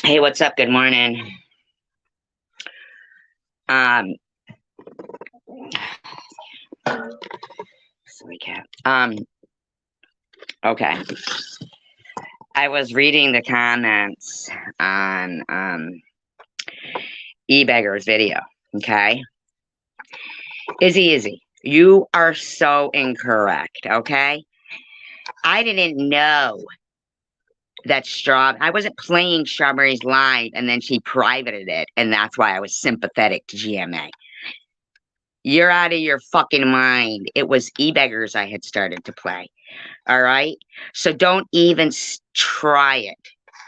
Hey, what's up? Good morning. Um, Sorry, cat. Okay. I was reading the comments on eBeggar's video. Okay, Izzy, you are so incorrect. Okay, I didn't know that I wasn't playing Strawberries live, and then she privated it, and that's why I was sympathetic to GMA. You're out of your fucking mind. It was eBeggars I had started to play. All right. So don't even try it.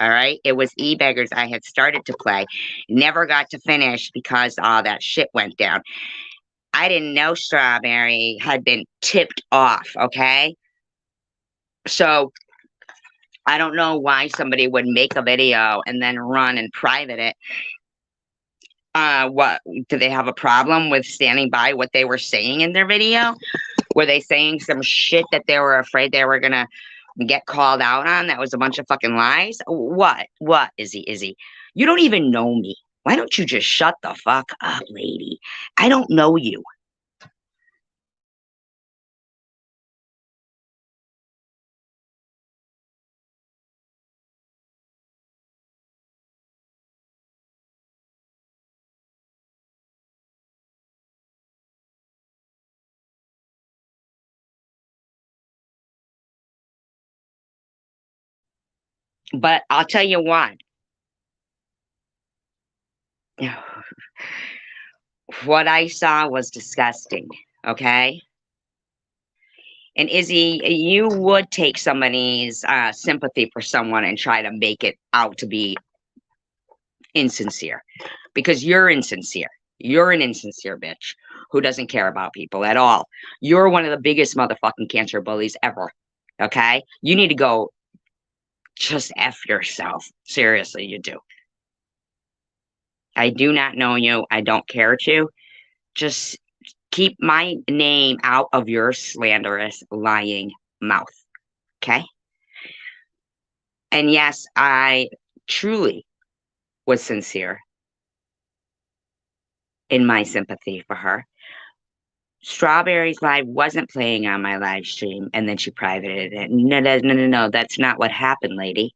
All right. It was eBeggars I had started to play, never got to finish because all that shit went down. I didn't know Strawberry had been tipped off. Okay. So I don't know why somebody would make a video and then run and private it. What do they have a problem with standing by what they were saying in their video? Were they saying some shit that they were afraid they were gonna get called out on that was a bunch of fucking lies? What, Izzy? You don't even know me. Why don't you just shut the fuck up, lady? I don't know you. But I'll tell you what. What I saw was disgusting, okay? And Izzy, you would take somebody's sympathy for someone and try to make it out to be insincere because you're insincere. You're an insincere bitch who doesn't care about people at all. You're one of the biggest motherfucking cancer bullies ever. Okay? You need to go just F yourself. Seriously, you do. I do not know you. I don't care to. Just keep my name out of your slanderous, lying mouth. Okay? And yes, I truly was sincere in my sympathy for her. Strawberries Live wasn't playing on my live stream, and then she privated it. No. That's not what happened, lady.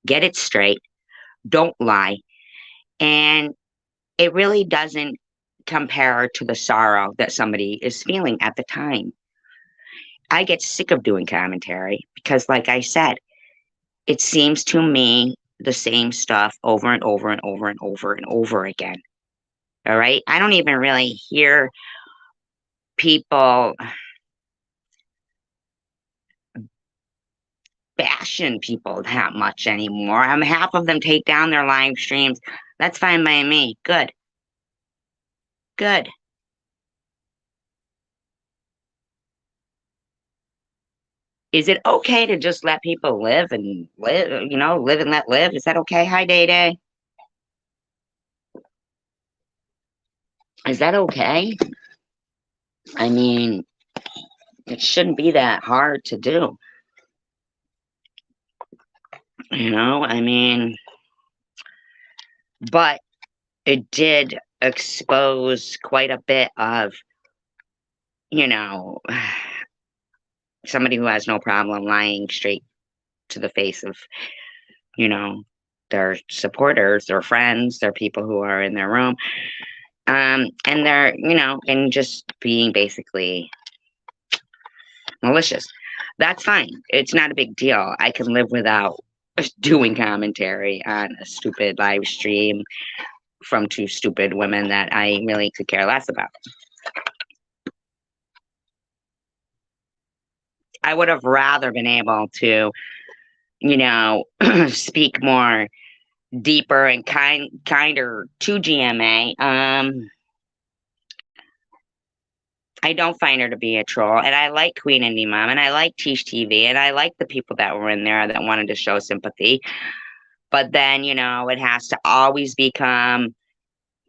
Get it straight. Don't lie. And it really doesn't compare to the sorrow that somebody is feeling at the time. I get sick of doing commentary because, like I said, it seems to me the same stuff over and over and over and over and over again. All right. I don't even really hear people bashing people that much anymore. Half of them take down their live streams. That's fine by me. Good. Good. Is it okay to just let people live and live, live and let live? Is that okay? Hi, Day Day. Is that okay? I mean, it shouldn't be that hard to do. I mean, but it did expose quite a bit of, you know, somebody who has no problem lying straight to the face of, you know, their supporters, their friends, their people who are in their room. And they're, and just being basically malicious. That's fine. It's not a big deal. I can live without doing commentary on a stupid live stream from two stupid women that I really could care less about. I would have rather been able to, speak more deeper and kinder to GMA. I don't find her to be a troll, and I like Queen Indie Mom, and I like Tish TV, and I like the people that were in there that wanted to show sympathy. But then, it has to always become,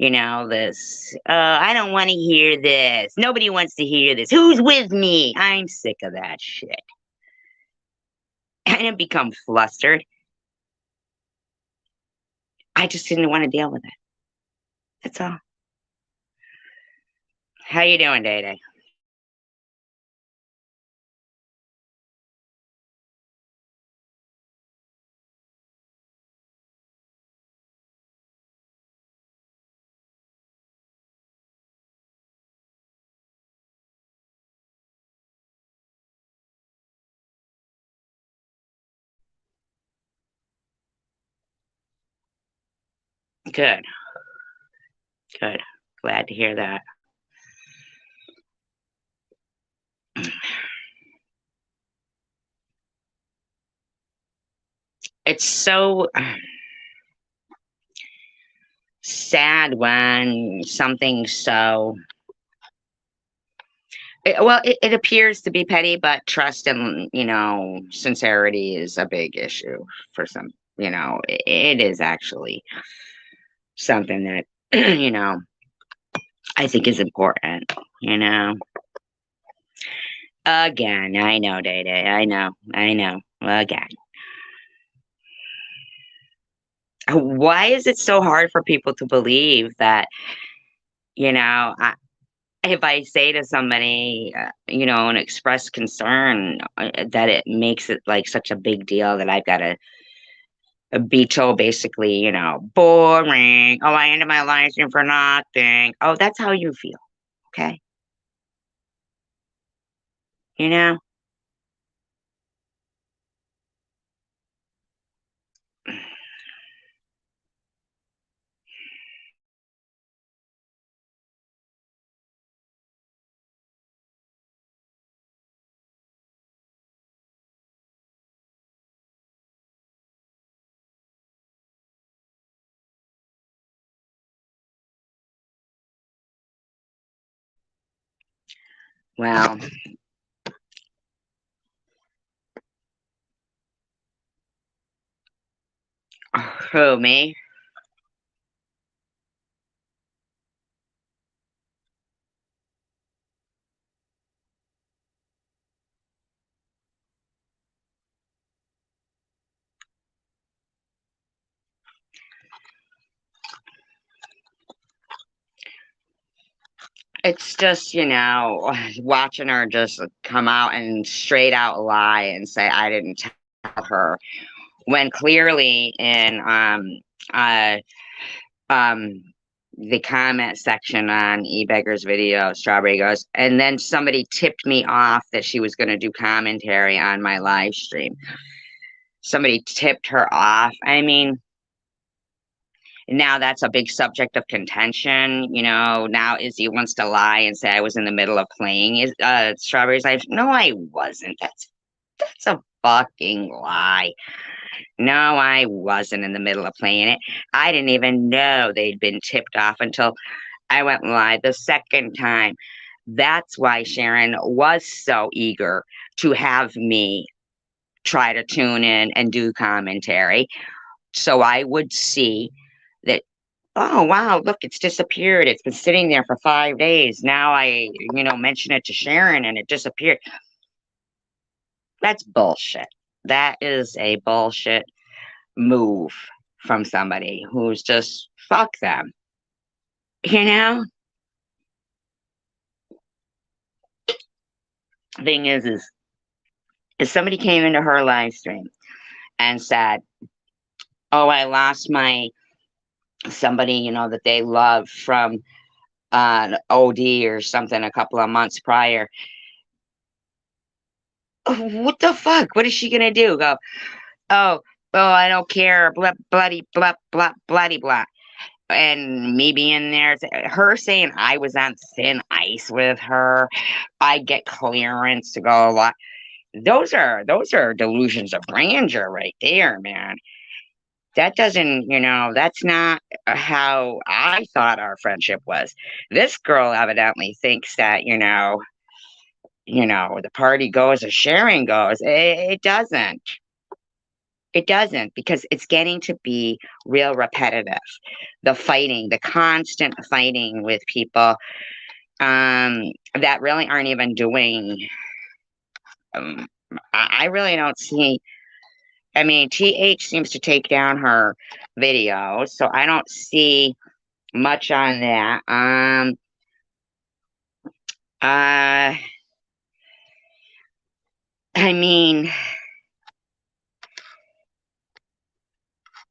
this, I don't want to hear this. Nobody wants to hear this. Who's with me? I'm sick of that shit. I didn't become flustered. I just didn't want to deal with it. That's all. How you doing, Day Day? Good, good. Glad to hear that. It's so sad when something so it appears to be petty, but trust and sincerity is a big issue for some. It is actually something that I think is important. You know, again, I know, Day Day, I know. Again, why is it so hard for people to believe that? You know, if I say to somebody, and express concern, that it makes it like such a big deal that I've got to be told basically, boring. Oh, I ended my license for nothing. Oh, that's how you feel. Okay. You know? Well, who, me? It's just, watching her just come out and straight out lie and say, I didn't tell her, when clearly in uh, um, the comment section on eBeggar's video, Strawberry goes, and then somebody tipped me off that she was going to do commentary on my live stream. Somebody tipped her off. I mean, now that's a big subject of contention. Now Izzy wants to lie and say I was in the middle of playing Strawberry's live. No, I wasn't. That's a fucking lie. No, I wasn't in the middle of playing it. I didn't even know they'd been tipped off until I went live the second time. That's why Sharon was so eager to have me try to tune in and do commentary. So I would see that, oh, wow, look, it's disappeared. It's been sitting there for 5 days. Now mention it to Sharon and it disappeared. That's bullshit. That is a bullshit move from somebody who's just fuck them. You know? Thing is if somebody came into her live stream and said, oh, I lost my somebody, that they love from OD or something a couple of months prior. What the fuck? What is she gonna do? Go, oh, I don't care, blah, bloody, blah, blah, bloody, blah. And me being there, her saying I was on thin ice with her, I get clearance to go a lot. Those are delusions of grandeur right there, man. That doesn't, that's not how I thought our friendship was. This girl evidently thinks that, the party goes as sharing goes. It doesn't. It doesn't, because it's getting to be real repetitive. The fighting, the constant fighting with people that really aren't even doing. Um, I really don't see. I mean, TH seems to take down her videos, so I don't see much on that. Uh, I mean,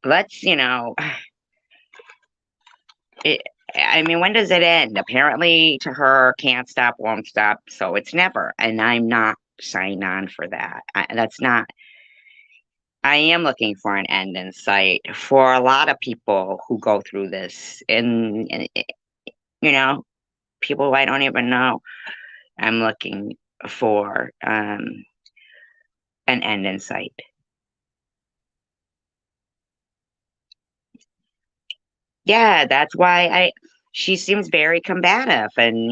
let's, it, I mean, when does it end? Apparently, to her, can't stop, won't stop, so it's never. And I'm not signed on for that. That's not. I am looking for an end in sight for a lot of people who go through this, and you know, people I don't even know. I'm looking for an end in sight. Yeah, that's why she seems very combative, and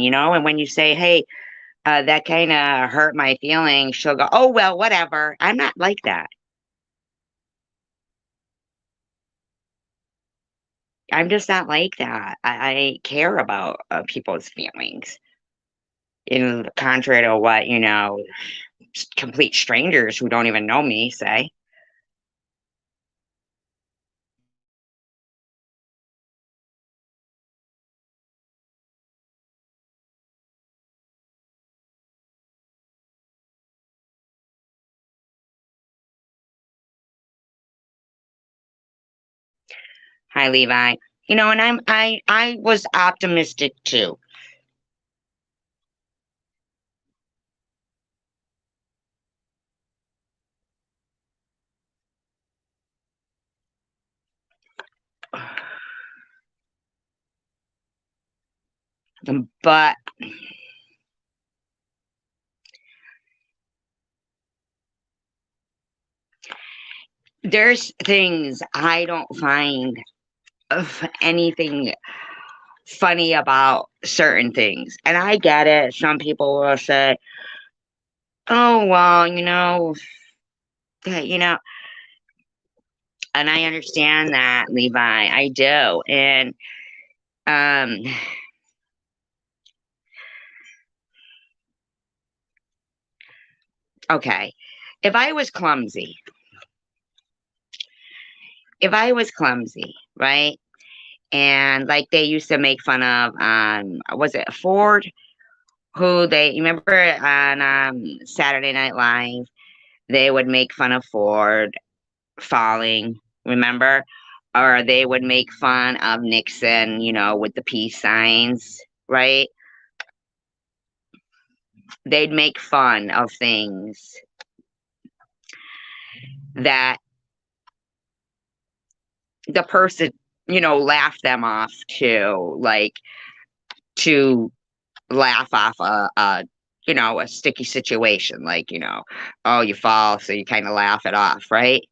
when you say, "Hey, that kind of hurt my feelings," she'll go, "Oh well, whatever." I'm not like that. I'm just not like that. I care about people's feelings. In contrary to what complete strangers who don't even know me say. Hi, Levi. And I was optimistic too. But there's things I don't find of anything funny about certain things. And I get it. Some people will say, "Oh, well, that, and I understand that, Levi. I do. And um okay. If I was clumsy, right? And like they used to make fun of was it Ford? Who they you remember on Saturday Night Live, they would make fun of Ford falling, remember? Or they would make fun of Nixon, with the peace signs, right? They'd make fun of things that the person, laughed them off to, like, to laugh off a sticky situation, like, oh, you fall, so you kind of laugh it off, right?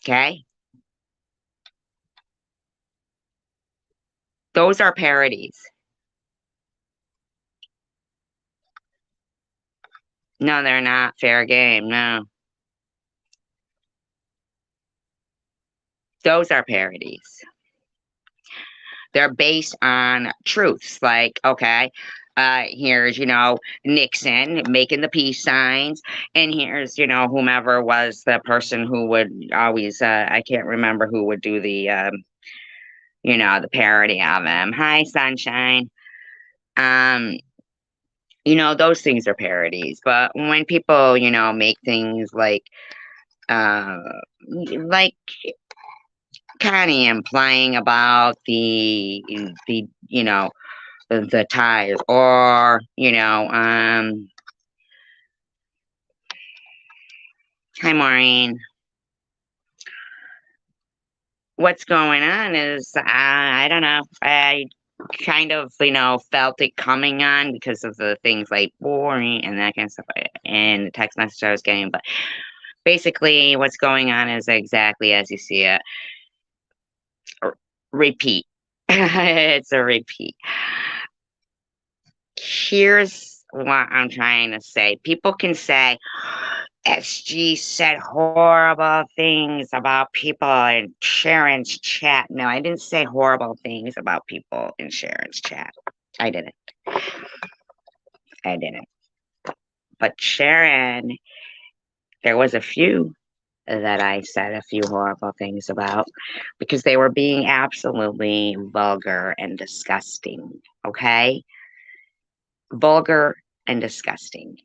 Okay. Those are parodies. No, they're not fair game. No, those are parodies. They're based on truths. Like, okay, here's, Nixon making the peace signs, and here's, whomever was the person who would always, I can't remember who would do the parody of him. Hi, sunshine. Um, those things are parodies. But when people, make things uh, like kind of implying about the ties, or hi, Maureen. What's going on is I don't know. I kind of felt it coming on because of the things like boring and that kind of stuff, and the text message I was getting. But basically, what's going on is exactly as you see it. Repeat. It's a repeat. Here's what I'm trying to say. People can say SG said horrible things about people in Sharon's chat. No, I didn't say horrible things about people in Sharon's chat. I didn't. I didn't. But Sharon, there was a few that I said a few horrible things about because they were being absolutely vulgar and disgusting. Okay? Vulgar and disgusting.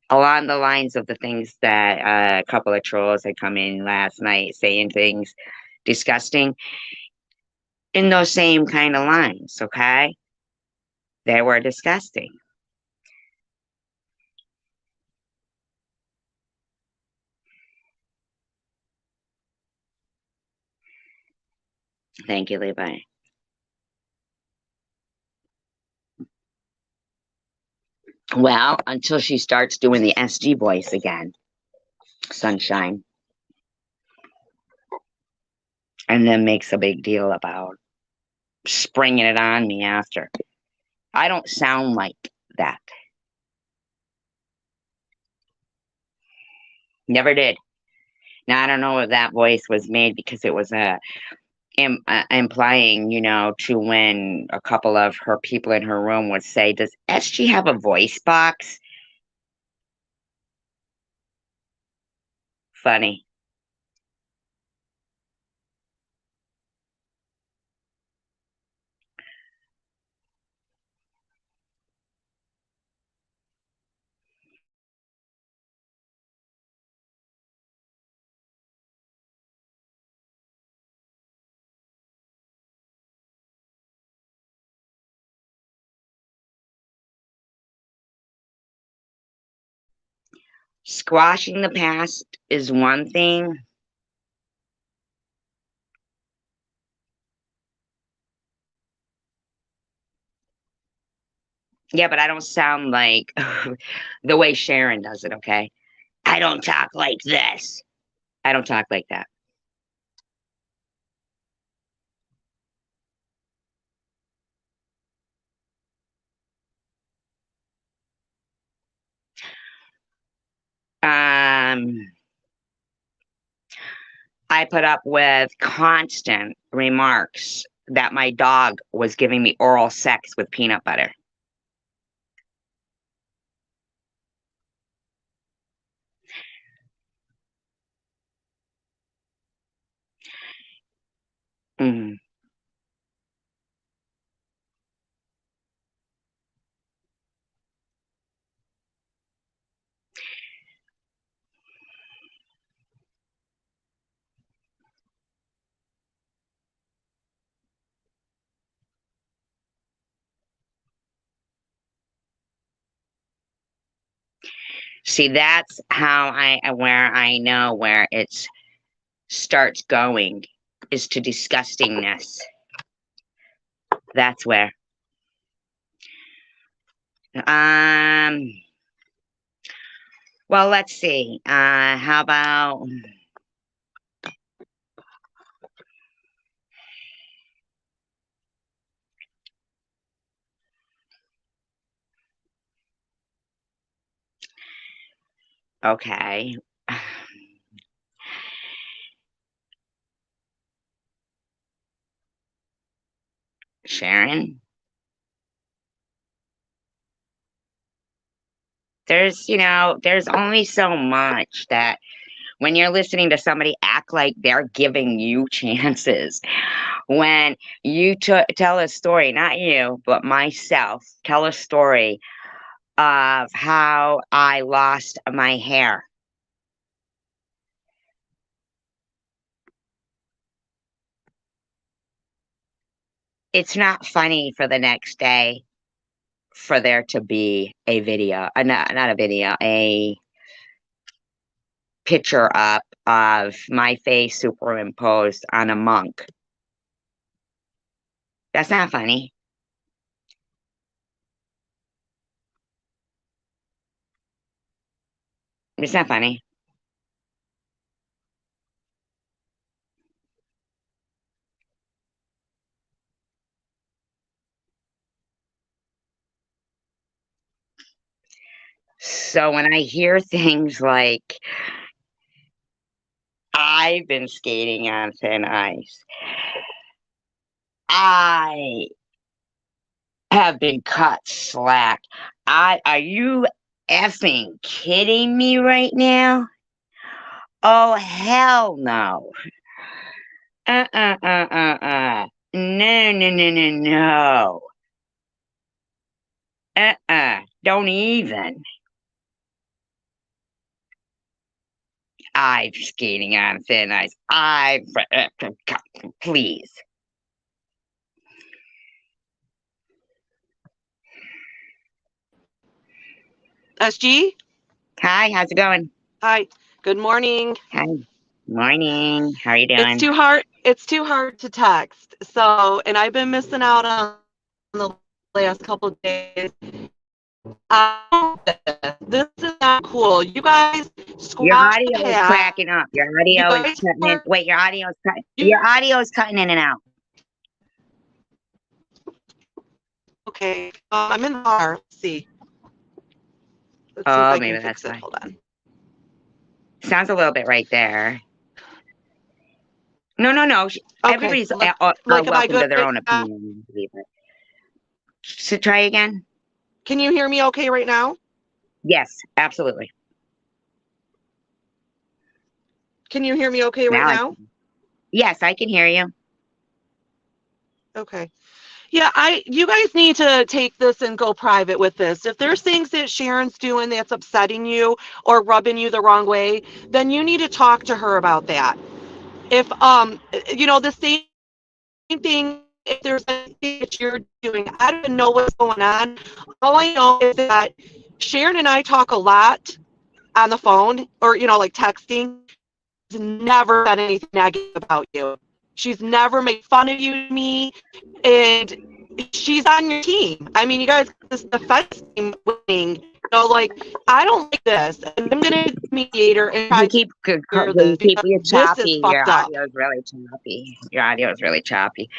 Along the lines of the things that a couple of trolls had come in last night saying things disgusting in those same kind of lines. Okay? They were disgusting. Thank you, Levi. Well, until she starts doing the SG voice again, Sunshine, and then makes a big deal about springing it on me after. I don't sound like that. Never did. Now, I don't know if that voice was made because it was implying, to when a couple of her people in her room would say, "Does SG have a voice box?" Funny. Squashing the past is one thing. Yeah, but I don't sound like the way Sharon does it, okay? I don't talk like this. I don't talk like that. Um, I put up with constant remarks that my dog was giving me oral sex with peanut butter. Mhm. See, that's where I know where it starts going is to disgustingness. That's where. Um, well, let's see. How about okay. Sharon, there's only so much that when you're listening to somebody act like they're giving you chances, when you tell a story, not you, but myself, tell a story of how I lost my hair. It's not funny for the next day for there to be a video, not a video, a picture up of my face superimposed on a monk. That's not funny. It's not funny. So when I hear things like, I've been skating on thin ice, I have been cut slack. Are you effing kidding me right now? Oh, hell no. No, no, no, no, no. Don't even. I'm skating on thin ice. Please. SG? Hi, how's it going? Hi. Good morning. Hi. Morning. How are you It's doing? too hard. It's too hard to text. So, and I've been missing out on the last couple of days. This is not cool. You guys Your squash the audio is past. cracking up. Your You audio is guys cutting in. were Wait, your audio is cutting. you Your audio is cutting in and out. okay. I'm in the car. Let's see. Let's see if Oh, I can maybe that's fix it. why. Hold on. Sounds a little bit right there. No, no, no. Okay. Everybody's Like, am I welcome good to their right own now? opinion. So try again. Can you hear me okay right now? Yes, absolutely. Can you hear me okay right Now, now? yes, I can hear you. Okay. Yeah, you guys need to take this and go private with this. If there's things that Sharon's doing that's upsetting you or rubbing you the wrong way, then you need to talk to her about that. If the same thing, if there's anything that you're doing, I don't even know what's going on. All I know is that Sharon and I talk a lot on the phone or like texting. She's never said anything negative about you. She's never made fun of you to me, and she's on your team. I mean, you guys got this defense team winning. Like, I don't like this, and I'm gonna be a mediator and try You to keep clear this because you're this is choppy. Your fucked up. audio is really choppy. Your audio is really choppy.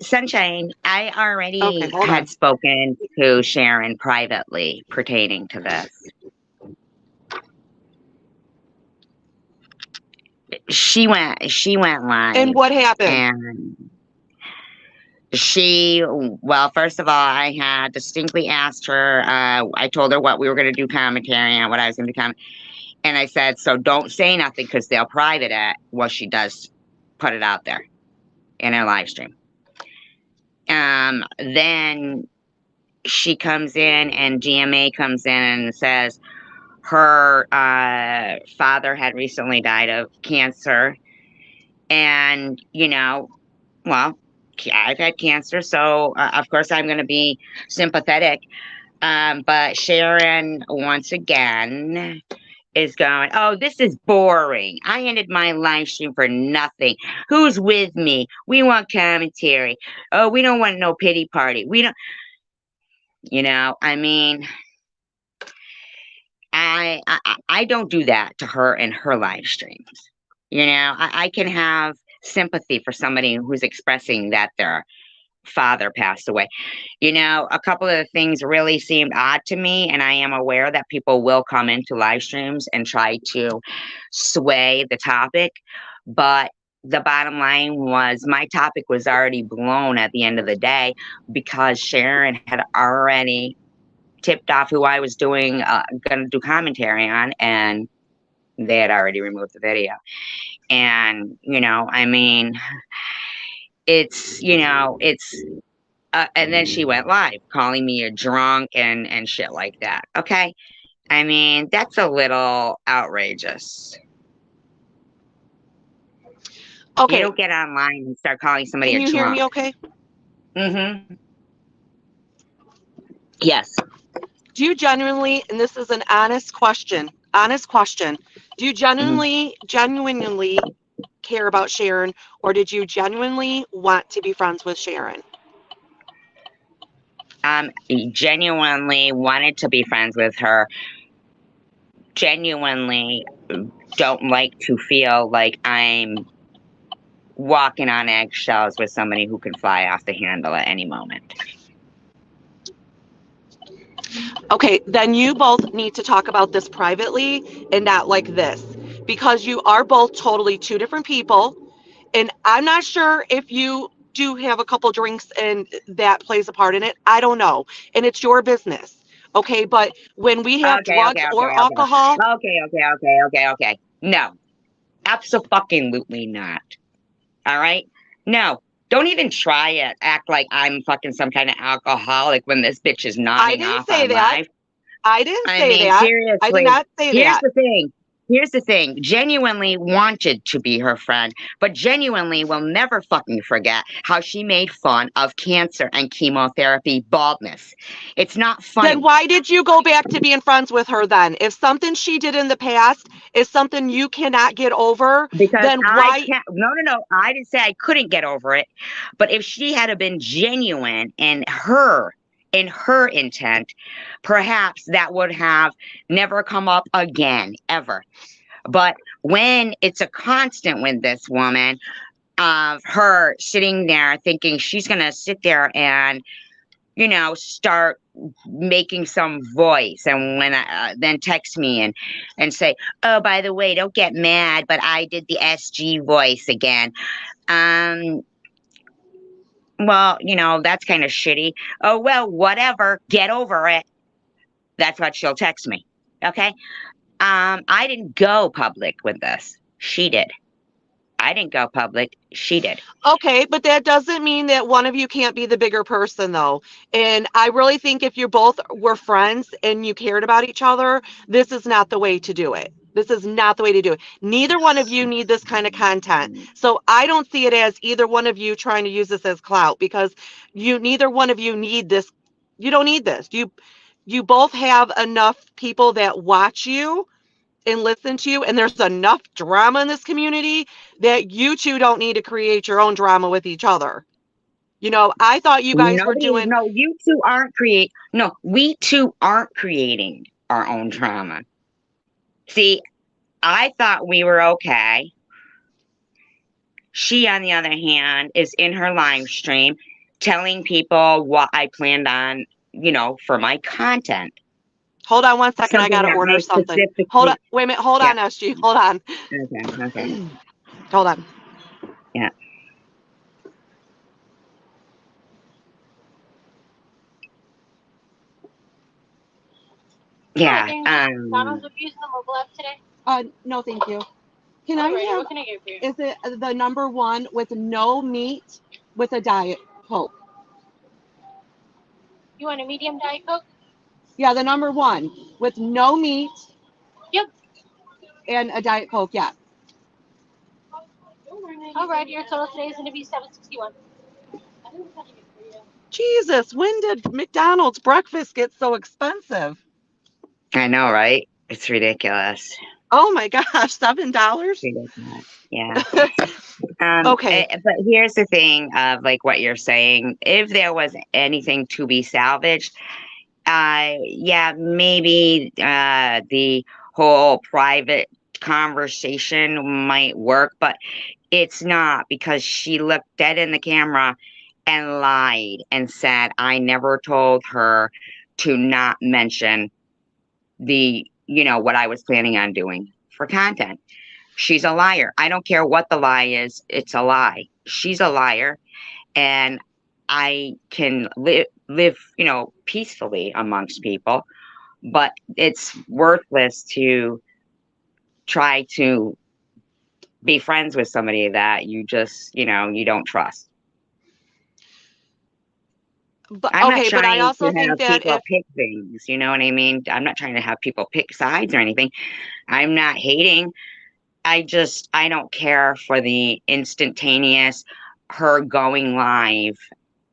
Sunshine, I Okay, already hold had on. spoken to Sharon privately pertaining to this. She went And live, what happened? and well, first of all, I had distinctly asked her, I told her what we were going to do commentary on, what I was going to do and I said, so don't say nothing because they'll private it. Well, she does put it out there in her live stream. Then she comes in and GMA comes in and says her father had recently died of cancer. And, well, I've had cancer, so of course I'm going to be sympathetic. But Sharon, once again, is going, oh, this is boring. I ended my live stream for nothing. Who's with me? We want commentary. Oh, we don't want no pity party. We don't, I mean, I don't do that to her in her live streams. I can have sympathy for somebody who's expressing that their father passed away. A couple of the things really seemed odd to me, and I am aware that people will come into live streams and try to sway the topic. But the bottom line was my topic was already blown at the end of the day because Sharon had already tipped off who I was going to do commentary on, and they had already removed the video. And, I mean, it's and then she went live calling me a drunk and shit like that. Okay. I mean, that's a little outrageous. You Okay, don't get online and start calling somebody can a you hear drunk. me okay? Mm-hmm. Yes. Do you genuinely, and this is an honest question, do you Mm-hmm. genuinely care about Sharon, or did you genuinely want to be friends with Sharon? Genuinely wanted to be friends with her. Genuinely don't like to feel like I'm walking on eggshells with somebody who can fly off the handle at any moment. Okay, then you both need to talk about this privately and not like this, because you are both totally two different people. And I'm not sure if you do have a couple drinks and that plays a part in it. I don't know. And it's your business. Okay, but when we have Okay, drugs okay, okay, or okay. alcohol, Okay. No, absolutely not. All right? No, don't even try it. Act like I'm fucking some kind of alcoholic when this bitch is I nodding didn't off say on that. live. I didn't I say mean, that. I did seriously, not say here's that. the thing. Here's the thing. Genuinely wanted to be her friend, but genuinely will never fucking forget how she made fun of cancer and chemotherapy baldness. It's not Then funny why did you go back to being friends with her then? If something she did in the past is something you cannot get over, because then I why? can't. No. I didn't say I couldn't get over it, but if she had been genuine in her intent, perhaps that would have never come up again, ever. But when it's a constant with this woman, of her sitting there thinking she's going to sit there and, start making some voice, and when then text me and say, oh, by the way, don't get mad, but I did the SG voice again. Um, well, that's kind of shitty. Oh, well, whatever, get over it. That's what she'll text me. Okay. I didn't go public with this. She did. I didn't go public. She did. Okay, but that doesn't mean that one of you can't be the bigger person, though. And I really think if you both were friends and you cared about each other, this is not the way to do it. This is not the way to do it. Neither one of you need this kind of content. So I don't see it as either one of you trying to use this as clout, because neither one of you need this. You don't need this. You both have enough people that watch you and listen to you, and there's enough drama in this community that you two don't need to create your own drama with each other. I thought you guys were Nobody, doing. no, you two aren't no, we two aren't creating our own trauma. See, I thought we were okay. She, on the other hand, is in her live stream telling people what I planned on, for my content. Hold on one second, I Something gotta that order I something. Hold on, specifically, wait a minute, hold yeah, on, SG, hold on. okay, Hold on. yeah, yeah. McDonald's abusing the mobile app today? No, thank you. Can I Alrighty, have? what can I get for you? Is it the number one with no meat with a diet Coke? You want a medium Diet Coke? Yeah, the number one with no meat. Yep. And a diet Coke. Yeah. Alright, your total today is going to be $7.61. Jesus, when did McDonald's breakfast get so expensive? I know, right? It's ridiculous. Oh my gosh, $7? Ridiculous. Yeah. Okay. But here's the thing of like what you're saying. If there was anything to be salvaged, yeah, maybe the whole private conversation might work, but it's not, because she looked dead in the camera and lied and said I never told her to not mention what I was planning on doing for content. She's a liar. I don't care what the lie is, it's a lie. She's a liar, and I can live, peacefully amongst people, but it's worthless to try to be friends with somebody that you just, you don't trust. But I'm not okay, but I trying also to think have that people if pick things, you know what I mean? I'm not trying to have people pick sides or anything. I'm not hating. I don't care for the instantaneous her going live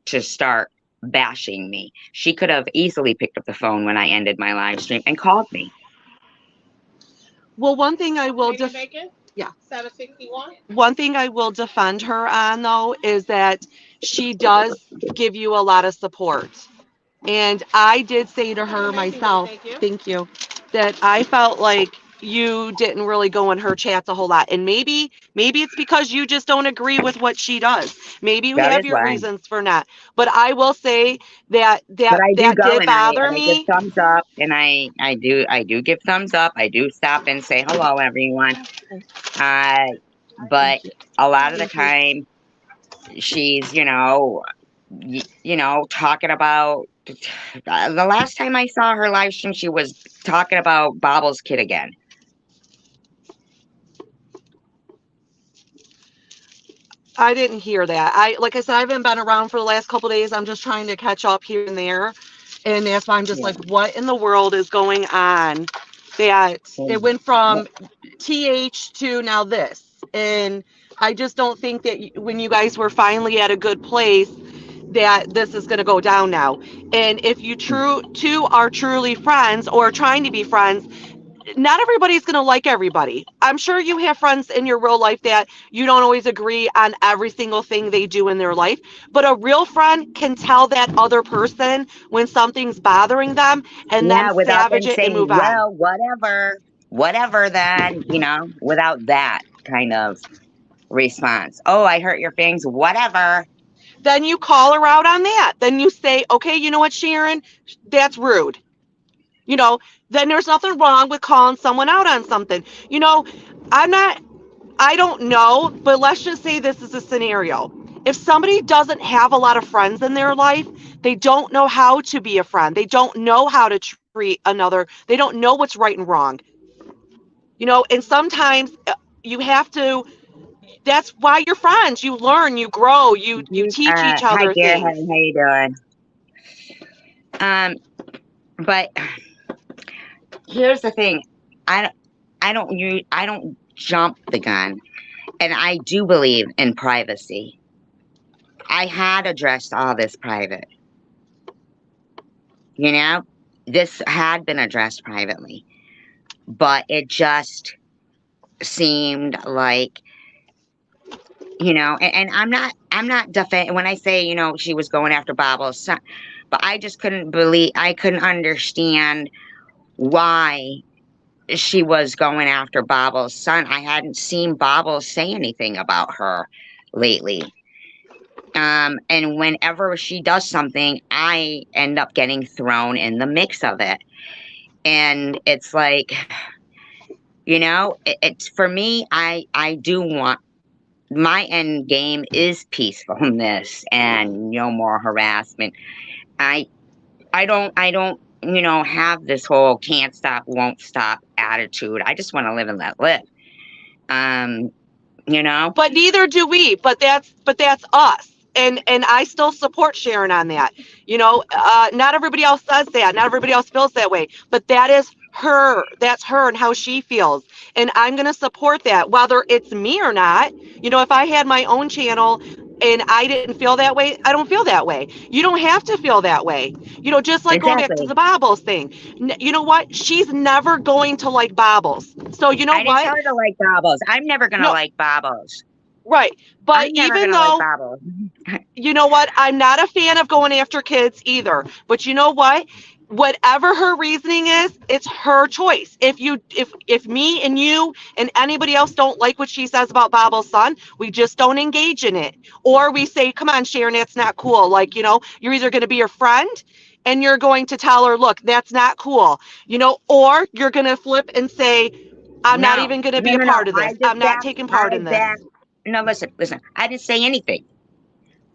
to start bashing me. She could have easily picked up the phone when I ended my live stream and called me. well, one thing I will yeah. 761. One thing I will defend her on, though, is that she does give you a lot of support. And I did say to her myself, thank you, that I felt like you didn't really go in her chats a whole lot. And maybe it's because you just don't agree with what she does. Maybe you That have is your why. reasons for not. But I will say that But I do that go did and I bother and I give me. thumbs up, and I do give thumbs up. I do stop and say hello, everyone. Uh, but Thank you. a lot of the Thank you. time she's, talking about The last time I saw her live stream, she was talking about Bobble's kid again. I didn't hear that. Like I said, I haven't been around for the last couple of days. I'm just trying to catch up here and there. And that's why I'm just Yeah. like, what in the world is going on? That it went Yep. from TH to now this. And I just don't think that when you guys were finally at a good place, that this is going to go down now. And if you two are truly friends or trying to be friends, not everybody's going to like everybody. I'm sure you have friends in your real life that you don't always agree on every single thing they do in their life, but a real friend can tell that other person when something's bothering them and then Yeah, without savage them it and saying, move on. well, whatever, then, without that kind of response. Oh, I hurt your feelings, whatever. Then you call her out on that. Then you say, okay, you know what, Sharon, that's rude. You know, then there's nothing wrong with calling someone out on something. You know, I'm not I don't know, but let's just say this is a scenario. If somebody doesn't have a lot of friends in their life, they don't know how to be a friend. They don't know how to treat another. They don't know what's right and wrong. And sometimes you have to, that's why you're friends. You learn, you grow, you teach each Hi, other dear, things. how you doing? Um, but here's the thing. I, I don't jump the gun, and I do believe in privacy. I had addressed all this private, you know? This had been addressed privately, but it just seemed like, and I'm not defend when I say, she was going after Bobble's son, but I couldn't understand why she was going after Bobble's son. I hadn't seen Bobble say anything about her lately. And whenever she does something, I end up getting thrown in the mix of it. And it's like, it's for me, I do want my end game is peacefulness and no more harassment. I I don't have this whole can't stop, won't stop attitude. I just want to live and let live. Um, you know? But neither do we. But that's us. And I still support Sharon on that. Not everybody else says that. Not everybody else feels that way. But that is her. That's her and how she feels. And I'm gonna support that, whether it's me or not. If I had my own channel and I didn't feel that way, I don't feel that way. You don't have to feel that way. Just like going back to Exactly. the Bobbles thing. You know what? She's never going to like Bobbles. So you know I didn't what? tell her to like Bobbles. I'm never gonna No, like Bobbles. right. But I'm never even gonna like though, Bobbles. you know what, I'm not a fan of going after kids either. But you know what? Whatever her reasoning is, it's her choice. If me and you and anybody else don't like what she says about Bob's son, we just don't engage in it. Or we say, come on, Sharon, that's not cool. Like, you're either going to be your friend and you're going to tell her, look, that's not cool. Or you're going to flip and say, I'm not No, even going to no, be a no, no. part of this. I'm not taking part in this. No, listen. I didn't say anything.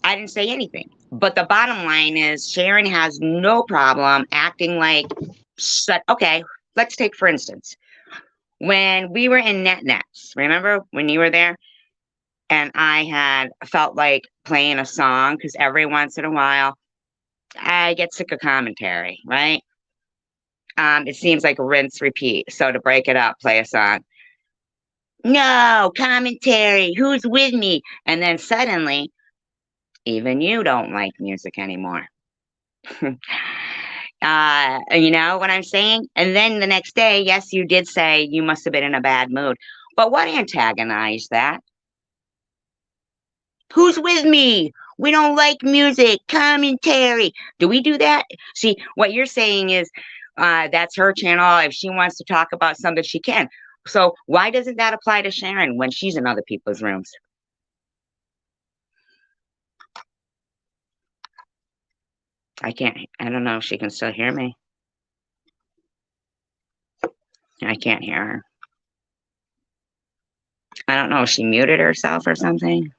I didn't say anything. But the bottom line is Sharon has no problem acting like okay, let's take for instance. When we were in Nets, remember when you were there? And I had felt like playing a song because every once in a while I get sick of commentary, right? It seems like rinse repeat. So to break it up, play a song. No, commentary. Who's with me? And then suddenly, even you don't like music anymore. You know what I'm saying? And then the next day, yes, you did say you must have been in a bad mood. But what antagonized that? Who's with me? We don't like music, commentary. Do we do that? See, what you're saying is that's her channel. If she wants to talk about something, she can. So why doesn't that apply to Sharon when she's in other people's rooms? I can't, I don't know if she can still hear me. I can't hear her. I don't know if she muted herself or something.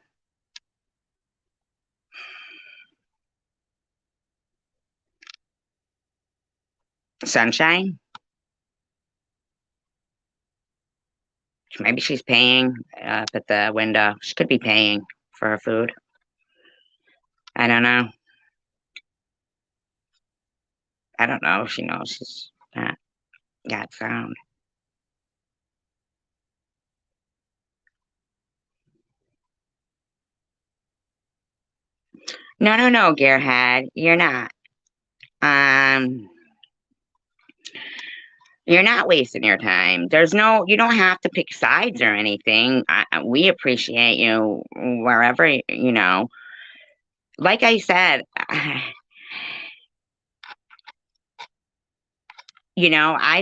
Sunshine? Maybe she's paying up at the window. She could be paying for her food. I don't know. I don't know if she knows she's not got found. No, Gearhead. You're not. Um, you're not wasting your time. You don't have to pick sides or anything. We appreciate you wherever, like I said, I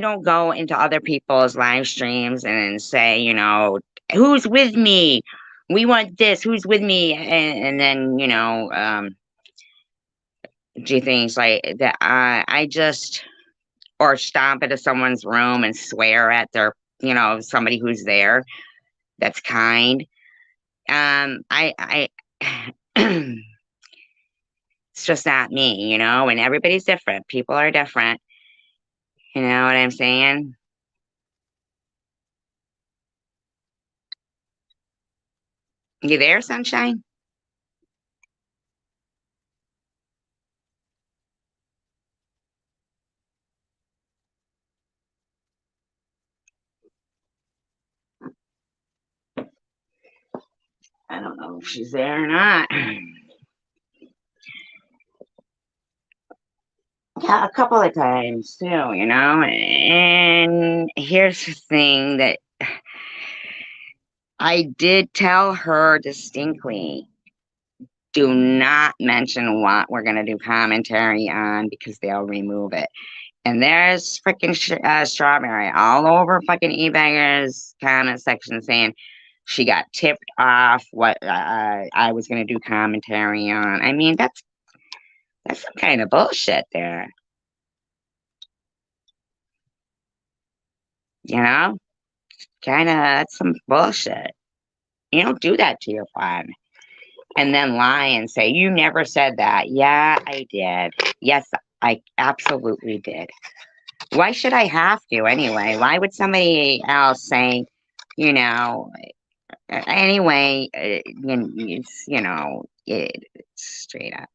don't go into other people's live streams and say, who's with me? We want this. Who's with me? And then, do things like that. I just, or stomp into someone's room and swear at their, somebody who's there that's kind. I it's just not me, and everybody's different. People are different. You know what I'm saying? You there, Sunshine? I don't know if she's there or not. Yeah, a couple of times too, And here's the thing that I did tell her distinctly, do not mention what we're going to do commentary on because they'll remove it. And there's freaking Strawberry all over fucking eBaggers comment section saying she got tipped off what I was going to do commentary on. I mean, that's some kind of bullshit there. That's some bullshit. You don't do that to your friend. And then lie and say, you never said that. Yeah, I did. Yes, I absolutely did. Why should I have to anyway? Why would somebody else say, anyway, it's straight up.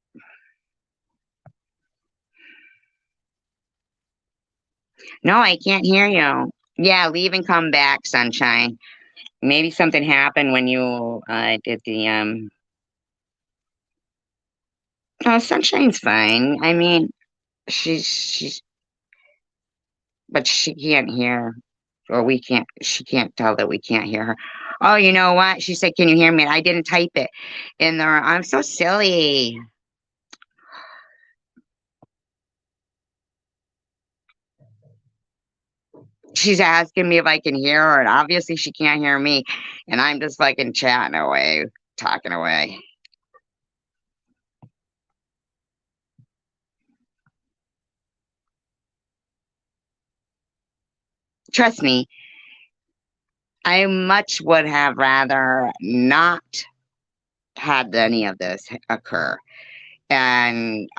No, I can't hear you. Yeah, leave and come back, Sunshine. Maybe something happened when you did the. No, Sunshine's fine. I mean, she's, but she can't hear, or we can't. She can't tell that we can't hear her. Oh, you know what? She said, "Can you hear me?" I didn't type it in there. I'm so silly. She's asking me if I can hear her, and obviously she can't hear me, and I'm just fucking chatting away, talking away. Trust me, I much would have rather not had any of this occur. And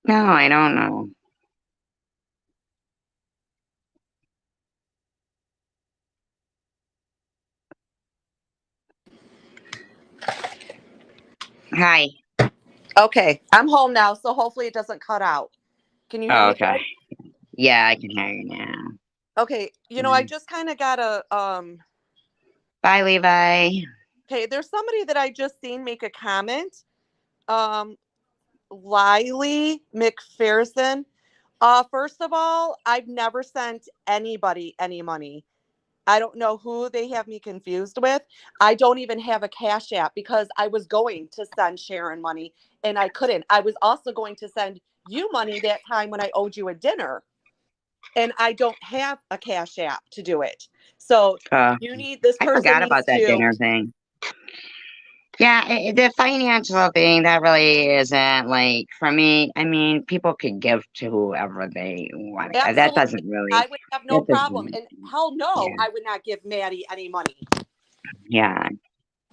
no, I don't know. Hi. Okay, I'm home now, so hopefully it doesn't cut out. Can you hear Oh, me okay. good? Yeah, I can hear you now. Okay, I just kind of got a Bye, Levi. okay, there's somebody that I just seen make a comment. Lily McPherson. First of all, I've never sent anybody any money. I don't know who they have me confused with. I don't even have a Cash App because I was going to send Sharon money and I couldn't. I was also going to send you money that time when I owed you a dinner. And I don't have a Cash App to do it. So I this forgot person about needs that to dinner thing. Yeah, the financial thing, that really isn't like, for me, I mean, people could give to whoever they want. That Absolutely. doesn't really, I would have no that problem. doesn't, And hell no, yeah, I would not give Maddie any money. yeah,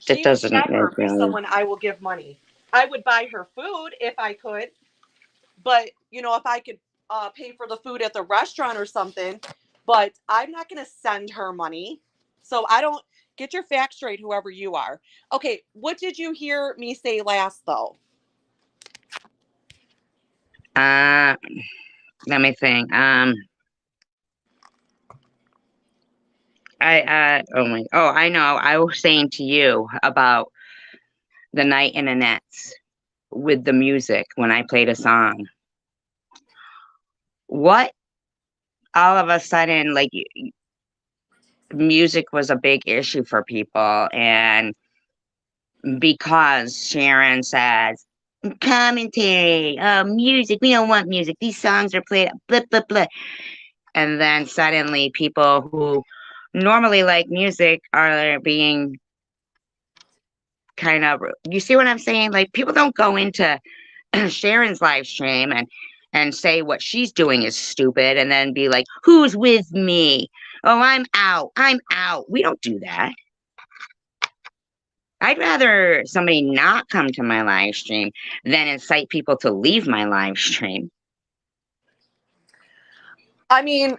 that She would doesn't like never be really. someone I will give money. I would buy her food if I could, but if I could pay for the food at the restaurant or something, but I'm not going to send her money. So I don't get your facts straight, whoever you are. Okay, what did you hear me say last though? Uh, Let me think. I know. I was saying to you about the night in the nets with the music when I played a song. What all of a sudden, like, music was a big issue for people, and because Sharon says commentary, music, we don't want music. These songs are played, blah blah blah, and then suddenly people who normally like music are being kind of, you see what I'm saying? Like, people don't go into Sharon's live stream and say what she's doing is stupid and then be like, "Who's with me? Oh, I'm out. I'm out." We don't do that. I'd rather somebody not come to my live stream than incite people to leave my live stream. I mean,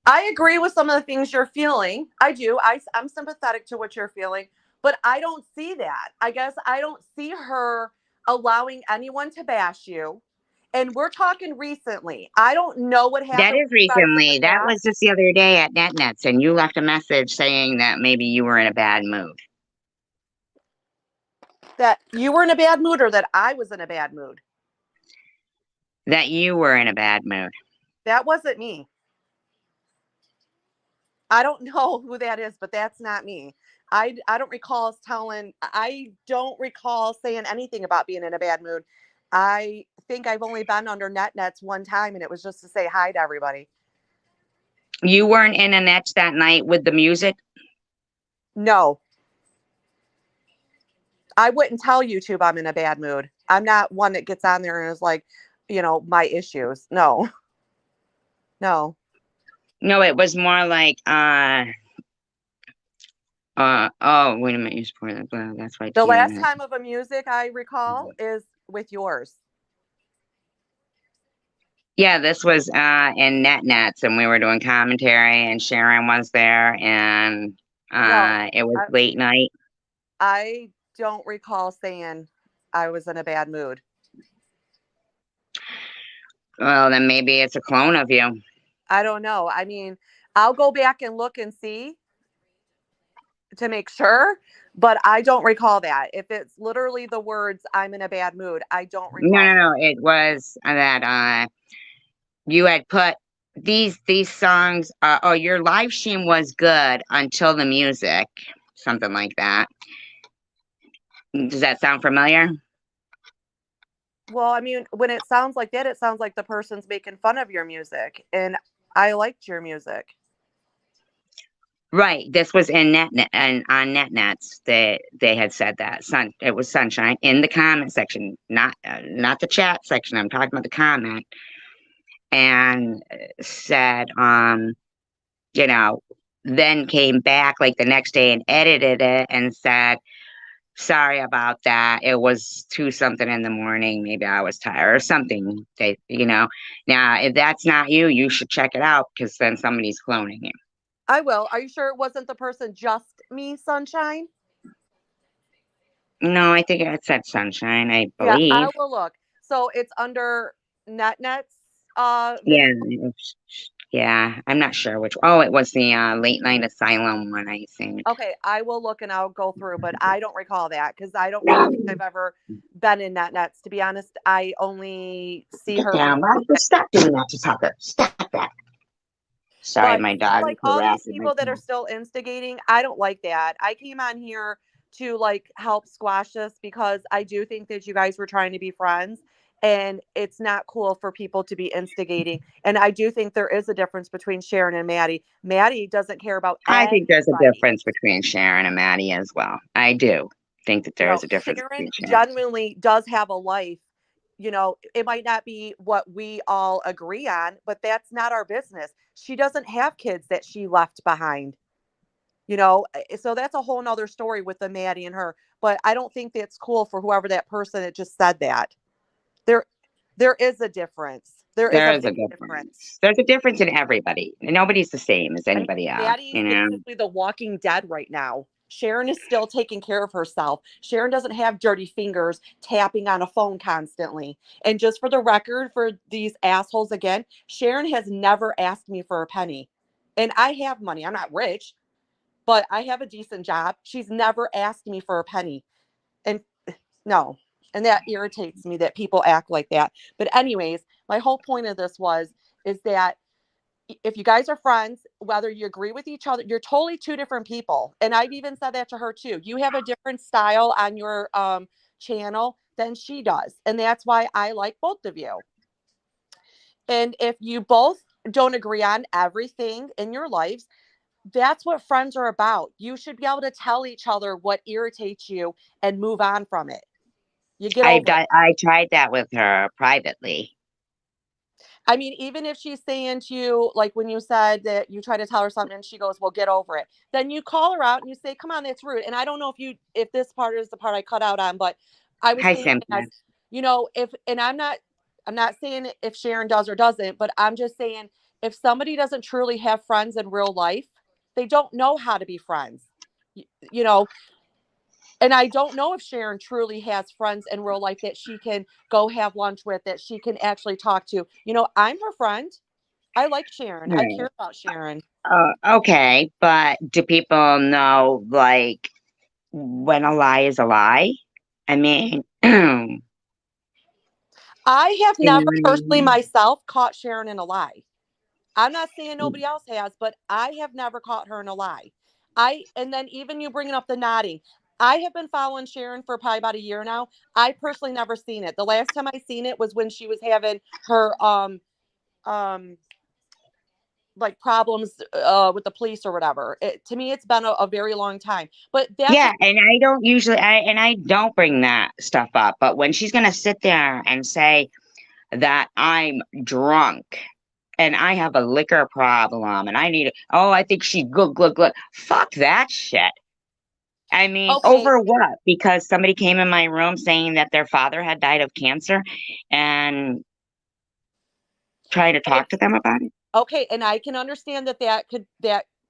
I agree with some of the things you're feeling. I do. I'm sympathetic to what you're feeling, but I don't see that. I guess I don't see her allowing anyone to bash you. And we're talking recently. I don't know what That happened is with you guys in the recently. That was past. just the other day at NetNets, and you left a message saying that maybe you were in a bad mood. That you were in a bad mood or that I was in a bad mood. That you were in a bad mood. That wasn't me. I don't know who that is, but that's not me. I don't recall telling, I don't recall saying anything about being in a bad mood. I think I've only been under nets one time, and it was just to say hi to everybody. You weren't in a nets that night with the music? No, I wouldn't tell YouTube I'm in a bad mood. I'm not one that gets on there and is like, my issues. No, no. No, it was more like, oh, wait a minute, you're supporting that. Well, that's why The TM last has. time of a music I recall is with yours. Yeah, this was in NetNets, and we were doing commentary, and Sharon was there, and No, it was I, late night. I don't recall saying I was in a bad mood. Well, then maybe it's a clone of you. I don't know. I mean, I'll go back and look and see to make sure, but I don't recall that. If it's literally the words "I'm in a bad mood," I don't No, recall. no, no. It was that you had put these songs. Oh, your live stream was good until the music, something like that. Does that sound familiar? Well, I mean, when it sounds like that, it sounds like the person's making fun of your music, and I liked your music. Right. This was in NetNet and on NetNets. They had said that it was Sunshine in the comment section, not the chat section. I'm talking about the comment, and said, you know, then came back like the next day and edited it and said, "Sorry about that. It was 2 something in the morning. Maybe I was tired or something." Now if that's not you, you should check it out because then somebody's cloning you. I will. Are you sure it wasn't the person just me, Sunshine? No, I think it said Sunshine, I Yeah, I believe. will look. So it's under NetNet's Yeah, video. yeah. I'm not sure which. Oh, it was the Late Night Asylum one, I think. Okay, I will look and I'll go through, but I don't recall that because I don't really think I've ever been in NetNets. To be honest, I only see Get her. down, Roger. Stop doing that to Tucker. Stop that. Sorry, But my see, dog is like all these harassing my people that are cat. still instigating, I don't like that. I came on here to like help squash this because I do think that you guys were trying to be friends. and it's not cool for people to be instigating. And I do think there is a difference between Sharon and Maddie. Maddie doesn't care about I think there's a anybody. difference between Sharon and Maddie as well. I do think that there is a difference Sharon between Sharon. genuinely does have a life. It might not be what we all agree on, but that's not our business. She doesn't have kids that she left behind. So that's a whole nother story with the Maddie and her. But I don't think that's cool for whoever that person that just said that. There, there is a difference. There is There a is a big difference. difference. There's a difference in everybody. Nobody's the same as I mean, anybody else, Maddie's basically the Walking Dead right now. Sharon is still taking care of herself. Sharon doesn't have dirty fingers tapping on a phone constantly. And just for the record, for these assholes again, Sharon has never asked me for a penny. And I have money. I'm not rich, but I have a decent job. She's never asked me for a penny. And no. And that irritates me that people act like that. But anyways, my whole point of this is that if you guys are friends, whether you agree with each other, you're totally two different people. And I've even said that to her too. You have a different style on your channel than she does. And that's why I like both of you. And if you both don't agree on everything in your lives, that's what friends are about. You should be able to tell each other what irritates you and move on from it. You get over it. I tried that with her privately. I mean, even if she's saying to you, like when you said that you try to tell her something and she goes, well, get over it. Then you call her out and you say, come on, that's rude. And I don't know if this part is the part I cut out on, but I was Hi, saying as, Cynthia. and I'm not saying if Sharon does or doesn't, but I'm just saying if somebody doesn't truly have friends in real life, they don't know how to be friends, you know, and I don't know if Sharon truly has friends in real life that she can go have lunch with, that she can actually talk to. I'm her friend. I like Sharon. I Yeah. care about Sharon. Okay, but do people know, like, when a lie is a lie? I mean, you I have know never what I personally mean? myself caught Sharon in a lie. I'm not saying nobody else has, but I have never caught her in a lie. And then even you bringing up the nodding. I have been following Sharon for probably about a year now. I personally never seen it. The last time I seen it was when she was having her um like problems with the police or whatever. To me, it's been a very long time. But that's Yeah, just and I don't bring that stuff up, but when she's gonna sit there and say that I'm drunk and I have a liquor problem and I think she good. Fuck that shit. I mean, okay. over what? Because somebody came in my room saying that their father had died of cancer and trying to talk to them about it. Okay, and I can understand that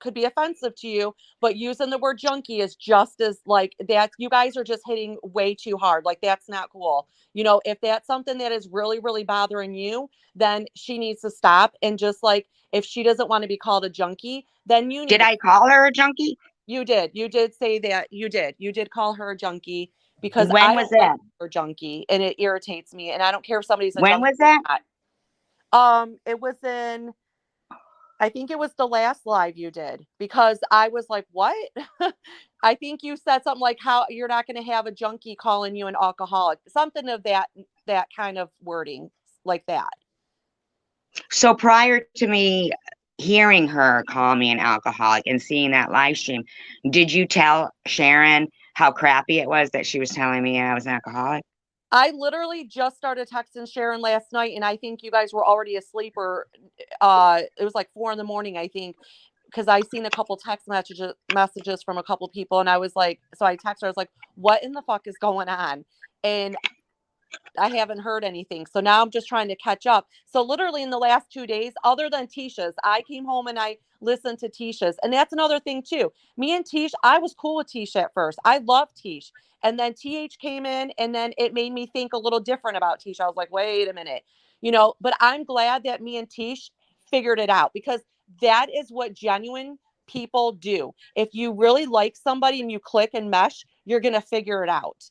could be offensive to you, but using the word junkie is just as like that. You guys are just hitting way too hard. Like that's not cool. If that's something that is really, really bothering you, then she needs to stop. And just like if she doesn't want to be called a junkie, then you need Did to. I call her a junkie? You did. You did say that. You did. You did call her a junkie because When I was don't like that? her junkie, and it irritates me. And I don't care if somebody's a When junkie was or that? not. It was in I think it was the last live you did because I was like, what? I think you said something like how you're not going to have a junkie calling you an alcoholic, something of that kind of wording like that. So prior to me hearing her call me an alcoholic and seeing that live stream, did you tell Sharon how crappy it was that she was telling me I was an alcoholic? I literally just started texting Sharon last night and I think you guys were already asleep or it was like 4 a.m, I think, because I seen a couple text messages from a couple people and I was like, so I texted her, I was like, what in the fuck is going on? And I haven't heard anything. So now I'm just trying to catch up. So literally in the last 2 days, other than Tisha's, I came home and I listened to Tisha's. And that's another thing too. Me and Tish, I was cool with Tisha at first. I love Tish. And then TH came in and then it made me think a little different about Tisha. I was like, wait a minute, but I'm glad that me and Tish figured it out because that is what genuine people do. If you really like somebody and you click and mesh, you're going to figure it out.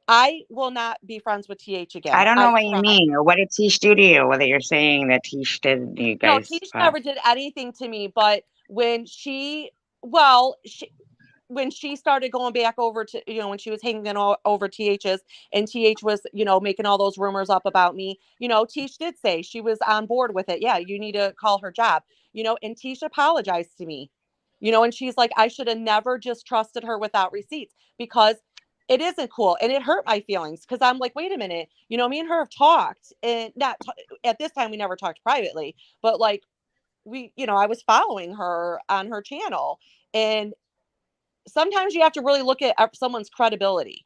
I will not be friends with TH I again. don't know I what you tried. mean, or what did Tish do to you? Whether you're saying that Tish did, you No, guys. Tish never did anything to me, but when well, when she started going back over to, when she was hanging over TH's, and TH was, making all those rumors up about me, Tish did say she was on board with it. Yeah, you need to call her job, and Tish apologized to me, and she's like, I should have never just trusted her without receipts, because it isn't cool. And it hurt my feelings, because I'm like, wait a minute, me and her have talked, and not at this time, we never talked privately, but like I was following her on her channel, and sometimes you have to really look at someone's credibility,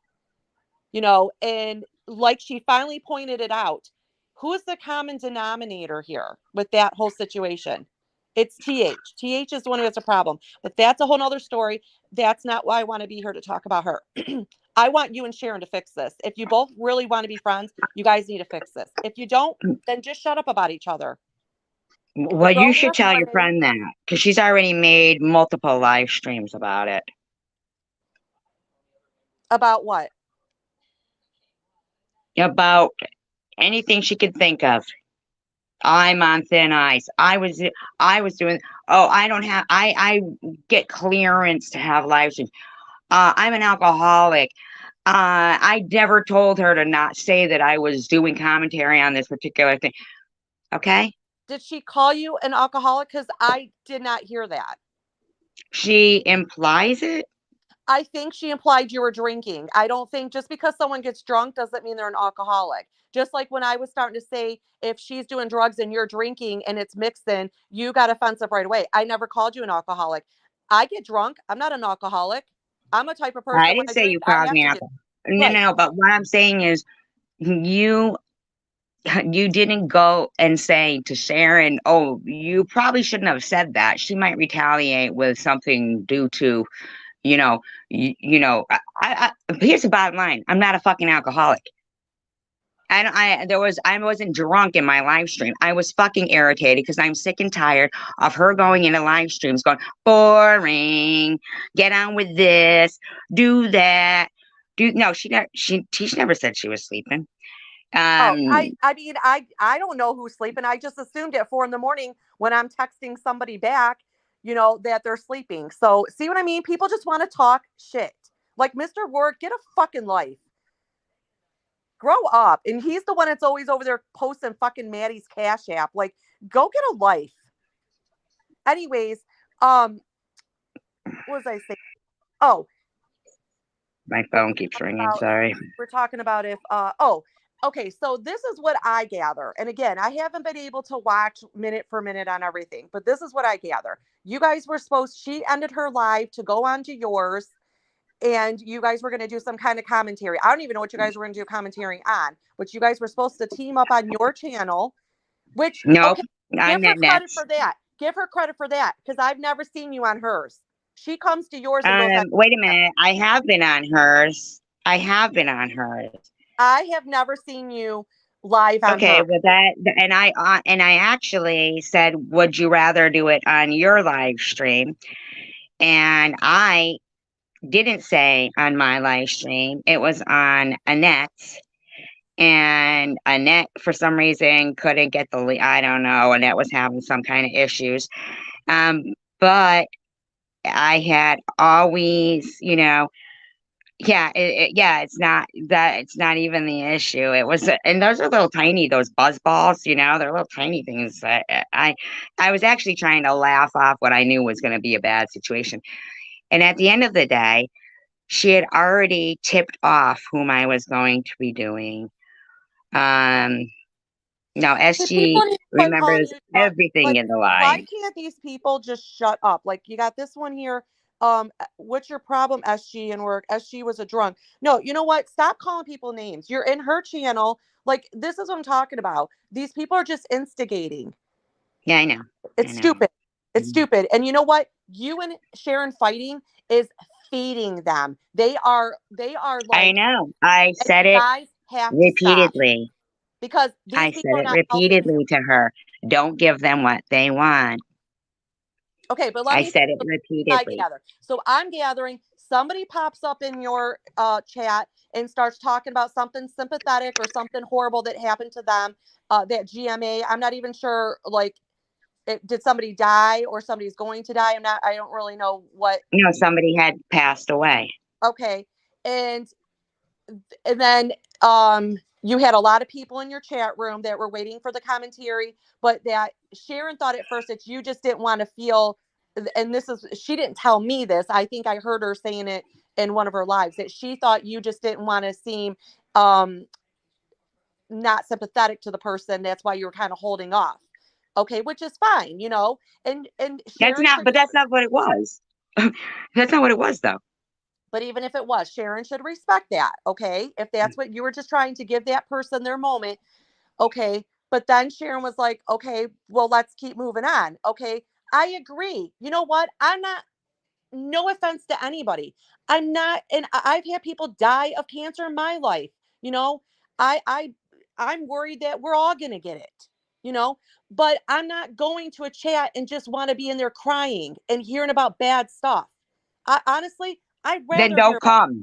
and like she finally pointed it out. Who is the common denominator here with that whole situation? It's TH. TH is the one who has a problem, but that's a whole nother story. That's not why I want to be here to talk about her. I want you and Sharon to fix this. If you both really want to be friends, you guys need to fix this. If you don't, then just shut up about each other. Well, you should tell your friend that, because she's already made multiple live streams about it. About what? About anything she could think of. I'm on thin ice. I was doing, I get clearance to have live streams. I'm an alcoholic. I never told her to not say that I was doing commentary on this particular thing. Okay? Did she call you an alcoholic? Because I did not hear that. She implies it. I think she implied you were drinking. I don't think just because someone gets drunk doesn't mean they're an alcoholic. Just like when I was starting to say, if she's doing drugs and you're drinking and it's mixed in, you got offensive right away. I never called you an alcoholic. I get drunk. I'm not an alcoholic. I'm a type of person. I didn't say you called me alcoholic. No. But what I'm saying is, you didn't go and say to Sharon, oh, you probably shouldn't have said that. She might retaliate with something due to, here's the bottom line. I'm not a fucking alcoholic. I wasn't drunk in my live stream. I was fucking irritated because I'm sick and tired of her going into live streams going, boring, get on with this, do that. No, she never said she was sleeping. I mean, I don't know who's sleeping. I just assumed at 4 a.m. when I'm texting somebody back, that they're sleeping. So see what I mean? People just want to talk shit. Like, Mr. Ward, get a fucking life. Grow up. And he's the one that's always over there posting fucking Maddie's Cash App. Like, go get a life. Anyways, what was I saying? Oh, my phone keeps ringing. Sorry. We're talking about if, okay, so this is what I gather. And again, I haven't been able to watch minute for minute on everything, but this is what I gather. You guys were she ended her live to go on to yours, and you guys were going to do some kind of commentary. I don't even know what you guys were going to do commentary on, but you guys were supposed to team up on your channel, which, nope, okay, give her credit for that. Give her credit for that, because I've never seen you on hers. She comes to yours and goes, wait a minute. I have been on hers. I have never seen you live on okay, her. well and I actually said, would you rather do it on your live stream? And I didn't say on my live stream. It was on Annette's. And Annette, for some reason, couldn't get the lead. I don't know. Annette was having some kind of issues. But I had always, it's not even the issue. It was, and those are little tiny, those buzz balls, they're little tiny things. I was actually trying to laugh off what I knew was going to be a bad situation. And at the end of the day, she had already tipped off whom I was going to be doing. Now SG remembers everything in the live. Why can't these people just shut up? Like, you got this one here. What's your problem, SG, in work? SG was a drunk. No, you know what? Stop calling people names. You're in her channel. Like, this is what I'm talking about. These people are just instigating. Yeah, I know. It's stupid. It's stupid. And you know what? You and Sharon fighting is feeding them. They are like, I know. I said it repeatedly. Because I said it repeatedly to her. Don't give them what they want. Okay, but I said it repeatedly. So I'm gathering, somebody pops up in your chat and starts talking about something sympathetic or something horrible that happened to them, that GMA. I'm not even sure, like, Did somebody die or somebody's going to die? I don't really know what. Somebody had passed away. Okay. And then you had a lot of people in your chat room that were waiting for the commentary, but that Sharon thought at first that you just didn't want to feel, and she didn't tell me this. I think I heard her saying it in one of her lives, that she thought you just didn't want to seem not sympathetic to the person. That's why you were kind of holding off. Okay, which is fine, and Sharon should But that's not what it was. That's not what it was, though. But even if it was, Sharon should respect that. Okay. If that's what you were just trying to give that person their moment. Okay. But then Sharon was like, okay, well, let's keep moving on. Okay. I agree. You know what? I'm not, no offense to anybody. I'm not, and I've had people die of cancer in my life. You know, I, I, I'm worried that we're all going to get it, but I'm not going to a chat and just want to be in there crying and hearing about bad stuff. Honestly, I'd Then rather hear don't about. come.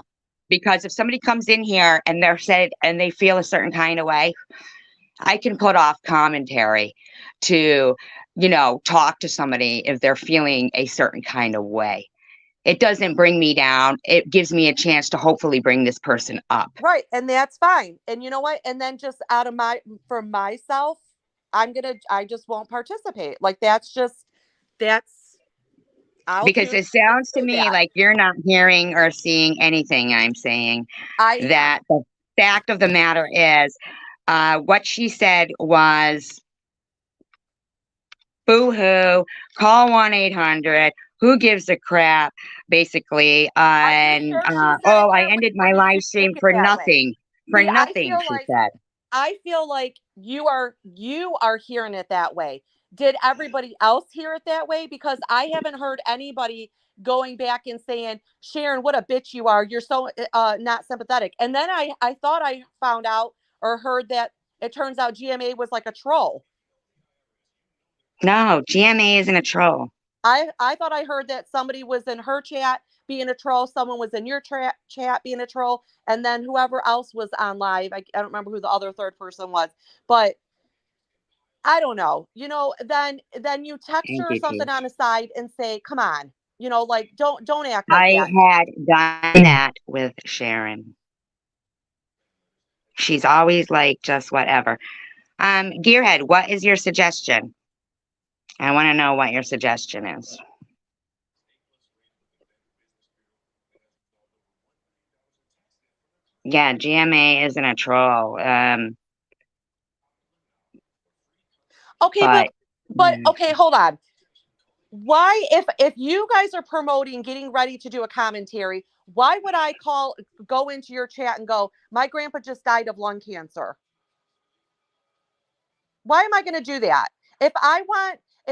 Because if somebody comes in here and they feel a certain kind of way, I can put off commentary to, talk to somebody if they're feeling a certain kind of way. It doesn't bring me down. It gives me a chance to hopefully bring this person up. Right. And that's fine. And you know what? And then just for myself, I just won't participate. Like that's, I'll Because choose it sounds to to do me that. like you're not hearing or seeing anything I'm saying. I am. That the fact of the matter is, what she said was, boo-hoo, call 1-800. Who gives a crap, basically. Are you And, sure she said it I that way, ended or my did live you stream take it for that way? nothing. For See, nothing, she said. I feel like you are hearing it that way. Did everybody else hear it that way? Because I haven't heard anybody going back and saying, Sharon, what a bitch you are. You're so not sympathetic. And then I thought I found out or heard that it turns out GMA was like a troll. No, GMA isn't a troll. I thought I heard that somebody was in her chat being a troll, someone was in your chat being a troll, and then whoever else was on live, I don't remember who the other third person was, but I don't know. Then you text Thank her or you, something T. on the side and say, "Come on," like don't act like I that. had done that with Sharon. She's always like, just whatever. Gearhead, what is your suggestion? I want to know what your suggestion is. Yeah, GMA isn't a troll. Okay, But but okay, hold on. Why, if you guys are promoting getting ready to do a commentary, why would I go into your chat and go, my grandpa just died of lung cancer? Why am I going to do that? If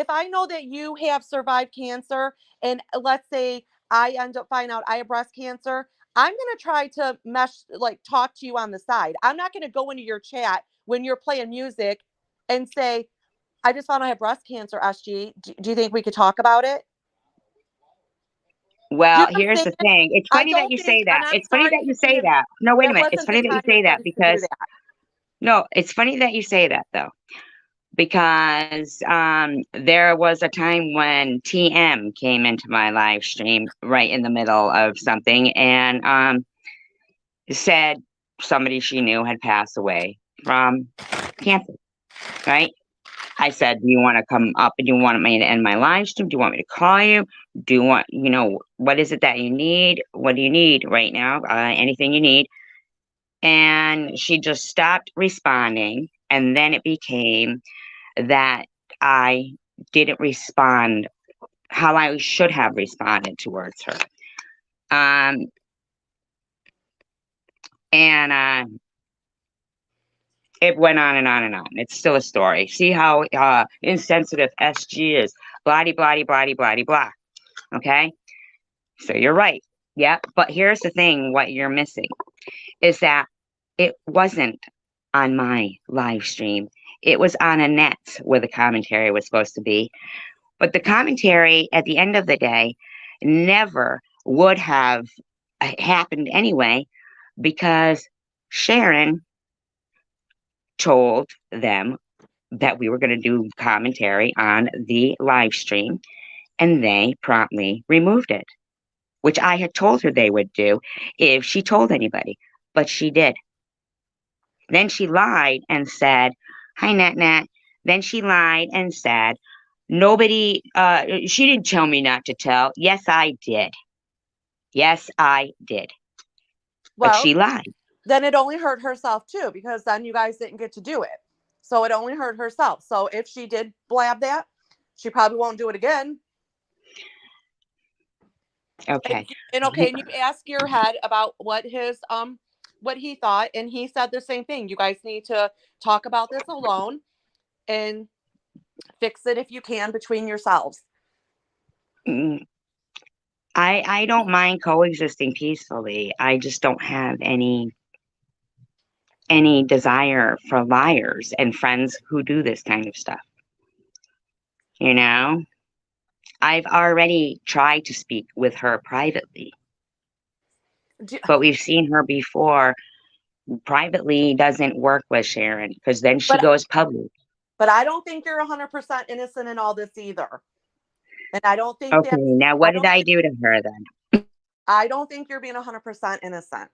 I know that you have survived cancer, and let's say I end up finding out I have breast cancer, I'm going to try to talk to you on the side. I'm not going to go into your chat when you're playing music and say, I just found I have breast cancer, SG. Do you think we could talk about it? Do you well, know what I'm here's the saying? thing. It's I funny that don't you think, say and that. I'm It's funny sorry, that you say Christina, that. No, wait a that minute. It's wasn't funny the that you time or say that place to do because that. no, it's funny that you say that though. Because there was a time when TM came into my live stream right in the middle of something and said somebody she knew had passed away from cancer, right? I said, do you want to come up and do you want me to end my live stream? Do you want me to call you? Do you want, what is it that you need? What do you need right now? Anything you need. And she just stopped responding. And then it became that I didn't respond how I should have responded towards her. And it went on and on and on. It's still a story. See how insensitive SG is. Blah, blah, blah, blah, blah. Okay? So you're right. Yeah. But here's the thing, what you're missing is that it wasn't on my live stream. It was on a net where the commentary was supposed to be. But the commentary at the end of the day never would have happened anyway because Sharon told them that we were going to do commentary on the live stream, and they promptly removed it, which I had told her they would do if she told anybody, but she did. Then she lied and said, "Hi, Nat Nat." Then she lied and said, "Nobody, she didn't tell me not to tell." Yes, I did. Yes, I did. But Well, she lied. then it only hurt herself too, because then you guys didn't get to do it. So it only hurt herself. So if she did blab that, she probably won't do it again. Okay. And okay, and you ask your head about what he thought, and he said the same thing. You guys need to talk about this alone and fix it if you can between yourselves. Mm, I don't mind coexisting peacefully. I just don't have any desire for liars and friends who do this kind of stuff. You know? I've already tried to speak with her privately, but we've seen her before. Privately doesn't work with Sharon because then she But goes public. but I don't think you're 100% innocent in all this either. And I don't think Okay, that now what did I do to her then? I don't think you're being 100% innocent.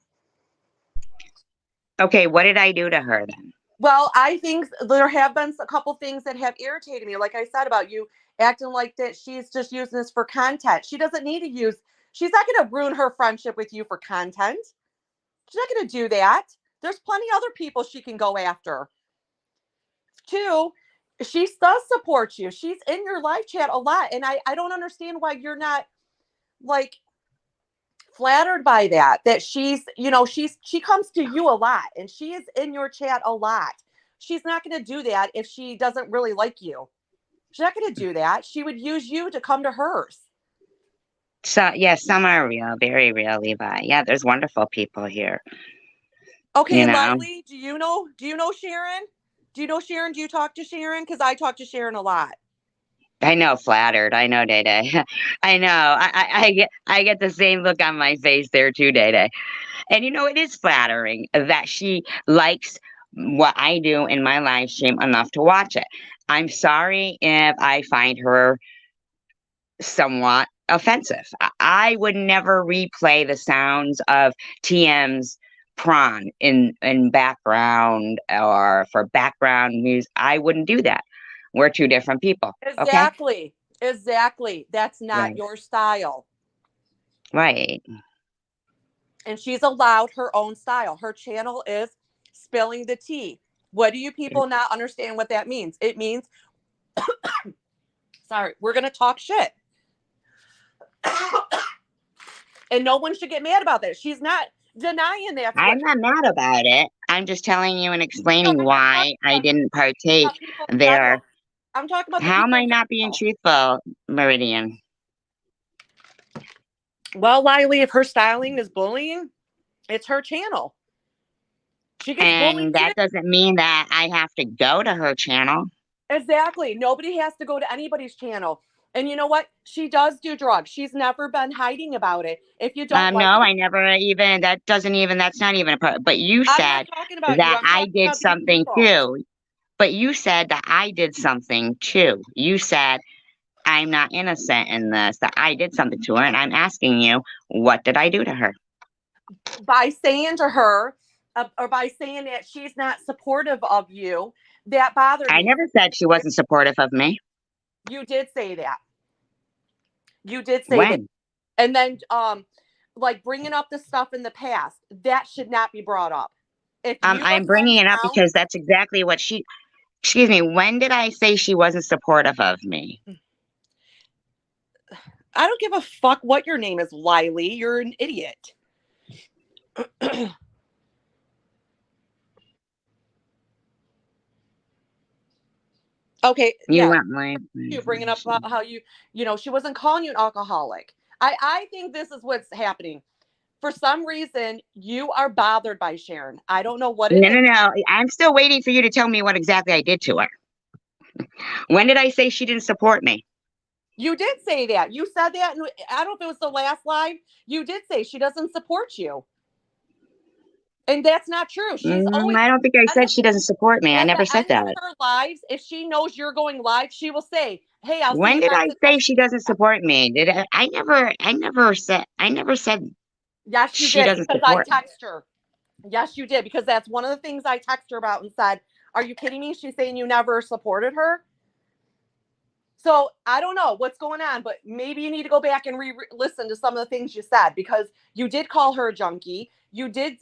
Okay, what did I do to her then? Well, I think there have been a couple things that have irritated me. Like I said about you acting like that she's just using this for content. She doesn't need to use, she's not going to ruin her friendship with you for content. She's not going to do that. There's plenty other people she can go after. Two, she does support you. She's in your live chat a lot. And I don't understand why you're not like flattered by that she's, she comes to you a lot and she is in your chat a lot. She's not going to do that if she doesn't really like you. She's not going to do that. She would use you to come to hers. So, yeah, some are real, very real, Levi. Yeah, there's wonderful people here. Okay, You know? Lily, do you know Sharon? Do you know Sharon? Do you talk to Sharon? Because I talk to Sharon a lot. I know, flattered. I know, Day Day. I know. I get the same look on my face there too, Day Day. And it is flattering that she likes what I do in my live stream enough to watch it. I'm sorry if I find her somewhat offensive. I would never replay the sounds of TM's prawn in background or for background music. I wouldn't do that. We're two different people. Okay? Exactly. That's not Right. your style. Right. And she's allowed her own style. Her channel is spilling the tea. What do you people not understand what that means? It means, sorry, we're going to talk shit. And no one should get mad about that. She's not denying that. I'm not mad about it. I'm just telling you and explaining why I didn't partake there. I'm talking about the How am people I not being truthful, Meridian? Well, Lily, if her styling is bullying, it's her channel. She gets bullied. And that doesn't mean that I have to go to her channel. Exactly. Nobody has to go to anybody's channel. And you know what? She does do drugs. She's never been hiding about it. If you don't like no, it, I never even, that's not even a part. But you I'm said not talking about you. that I'm I talking did about these something people. too. But you said that I did something too. You said I'm not innocent in this, that I did something to her. And I'm asking you, what did I do to her? By saying to her, or by saying that she's not supportive of you, that bothered me. I never said she wasn't supportive of me. You did say that. You did say When? that. And then, like bringing up the stuff in the past, that should not be brought up. If you I'm bringing it up because that's exactly what excuse me, when did I say she wasn't supportive of me? I don't give a fuck what your name is, Lily. You're an idiot. Okay, You yeah. want my You're bringing up about how she wasn't calling you an alcoholic. I think this is what's happening. For some reason, you are bothered by Sharon. I don't know what it is. No. I'm still waiting for you to tell me what exactly I did to her. When did I say she didn't support me? You did say that. You said that. And I don't know if it was the last live. You did say she doesn't support you. And that's not true. She's always I don't think I said she doesn't support me. I at never the said end of that. her lives, if she knows you're going live, she will say, "Hey, I'll see When you did guys I in say she doesn't support me? Did I? I never said Yes, you she did, doesn't because I support me. text her. Yes, you did, because that's one of the things I text her about and said, "Are you kidding me?" She's saying you never supported her. So I don't know what's going on, but maybe you need to go back and listen to some of the things you said, because you did call her a junkie. You did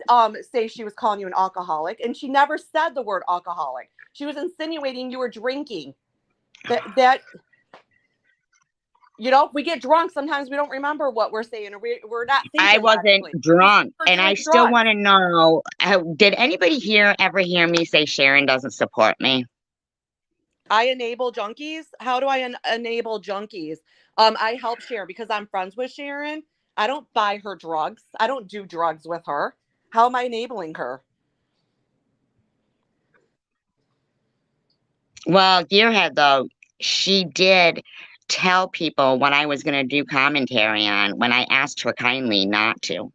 say she was calling you an alcoholic, and she never said the word alcoholic. She was insinuating you were drinking. That we get drunk. Sometimes we don't remember what we're saying, or we're not I thinking wasn't logically. drunk, We're and I doing still drugs. want to know: did anybody ever hear me say Sharon doesn't support me? I enable junkies. How do I enable junkies? I help Sharon because I'm friends with Sharon. I don't buy her drugs. I don't do drugs with her. How am I enabling her? Well, Gearhead, though, she did tell people what I was going to do commentary on when I asked her kindly not to.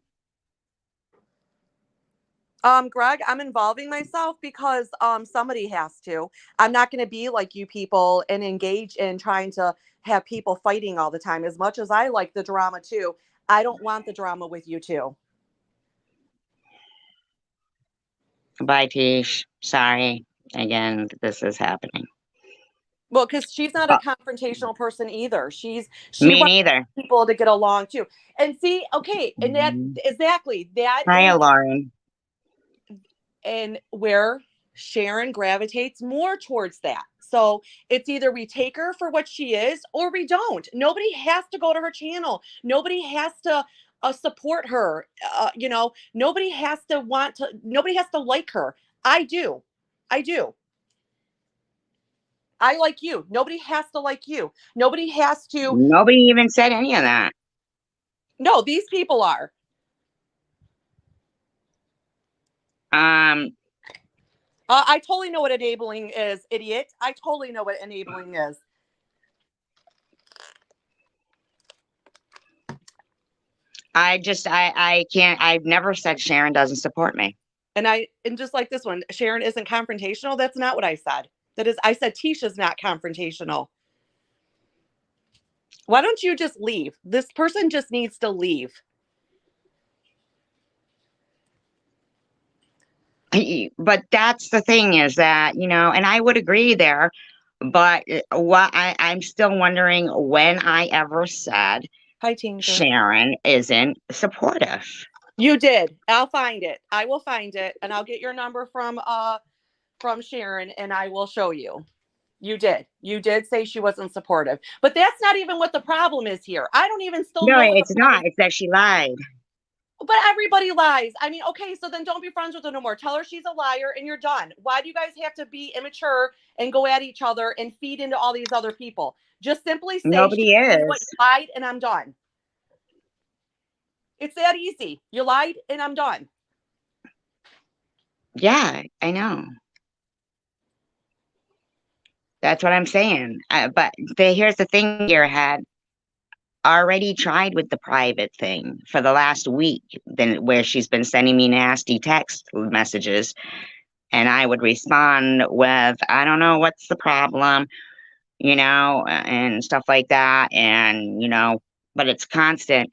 Greg, I'm involving myself because somebody has to. I'm not going to be like you people and engage in trying to have people fighting all the time. As much as I like the drama too, I don't want the drama with you too. Bye, Tish. Sorry again that this is happening. Well, because she's not a confrontational person either. She Me wants neither. people to get along too. And see, okay, and that Mhm. exactly that Hi, is Lauren. and where Sharon gravitates more towards that. So it's either we take her for what she is or we don't. Nobody has to go to her channel. Nobody has to support her. Nobody has to nobody has to like her. I do. I do. I like you. Nobody has to like you. Nobody has to. Nobody even said any of that. No, these people are. Um, I totally know what enabling is, idiot. I totally know what enabling is. I can't. I've never said Sharon doesn't support me. And just like this one, Sharon isn't confrontational. That's not what I said. I said Tisha's not confrontational. Why don't you just leave? This person just needs to leave. But that's the thing is that, and I would agree there, but I'm still wondering when I ever said Hi, Tinker. Sharon isn't supportive. You did. I'll find it. I will find it, and I'll get your number from Sharon, and I will show you. You did. You did say she wasn't supportive, but that's not even what the problem is here. I don't even still No, know what the it's problem. not. It's that she lied. But everybody lies. I mean, okay, so then don't be friends with her no more. Tell her she's a liar and you're done. Why do you guys have to be immature and go at each other and feed into all these other people? Just simply say she Nobody you know what, is. you lied and I'm done. It's that easy. You lied and I'm done. Yeah, I know. That's what I'm saying. But here's the thing, you had already tried with the private thing for the last week, then where she's been sending me nasty text messages, and I would respond with, I don't know what's the problem, and stuff like that, and but it's constant,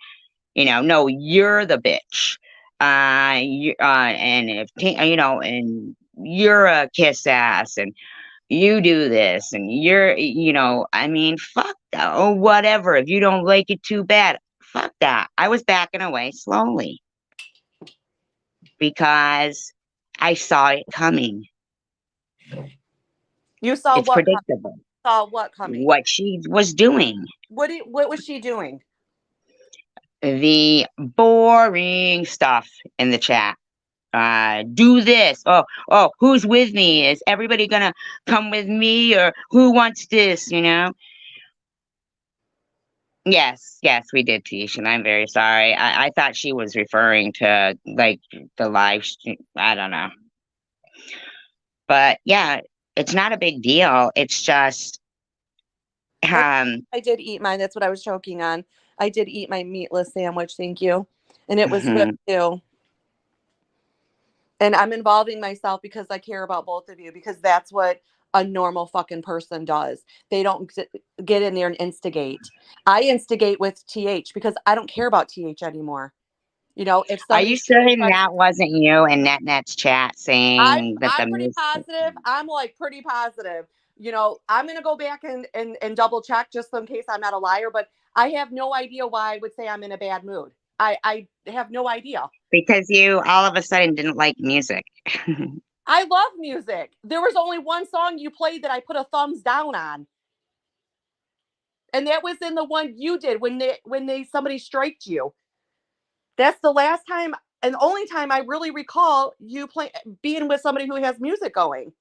no, you're the bitch, and if and you're a kiss ass, and you do this, and I mean, fuck that, or whatever. If you don't like it, too bad. Fuck that. I was backing away slowly because I saw it coming. You saw It's what coming? predictable Saw what coming? what she was doing. What was she doing? The boring stuff in the chat. Do this. Oh, who's with me? Is everybody gonna come with me, or who wants this? Yes, we did, Tish, and I'm very sorry. I thought she was referring to like the live stream. I don't know. But yeah, it's not a big deal. It's just I did eat mine. That's what I was choking on. I did eat my meatless sandwich. Thank you. And it was good mhm. too. And I'm involving myself because I care about both of you, because that's what a normal fucking person does. They don't get in there and instigate. I instigate with TH because I don't care about TH anymore. You know, if Are you somebody's really certain trying to, that wasn't you in NetNet's chat saying that I'm the pretty mis? positive. I'm like pretty positive. You know, I'm gonna go back and double check just in case I'm not a liar, but I have no idea why I would say I'm in a bad mood. I have no idea. Because you all of a sudden didn't like music. I love music. There was only one song you played that I put a thumbs down on. And that was in the one you did when they somebody striked you. That's the last time and the only time I really recall you being with somebody who has music going.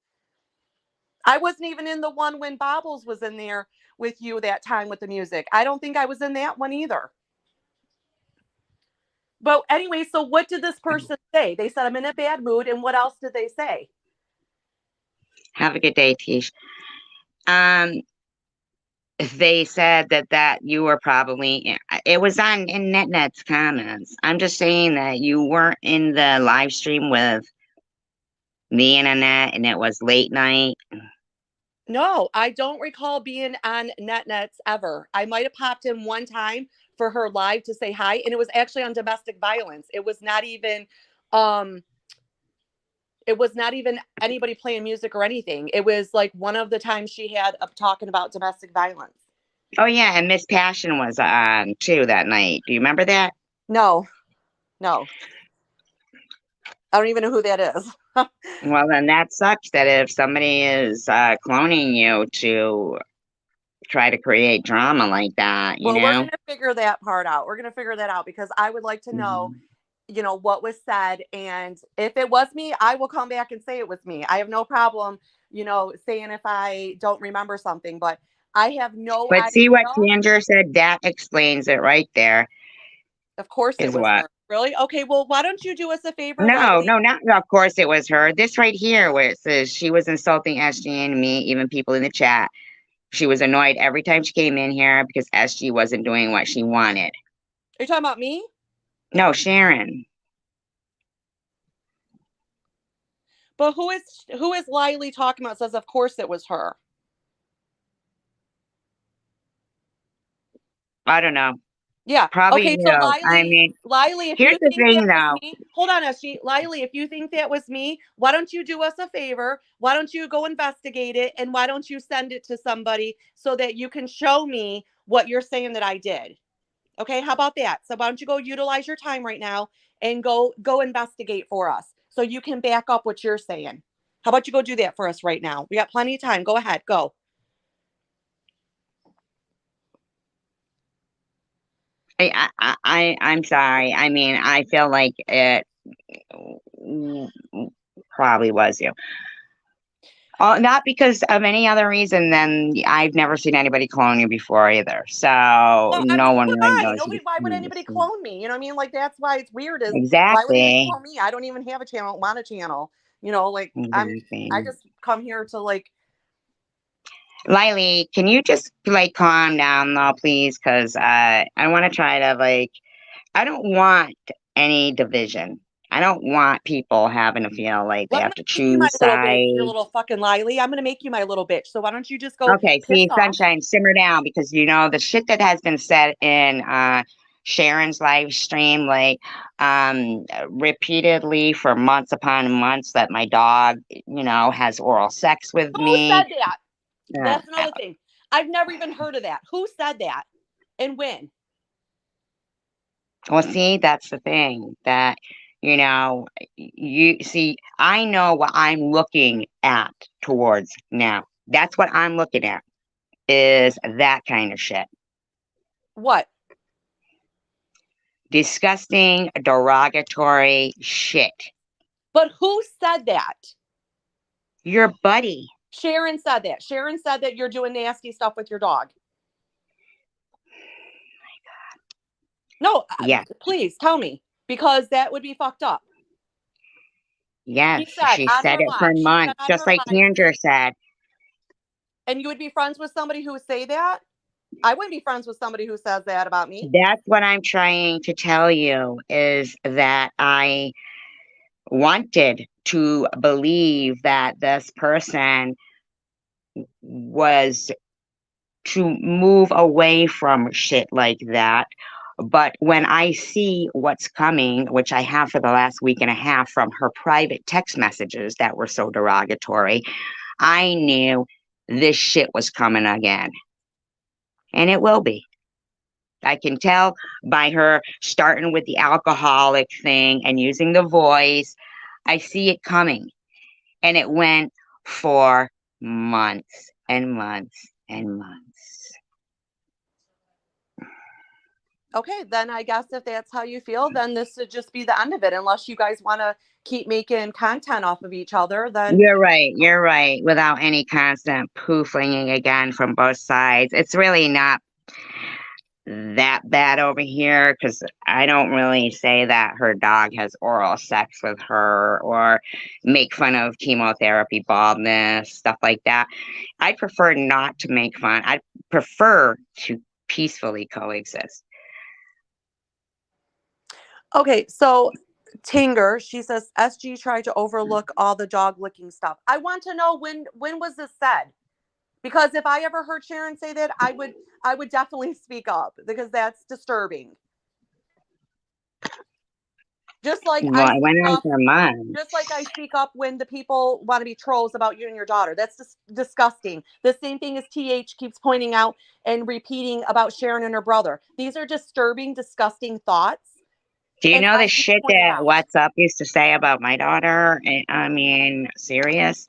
I wasn't even in the one when Bobbles was in there with you that time with the music. I don't think I was in that one either. But anyway, so what did this person say? They said I'm in a bad mood, and what else did they say? Have a good day, Tish. They said that you were probably, it was on in NetNet's comments. I'm just saying that you weren't in the live stream with me and Annette, and it was late night. No, I don't recall being on NetNets ever. I might have popped in one time for her live to say hi, and it was actually on domestic violence. It was not even anybody playing music or anything. It was like one of the times she had up talking about domestic violence. Oh yeah, and Miss Passion was on too that night. Do you remember that? No. I don't even know who that is. Well, then that sucks that if somebody is cloning you to try to create drama like that, you Well, we're know? going to figure that part out. We're going to figure that out because I would like to know, you know, what was said. And if it was me, I will come back and say it was me. I have no problem, you know, saying if I don't remember something, but I have no But idea. see what Sandra said? That explains it right there, Of course it is was what. her. Really? Okay, well, why don't you do us a favor, No, Lily? no, not of course it was her. This right here where it says she was insulting SG and me, even people in the chat. She was annoyed every time she came in here because SG wasn't doing what she wanted. Are you talking about me? No, Sharon. But who is Lily talking about? Says, of course it was her. I don't know. Yeah. Probably Okay. So you. I mean, Lily, if here's you the think that thing was though. me, hold on, SG. Lily, if you think that was me, why don't you do us a favor? Why don't you go investigate it? And why don't you send it to somebody so that you can show me what you're saying that I did? Okay. How about that? So why don't you go utilize your time right now and go investigate for us so you can back up what you're saying? How about you go do that for us right now? We got plenty of time. Go ahead. Go. I'm sorry. I mean, I feel like it probably was you. Not because of any other reason than I've never seen anybody clone you before either. So Well, I no mean, one really why? knows Nobody. Why would anybody you. clone me? You know what I mean? Like that's why it's weird. Is why would anybody Exactly. clone me? I don't even have a channel. Want a channel? You know, like I Exactly. just come here to like. Lily, can you just like calm down though, please? Because I want to try to like, I don't want any division. I don't want people having to feel like they Well, I'm have gonna to make you my choose little bitch, your sides. little fucking Lily. I'm gonna make you my little bitch. So why don't you just go Okay, piss see, off? Sunshine, simmer down because you know the shit that has been said in Sharon's live stream, like repeatedly for months upon months that my dog, you know, has oral sex with Who me. said that? Uh, That's another thing. I've never even heard of that. Who said that? And when? well, see, that's the thing that, you know, you see, I know what I'm looking at towards now. That's what I'm looking at is that kind of shit. What? Disgusting, derogatory shit. But who said that? Your buddy. Sharon said that. Sharon said that you're doing nasty stuff with your dog. No, Yeah. please tell me because that would be fucked up. Yes. She said She on said her it for live. She said months, on just her like live. Kendra said. And you would be friends with somebody who would say that? I wouldn't be friends with somebody who says that about me. That's what I'm trying to tell you is that I wanted to believe that this person was to move away from shit like that. But when I see what's coming, which I have for the last week and a half from her private text messages that were so derogatory, I knew this shit was coming again. And it will be. I can tell by her starting with the alcoholic thing and using the voice. I see it coming. And it went for months and months and months. Okay, then I guess if that's how you feel, then this would just be the end of it. Unless you guys want to keep making content off of each other, then You're right. You're right. Without any constant poofing again from both sides. It's really not that bad over here because I don't really say that her dog has oral sex with her or make fun of chemotherapy baldness, stuff like that. I prefer not to make fun. I prefer to peacefully coexist. okay. So Tinger, she says SG tried to overlook all the dog licking stuff. I want to know when was this said? Because if I ever heard Sharon say that, I would definitely speak up because that's disturbing. Just like Well, I went on for months. just like I speak up when the people want to be trolls about you and your daughter. That's just disgusting. The same thing as TH keeps pointing out and repeating about Sharon and her brother. These are disturbing, disgusting thoughts. Do you And know I the hate shit pointing that out. What's Up used to say about my daughter? I mean, serious?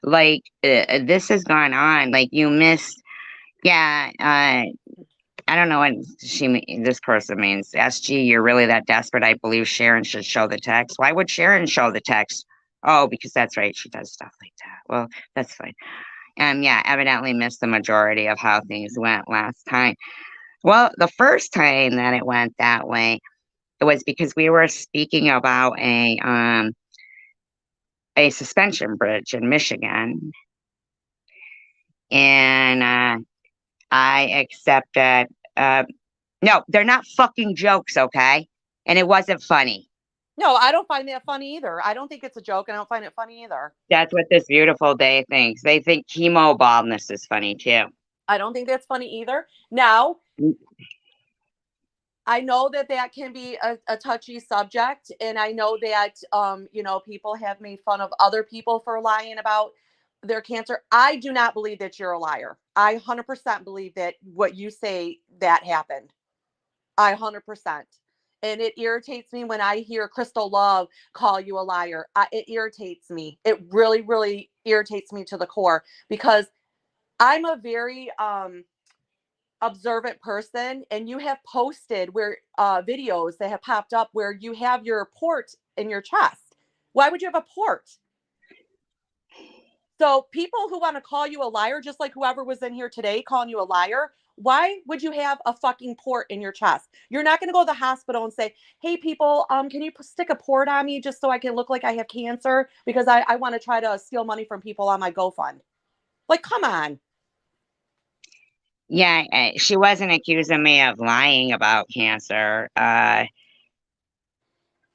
Like, this has gone on. Like, you missed, yeah, I don't know what this person means. SG, you're really that desperate? I believe Sharon should show the text. Why would Sharon show the text? Oh, because that's right. She does stuff like that. Well, that's fine. Yeah, evidently missed the majority of how things went last time. Well, the first time that it went that way, it was because we were speaking about a suspension bridge in Michigan, and I accepted. No, they're not fucking jokes, okay? And it wasn't funny. No, I don't find that funny either. I don't think it's a joke, and I don't find it funny either. That's what this beautiful day thinks. They think chemo baldness is funny too. I don't think that's funny either. Now, I know that that can be a touchy subject, and I know that people have made fun of other people for lying about their cancer. I do not believe that you're a liar. I 100% believe that what you say that happened. I 100%. And it irritates me when I hear Crystal Love call you a liar. It irritates me. It really, really irritates me to the core because I'm a very observant person, and you have posted where videos that have popped up where you have your port in your chest. Why would you have a port? So people who want to call you a liar, just like whoever was in here today calling you a liar, why would you have a fucking port in your chest? You're not going to go to the hospital and say, hey, people, can you stick a port on me just so I can look like I have cancer because I want to try to steal money from people on my GoFund. Like, come on. Yeah, she wasn't accusing me of lying about cancer.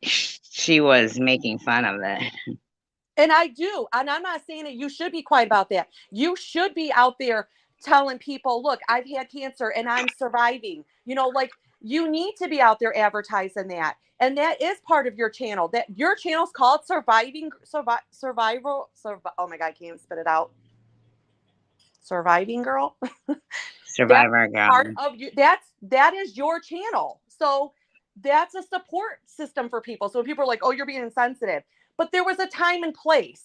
She was making fun of it. And I do. And I'm not saying that you should be quiet about that. You should be out there telling people, look, I've had cancer and I'm surviving. You need to be out there advertising that. And that is part of your channel. That your channel's called Survival. Oh my God, I can't even spit it out. Surviving Girl. Survivor girl. Part of you. That is your channel. So that's a support system for people. So people are like, oh, you're being insensitive. But there was a time and place.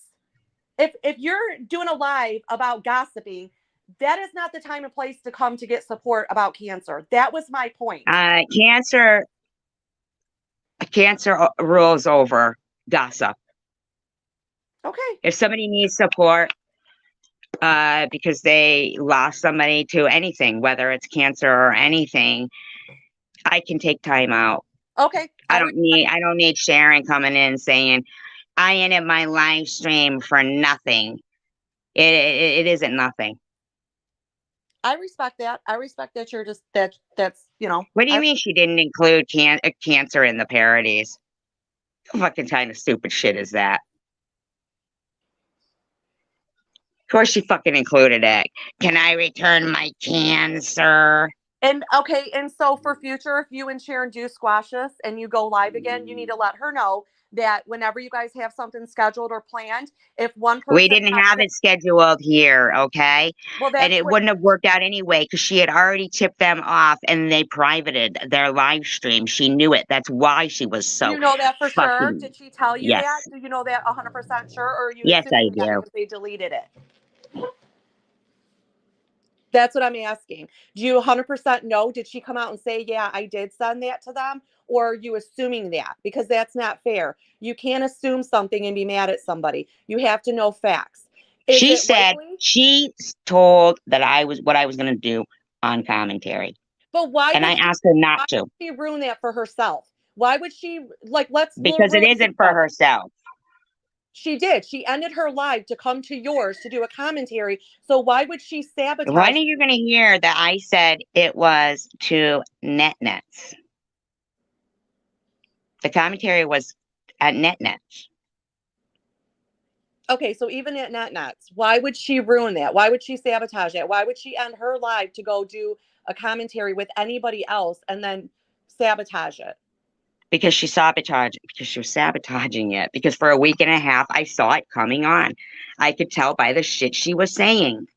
If you're doing a live about gossiping, that is not the time and place to come to get support about cancer. That was my point. Cancer rules over gossip. Okay. If somebody needs support because they lost somebody to anything, whether it's cancer or anything, I can take time out. Okay. I don't need Sharon coming in saying, I ended my live stream for nothing. It isn't nothing. I respect that. I respect that you're just that's What do you mean she didn't include cancer in the parodies? What fucking kind of stupid shit is that? course she fucking included it. Can I return my can, sir? And okay, and so for future, if you and Sharon do squash this and you go live again, you need to let her know that whenever you guys have something scheduled or planned, if one We person didn't has have to, it scheduled here, okay? well, And that's it what wouldn't have worked out anyway because she had already tipped them off and they privated their live stream. She knew it. That's why she was so you know that for sure. fucking. Did she tell you Yes. that? Do you know that 100% sure, or are you Yes, I assuming that do. because they deleted it? That's what I'm asking. Do you 100% know? Did she come out and say, yeah, I did send that to them? Or are you assuming that? Because that's not fair. You can't assume something and be mad at somebody. You have to know facts. Is She it said likely? she told that I was what I was going to do on commentary. But why And I would she, asked her not why to would she ruin that for herself? Why would she, like, let's because it really think isn't for about it. herself. She did. She ended her live to come to yours to do a commentary. So why would she When sabotage? are you going to hear that I said it was to NetNets? The commentary was at NetNets. Okay, so even at NetNets, why would she ruin that? Why would she sabotage that? Why would she end her live to go do a commentary with anybody else and then sabotage it? Because she was sabotaging it. Because for a week and a half, I saw it coming on. I could tell by the shit she was saying.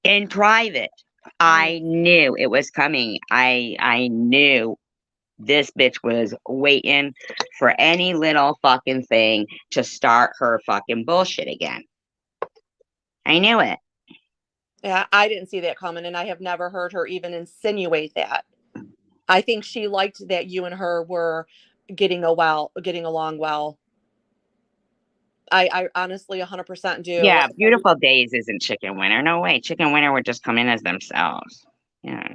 In private, I knew it was coming. I knew this bitch was waiting for any little fucking thing to start her fucking bullshit again. I knew it. Yeah, I didn't see that coming, and I have never heard her even insinuate that. I think she liked that you and her were getting along well. I honestly 100% do. Yeah, Like I said, Beautiful Days isn't Chicken Winner. No way. Chicken Winner would just come in as themselves. Yeah.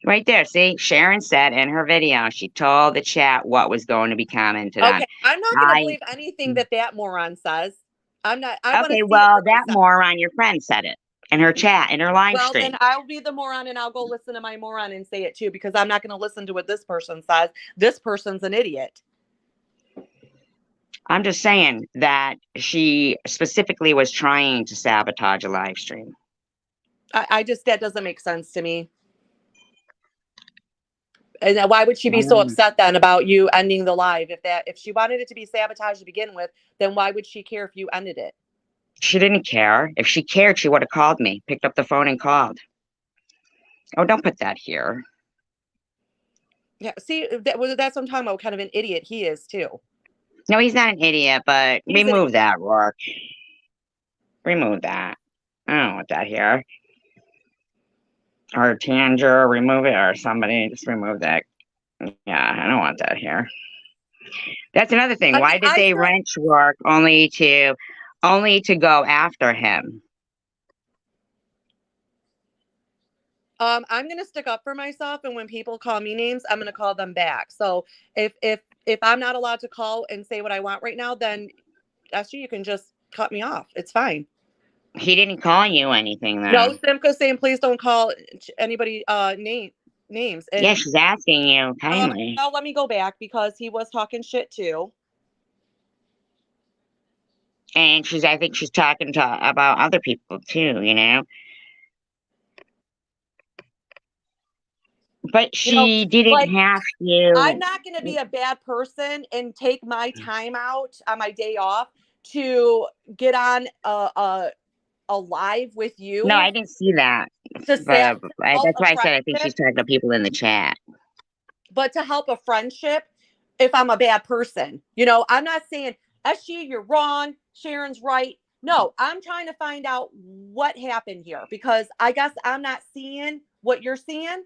Right there. See, Sharon said in her video, she told the chat what was going to be commented on. okay, I'm not going to I believe anything that moron says. I'm not. I want to Okay, see it well, for that myself. moron, your friend said it in her chat, in her live Well, then stream. I'll be the moron and I'll go listen to my moron and say it too, because I'm not going to listen to what this person says. This person's an idiot. I'm just saying that she specifically was trying to sabotage a live stream. I just, that doesn't make sense to me. And why would she be so Mm. upset then about you ending the live? If she wanted it to be sabotaged to begin with, then why would she care if you ended it? She didn't care. If she cared, she would have called me, picked up the phone and called. Oh, don't put that here. Yeah, see, that's what I'm talking about. What kind of an idiot he is too. No, he's not an idiot, but He's an remove that, Rourke. Remove that. I don't want that here. Or Tanger, remove it, or somebody, just remove that. Yeah, I don't want that here. That's another thing. I mean, Why did they wrench Rourke only to go after him? I'm gonna stick up for myself, and when people call me names, I'm gonna call them back. So if I'm not allowed to call and say what I want right now, then actually you can just cut me off. It's fine. He didn't call you anything, though. No, Simca's saying please don't call anybody names. Yeah, And she's asking you kindly. now let me go back because he was talking shit too. And I think she's talking about other people too, you know? But You know, she didn't like have I'm to. not going to be a bad person and take my time out on my day off to get on a live with No, you I didn't see that. to But help that's a why I said I think she's friendship, talking to people in the chat. but to help a friendship if I'm a bad person. You know, I'm not saying, SG, you're wrong, Sharon's right. No, I'm trying to find out what happened here because I guess I'm not seeing what you're seeing.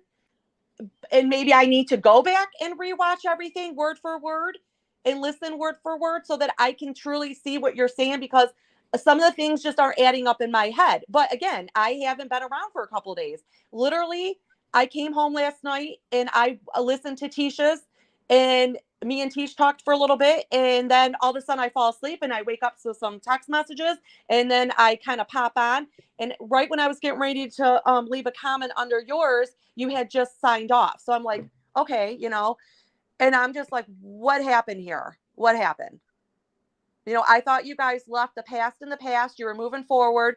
And maybe I need to go back and rewatch everything word for word and listen word for word so that I can truly see what you're saying because some of the things just aren't adding up in my head. But again, I haven't been around for a couple of days. Literally, I came home last night and I listened to Tisha's and me and Tish talked for a little bit and then all of a sudden I fall asleep and I wake up to some text messages and then I kind of pop on and right when I was getting ready to leave a comment under yours, you had just signed off. So I'm like, okay, you know, and I'm just like, what happened here? What happened? I thought you guys left the past in the past. You were moving forward.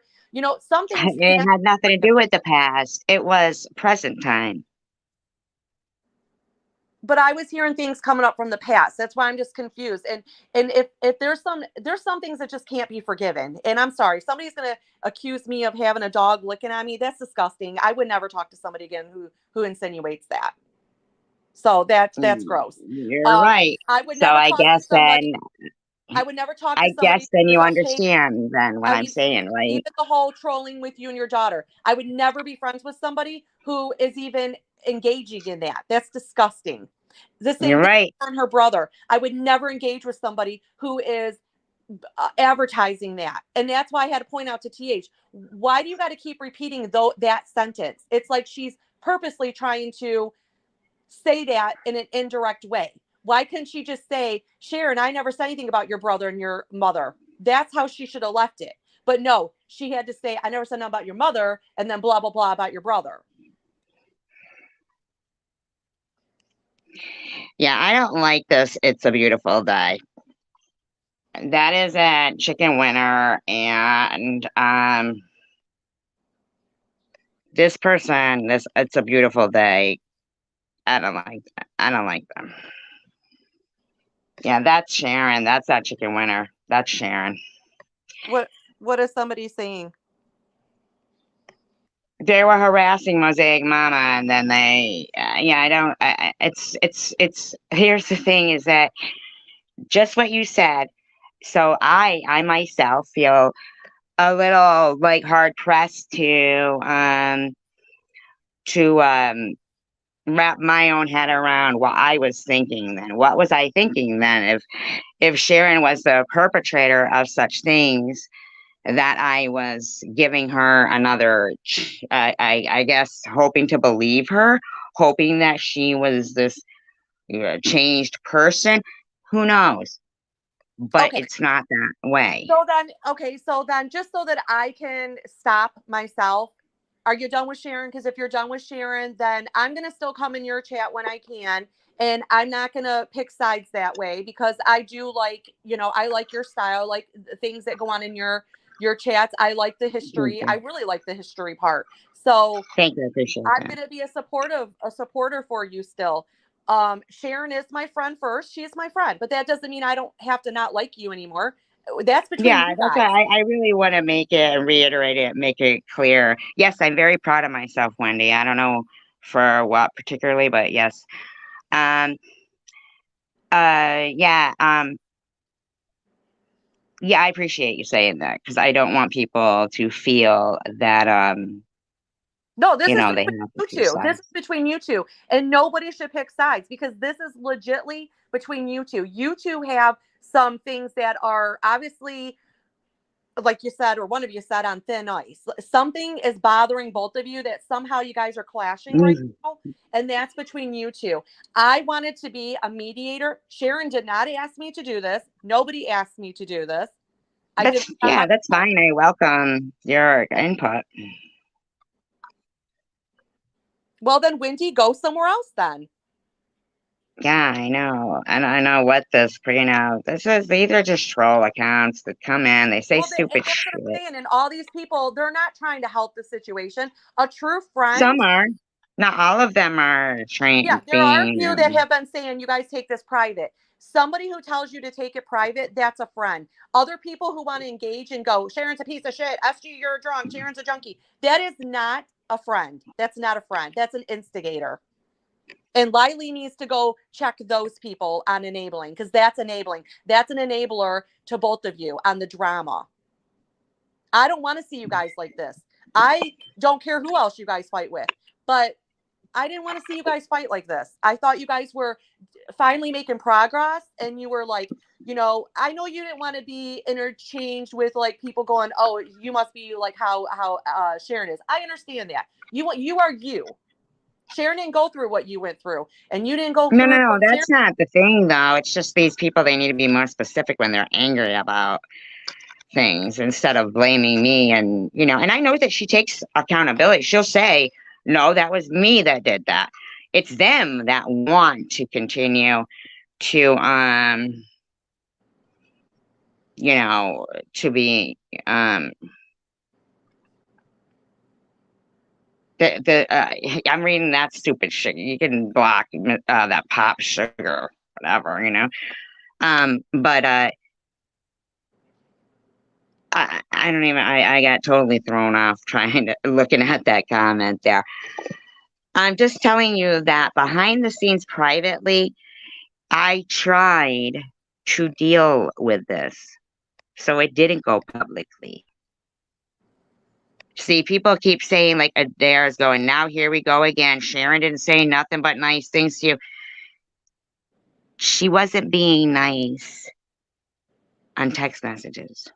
Some things It can't had nothing to be do with the past. It was present time. but I was hearing things coming up from the past. That's why I'm just confused. And if there's some things that just can't be forgiven. And I'm sorry, somebody's gonna accuse me of having a dog licking on me. That's disgusting. I would never talk to somebody again who insinuates that. So that's gross. You're right. I would So never talk to somebody. I would never talk to I somebody guess then who's you a hate. understand then what I I'm mean, saying, right? even the whole trolling with you and your daughter. I would never be friends with somebody who is even engaging in that. That's disgusting. The You're same thing right. on her brother. I would never engage with somebody who is advertising that. And that's why I had to point out to TH, why do you got to keep repeating that sentence? It's like she's purposely trying to say that in an indirect way. Why couldn't she just say, Sharon, I never said anything about your brother and your mother? That's how she should have left it. But no, she had to say, I never said nothing about your mother, and then blah, blah, blah about your brother. Yeah, I don't like this. It's a beautiful day. That is a chicken winner, and this person, it's a beautiful day. I don't like that. I don't like them. Yeah, that's Sharon. That's that chicken winner. That's Sharon. What is somebody saying? They were harassing Mosaic Mama, and then yeah, I don't. It's. Here's the thing: is that just what you said. So I myself feel a little like hard pressed to wrap my own head around what I was thinking then. What was I thinking then? If Sharon was the perpetrator of such things, that I was giving her another, I guess, hoping to believe her, hoping that she was this changed person. Who knows? But Okay. it's not that way. So then just so that I can stop myself, are you done with Sharon? Because if you're done with Sharon, then I'm going to still come in your chat when I can. And I'm not going to pick sides that way because I do like, I like your style, like the things that go on in your chats. I like the history. I really like the history part. So Thank you. I appreciate I'm that. going to be a supporter for you still. Sharon is my friend first. She is my friend, but that doesn't mean I don't have to not like you anymore. That's between Yeah, you that's guys. I really want to make it and reiterate it, make it clear. Yes, I'm very proud of myself, Wendy. I don't know for what particularly, but yes. Um, yeah, yeah, I appreciate you saying that because I don't want people to feel that, No, this is they between have to you choose two. This sides. is between you two. And nobody should pick sides because this is legitly between you two. You two have some things that are obviously, like you said, or one of you said, on thin ice. Something is bothering both of you that somehow you guys are clashing right Mhm. now. And that's between you two. I wanted to be a mediator. Sharon did not ask me to do this. Nobody asked me to do this. I did it on Yeah, my that's own. fine. I welcome your input. Well, then, Wendy, go somewhere else then. Yeah, I know. And I know what these are just troll accounts that come in, they say Well, and stupid that's what I'm shit. saying. And all these people, they're not trying to help the situation. A true friend, Some are. Not all of them are yeah, trained there are a being few that have been saying, you guys take this private. Somebody who tells you to take it private, that's a friend. Other people who want to engage and go, Sharon's a piece of shit. SG, you're a drunk. Sharon's a junkie. That is not a friend. That's not a friend. That's an instigator. And Lily needs to go check those people on enabling because that's enabling. That's an enabler to both of you on the drama. I don't want to see you guys like this. I don't care who else you guys fight with, but I didn't want to see you guys fight like this. I thought you guys were finally making progress and you were like, I know you didn't want to be interchanged with like people going, "Oh, you must be like how Sharon is." I understand that. You are you. Sharon didn't go through what you went through, and you didn't go No, no, through no, what Sharon. that's not the thing though. It's just these people, they need to be more specific when they're angry about things instead of blaming me and I know that she takes accountability. She'll say, "No, that was me that did that." It's them that want to continue to you know, to be I'm reading that stupid shit. You can block that pop sugar, whatever, you know. But I don't even I got totally thrown off trying to looking at that comment there. I'm just telling you that behind the scenes privately, I tried to deal with this. So it didn't go publicly. See, people keep saying like Adair's going, now here we go again. Sharon didn't say nothing but nice things to you. She wasn't being nice on text messages.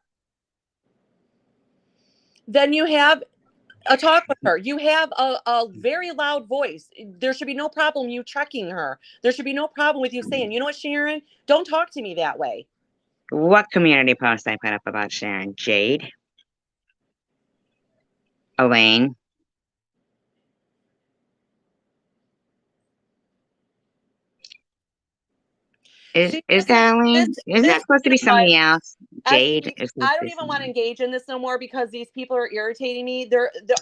Then you have a talk with her. You have a very loud voice. There should be no problem you checking her. There should be no problem with you saying, you know what, Sharon, don't talk to me that way. What community post I put up about Sharon? Jade? Elaine? See, Is that Elaine? Isn't that supposed to be is why somebody else? Jade is supposed I to don't be even want to somebody. engage in this no more because these people are irritating me.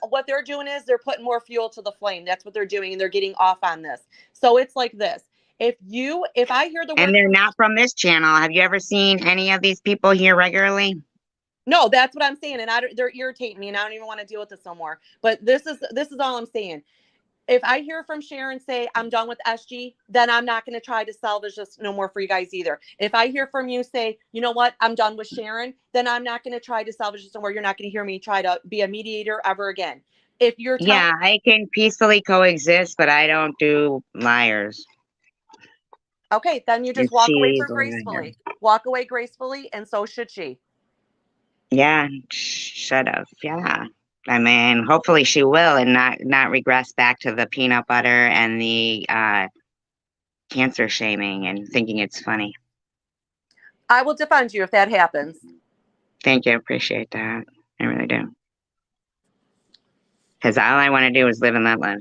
What they're doing is they're putting more fuel to the flame. That's what they're doing, and they're getting off on this. So it's like this. If I hear the And word they're not from this channel. Have you ever seen any of these people here regularly? no, that's what I'm saying, and they're irritating me, and I don't even want to deal with this no more. But this is all I'm saying. If I hear from Sharon say I'm done with SG, then I'm not going to try to salvage this no more for you guys either. If I hear from you say, you know what, I'm done with Sharon, then I'm not going to try to salvage this no more. You're not going to hear me try to be a mediator ever again. If you're telling, Yeah, I can peacefully coexist, but I don't do liars. okay, then you just If walk away she's for a liar. gracefully. Walk away gracefully, and so should she. Yeah, should have. Yeah. I mean, hopefully she will and not regress back to the peanut butter and the cancer shaming and thinking it's funny. I will defend you if that happens. Thank you. Appreciate that. I really do. Because all I want to do is live and let live.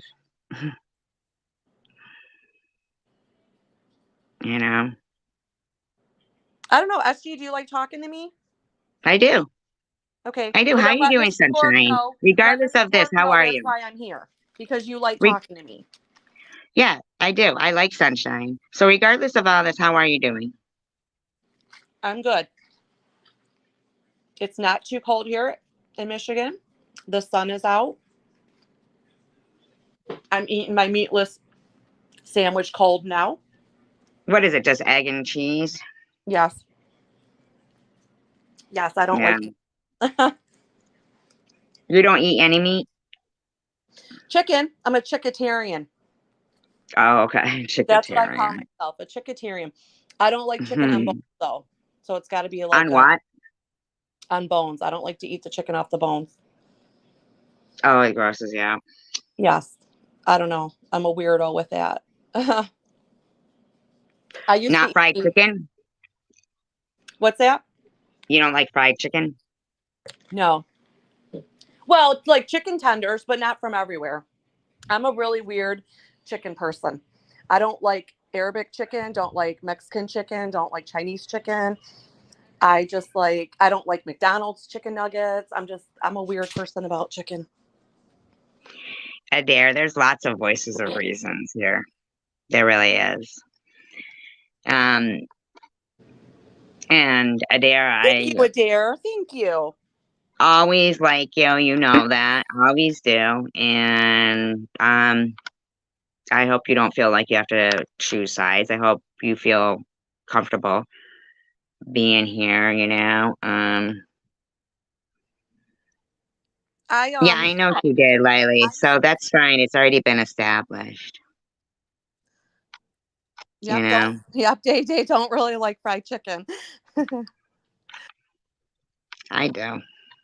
You know? I don't know, SG, do you like talking to me? I do. Okay, I do. well How are then you let doing, Mr. Borg Sunshine? know. Let Regardless Mr. of this, Borg how know are that's you? why I'm here because you like Re- talking to me. yeah, I do. I like Sunshine. So regardless of all this, how are you doing? I'm good. It's not too cold here in Michigan. The sun is out. I'm eating my meatless sandwich cold now. What is it? Just egg and cheese? Yes. Yes, I don't Yeah. like You don't eat any meat? chicken. I'm a chicketarian. Oh, okay. That's what I call Chickatarian. myself, a chicketarian. I don't like chicken on bones Hmm. though. So it's got to be like On what? on bones. I don't like to eat the chicken off the bones. Oh, it grosses you out. Yes. I don't know. I'm a weirdo with that. I used Not to fried eat. chicken? What's that? You don't like fried chicken? No. Well, it's like chicken tenders, but not from everywhere. I'm a really weird chicken person. I don't like Arabic chicken, don't like Mexican chicken, don't like Chinese chicken. I don't like McDonald's chicken nuggets. I'm a weird person about chicken. Adair, there's lots of voices of reasons here. There really is. Um, and Adair, Thank I you, Adair. Thank you. always like you. You know that. Always do. And I hope you don't feel like you have to choose sides. I hope you feel comfortable being here, you know. I Yeah, I know she did, Lily. So that's fine. It's already been established. You know, Day don't really like fried chicken. I do.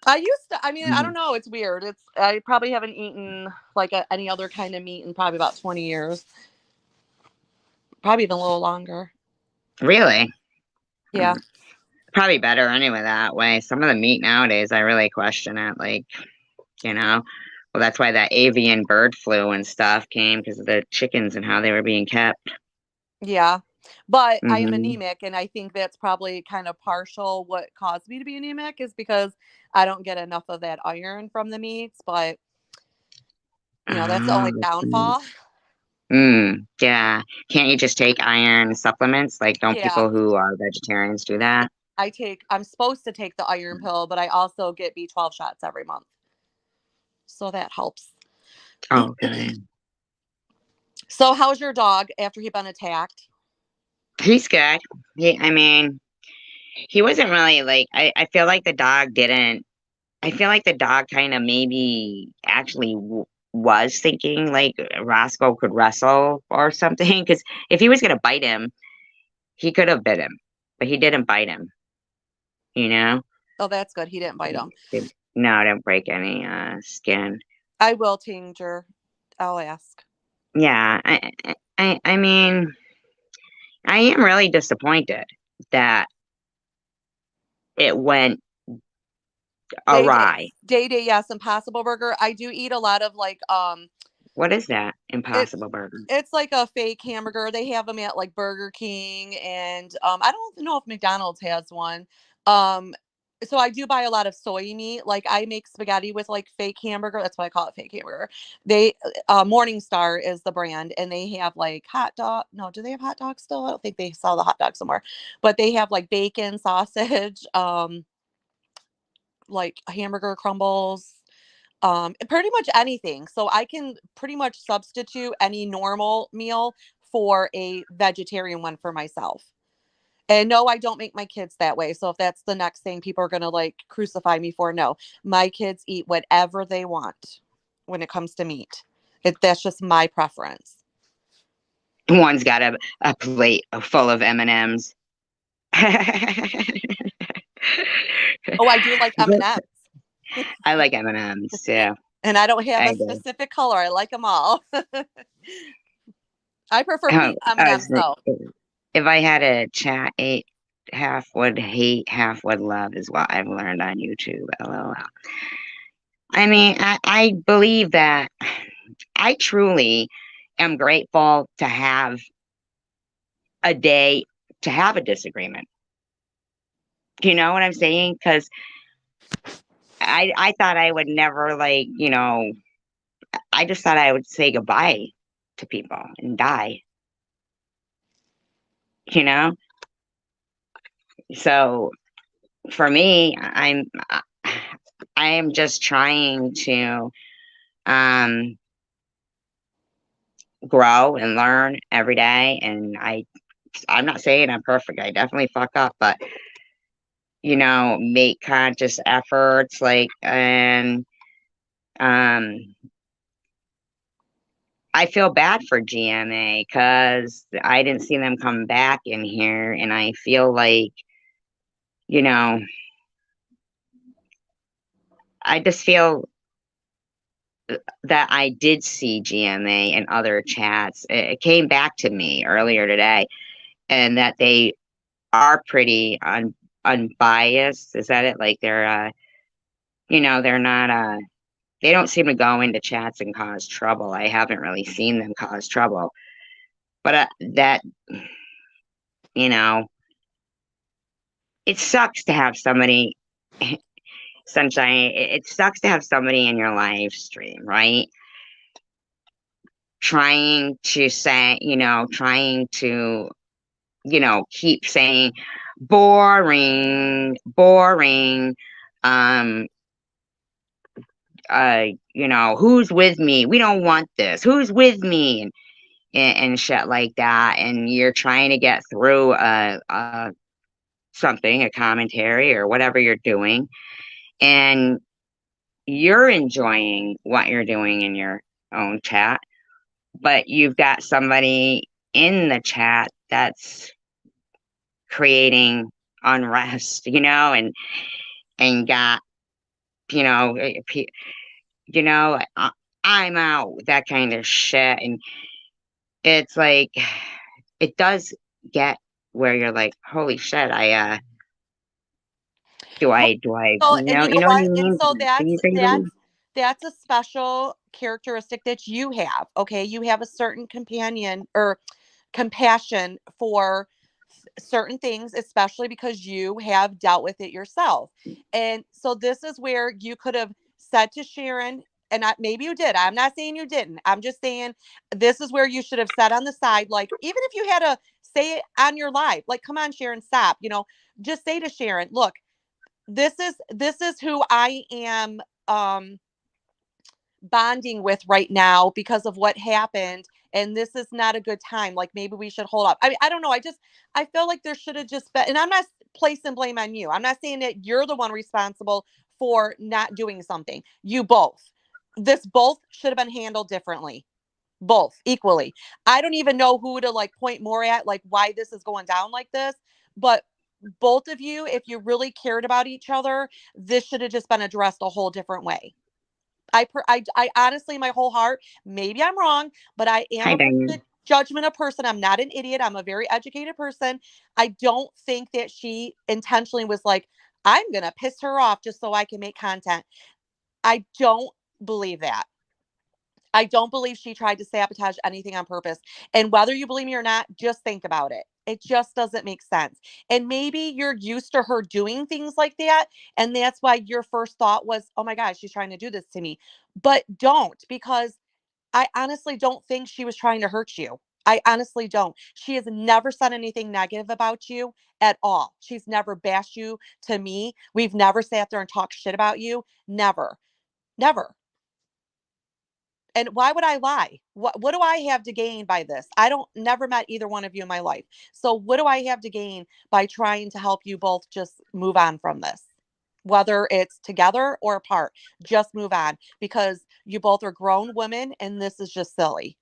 I don't Mhm. know, it's weird. I probably haven't eaten like any other kind of meat in probably about 20 years. Probably even a little longer. Really? Yeah. Probably better anyway that way. Some of the meat nowadays, I really question it. Like, you know, well, that's why that avian bird flu and stuff came because of the chickens and how they were being kept. Yeah. But I am Mm-hmm. anemic, and I think that's probably kind of partial what caused me to be anemic is because I don't get enough of that iron from the meats. But that's the Oh, only that's downfall. yeah. Can't you just take iron supplements? Like, don't Yeah, people who are vegetarians do that? I'm supposed to take the iron pill, but I also get B12 shots every month, so that helps. Okay. So how's your dog after he been attacked? He's good. I mean, he wasn't really like, I feel like the dog didn't, I feel like the dog kind of maybe actually was thinking like Roscoe could wrestle or something. Because if he was going to bite him, he could have bit him, but he didn't bite him, you know? Oh, that's good. He didn't bite him. No, didn't break any skin. I will, Tanger. I'll ask. Yeah, I mean, I am really disappointed that it went Day awry. yes, Impossible Burger. I do eat a lot of like What is that? it's Impossible Burger. it's like a fake hamburger. They have them at like Burger King and I don't know if McDonald's has one. Um so I do buy a lot of soy meat. Like I make spaghetti with like fake hamburger. That's why I call it fake hamburger. They Morningstar is the brand and they have like hot dog. No, do they have hot dogs still? I don't think they sell the hot dog somewhere. But they have like bacon, sausage, like hamburger crumbles, pretty much anything. So I can pretty much substitute any normal meal for a vegetarian one for myself. And no, I don't make my kids that way. So if that's the next thing people are going to like crucify me for, no, my kids eat whatever they want when it comes to meat. That's just my preference. One's got a plate full of M&Ms. Oh, I do like M&Ms. I like M&Ms too. And I don't have I a do. specific color. I like them all. I prefer Oh, pink I M&Ms was though. if I had a chat, half would hate, half would love is what I've learned on YouTube. LOL. I mean, I believe that I truly am grateful to have a day to have a disagreement. Do you know what I'm saying? Because I thought I would never like, I just thought I would say goodbye to people and die, you know? So for me, I am just trying to um grow and learn every day. And I'm not saying I'm perfect. I definitely fuck up, but make conscious efforts and um I feel bad for GMA because I didn't see them come back in here, and I feel like, you know, I just feel that I did see GMA in other chats. It came back to me earlier today, and that they are pretty unbiased. Is that it? Like they're not they don't seem to go into chats and cause trouble. I haven't really seen them cause trouble, but that you know, it sucks to have somebody Sunshine, it sucks to have somebody in your live stream, right? Trying to, keep saying boring, boring. Um, who's with me? We don't want this. Who's with me? And shit like that. And you're trying to get through something, a commentary or whatever you're doing. And you're enjoying what you're doing in your own chat, but you've got somebody in the chat that's creating unrest, and got, you know, you know, I, I'm out, that kind of shit. And it's like, it does get where you're like, holy shit, So, and you you know know what I what? And mean? so Do you think that? that's a special characteristic that you have. Okay, you have a certain companion or compassion for certain things, especially because you have dealt with it yourself. And so this is where you could have said to Sharon, and maybe you did. I'm not saying you didn't. I'm just saying this is where you should have said on the side, like, even if you had to say it on your live, like, come on, Sharon, stop. Just say to Sharon, look, this is who I am bonding with right now because of what happened, and this is not a good time. Like, maybe we should hold up. I mean, I don't know. I feel like there should have just been, and I'm not placing blame on you. I'm not saying that you're the one responsible for not doing something. You both. This both should have been handled differently. Both equally. I don't even know who to like point more at, like why this is going down like this, but both of you, if you really cared about each other, this should have just been addressed a whole different way. I honestly, my whole heart, maybe I'm wrong, but I am Hi, a pretty Diane. good judgment of person. I'm not an idiot. I'm a very educated person. I don't think that she intentionally was like, I'm going to piss her off just so I can make content. I don't believe that. I don't believe she tried to sabotage anything on purpose. And whether you believe me or not, just think about it. It just doesn't make sense. And maybe you're used to her doing things like that. And that's why your first thought was, oh my gosh, she's trying to do this to me. But don't, because I honestly don't think she was trying to hurt you. I honestly don't. She has never said anything negative about you at all. She's never bashed you to me. We've never sat there and talked shit about you. Never, never. And why would I lie? What do I have to gain by this? I don't never met either one of you in my life. So what do I have to gain by trying to help you both just move on from this? Whether it's together or apart, just move on because you both are grown women and this is just silly.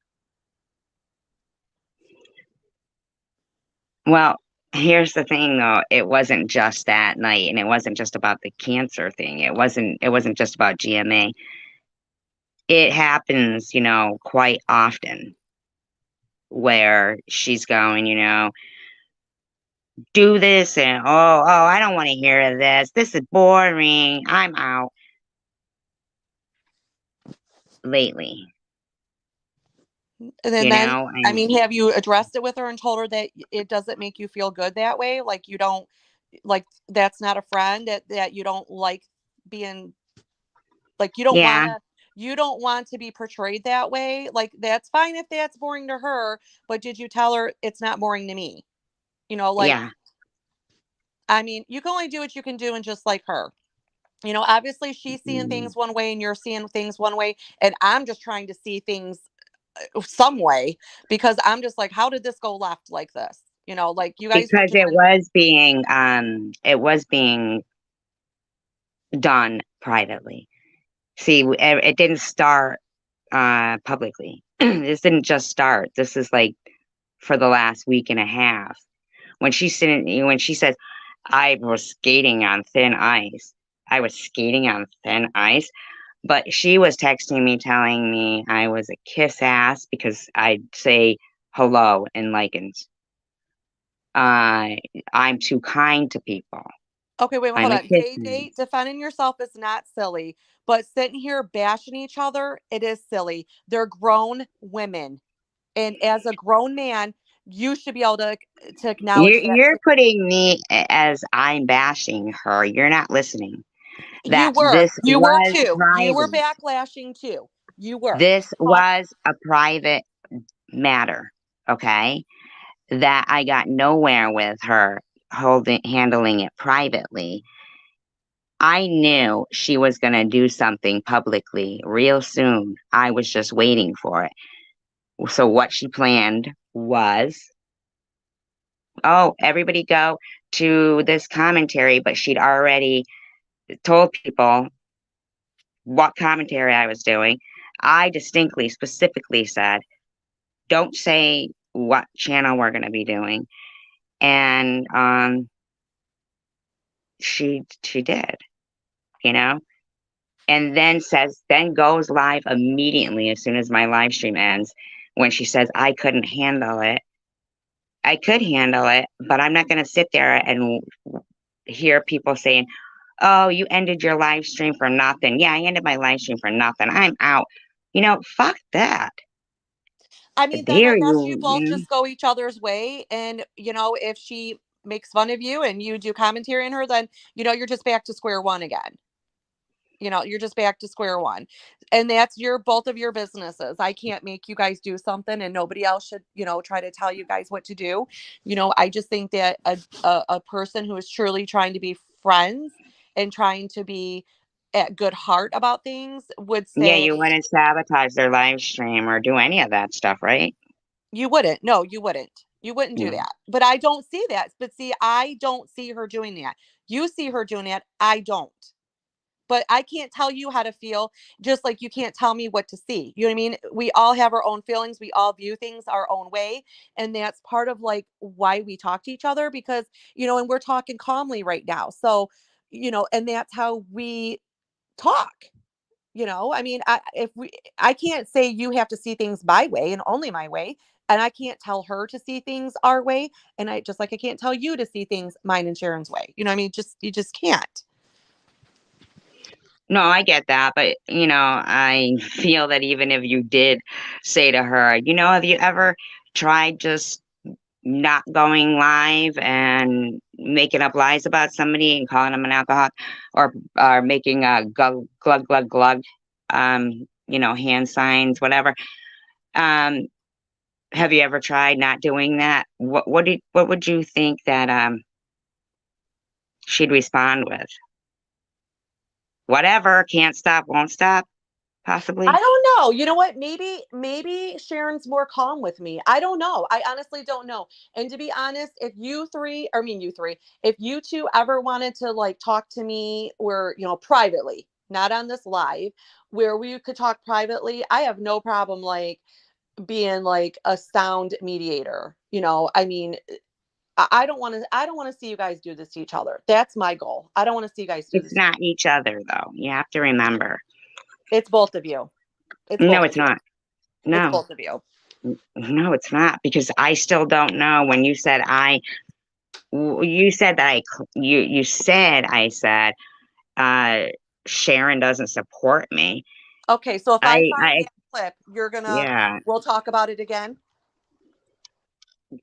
Well, here's the thing though, it wasn't just that night, and it wasn't just about the cancer thing. It wasn't just about GMA. It happens, quite often where she's going, do this and I don't want to hear this. This is boring. I'm out lately, And then, I and mean, have you addressed it with her and told her that it doesn't make you feel good that way? Like you don't, like that's not a friend, that you don't like being, like yeah, you don't want to be portrayed that way. Like that's fine if that's boring to her, but did you tell her it's not boring to me? Like, yeah, I mean, you can only do what you can do, and just like her. Obviously she's seeing mm, things one way and you're seeing things one way, and I'm just trying to see things some way, because I'm just like, how did this go left like this? Like you guys were because doing. it was being done privately. See, it didn't start publicly. This didn't just start. This is like for the last week and a half. When she says, I was skating on thin ice. I was skating on thin ice. But she was texting me telling me I was a kiss ass because I'd say hello in Likens. Uh, I'm too kind to people. Okay, wait, I'm hold a on. kiss Day ass. date, defending yourself is not silly, but sitting here bashing each other, it is silly. They're grown women, and as a grown man, you should be able to acknowledge that You're too. putting me as I'm bashing her. You're not listening. You That were, this you were was too. You were private. backlashing too. You were. This But was a private matter. Okay. That I got nowhere with her handling it privately. I knew she was going to do something publicly real soon. I was just waiting for it. So what she planned was, oh, everybody go to this commentary, but she'd already told people what commentary I was doing. I distinctly, specifically said, don't say what channel we're going to be doing. And she did, you know? And then goes live immediately as soon as my live stream ends when she says, I couldn't handle it. I could handle it, but I'm not going to sit there and hear people saying, oh, you ended your live stream for nothing. Yeah, I ended my live stream for nothing. I'm out. Fuck that. I mean, then I There guess you you, both just go each other's way. And, if she makes fun of you and you do commentary on her, then, you're just back to square one again. You're just back to square one. And that's both of your businesses. I can't make you guys do something, and nobody else should, try to tell you guys what to do. I just think that a person who is truly trying to be friends and trying to be at good heart about things would yeah, say, you wouldn't sabotage their live stream or do any of that stuff, right? you wouldn't. No, you wouldn't. You wouldn't do Yeah. that. But I don't see that. But see, I don't see her doing that. You see her doing that. I don't. But I can't tell you how to feel, just like you can't tell me what to see. You know what I mean? We all have our own feelings. We all view things our own way. And that's part of like why we talk to each other, because, and we're talking calmly right now. So, and that's how we talk. I mean, I can't say you have to see things my way and only my way. And I can't tell her to see things our way. And I just like I can't tell you to see things mine and Sharon's way. You know what I mean? Just you just can't. No, I get that, but I feel that even if you did say to her, have you ever tried just not going live and making up lies about somebody and calling them an alcoholic, or making a glug glug glug, hand signs, whatever. Um, have you ever tried not doing that? What would you think that she'd respond with? Whatever, can't stop, won't stop, I possibly. don't know. You know what? Maybe Sharon's more calm with me. I don't know. I honestly don't know. And to be honest, if you three, or I mean you three, if you two ever wanted to like talk to me or, privately, not on this live, where we could talk privately, I have no problem like being like a sound mediator. I mean, I don't want to see you guys do this to each other. That's my goal. I don't want to see you guys do It's this. not each other, though. You have to remember. It's both of you. It's No, both of it's you. not. It's No, both of you. no, it's not, because I still don't know. When you said you said that you said I said, uh, Sharon doesn't support me. Okay, so if I find I, that clip, yeah. we'll talk about it again.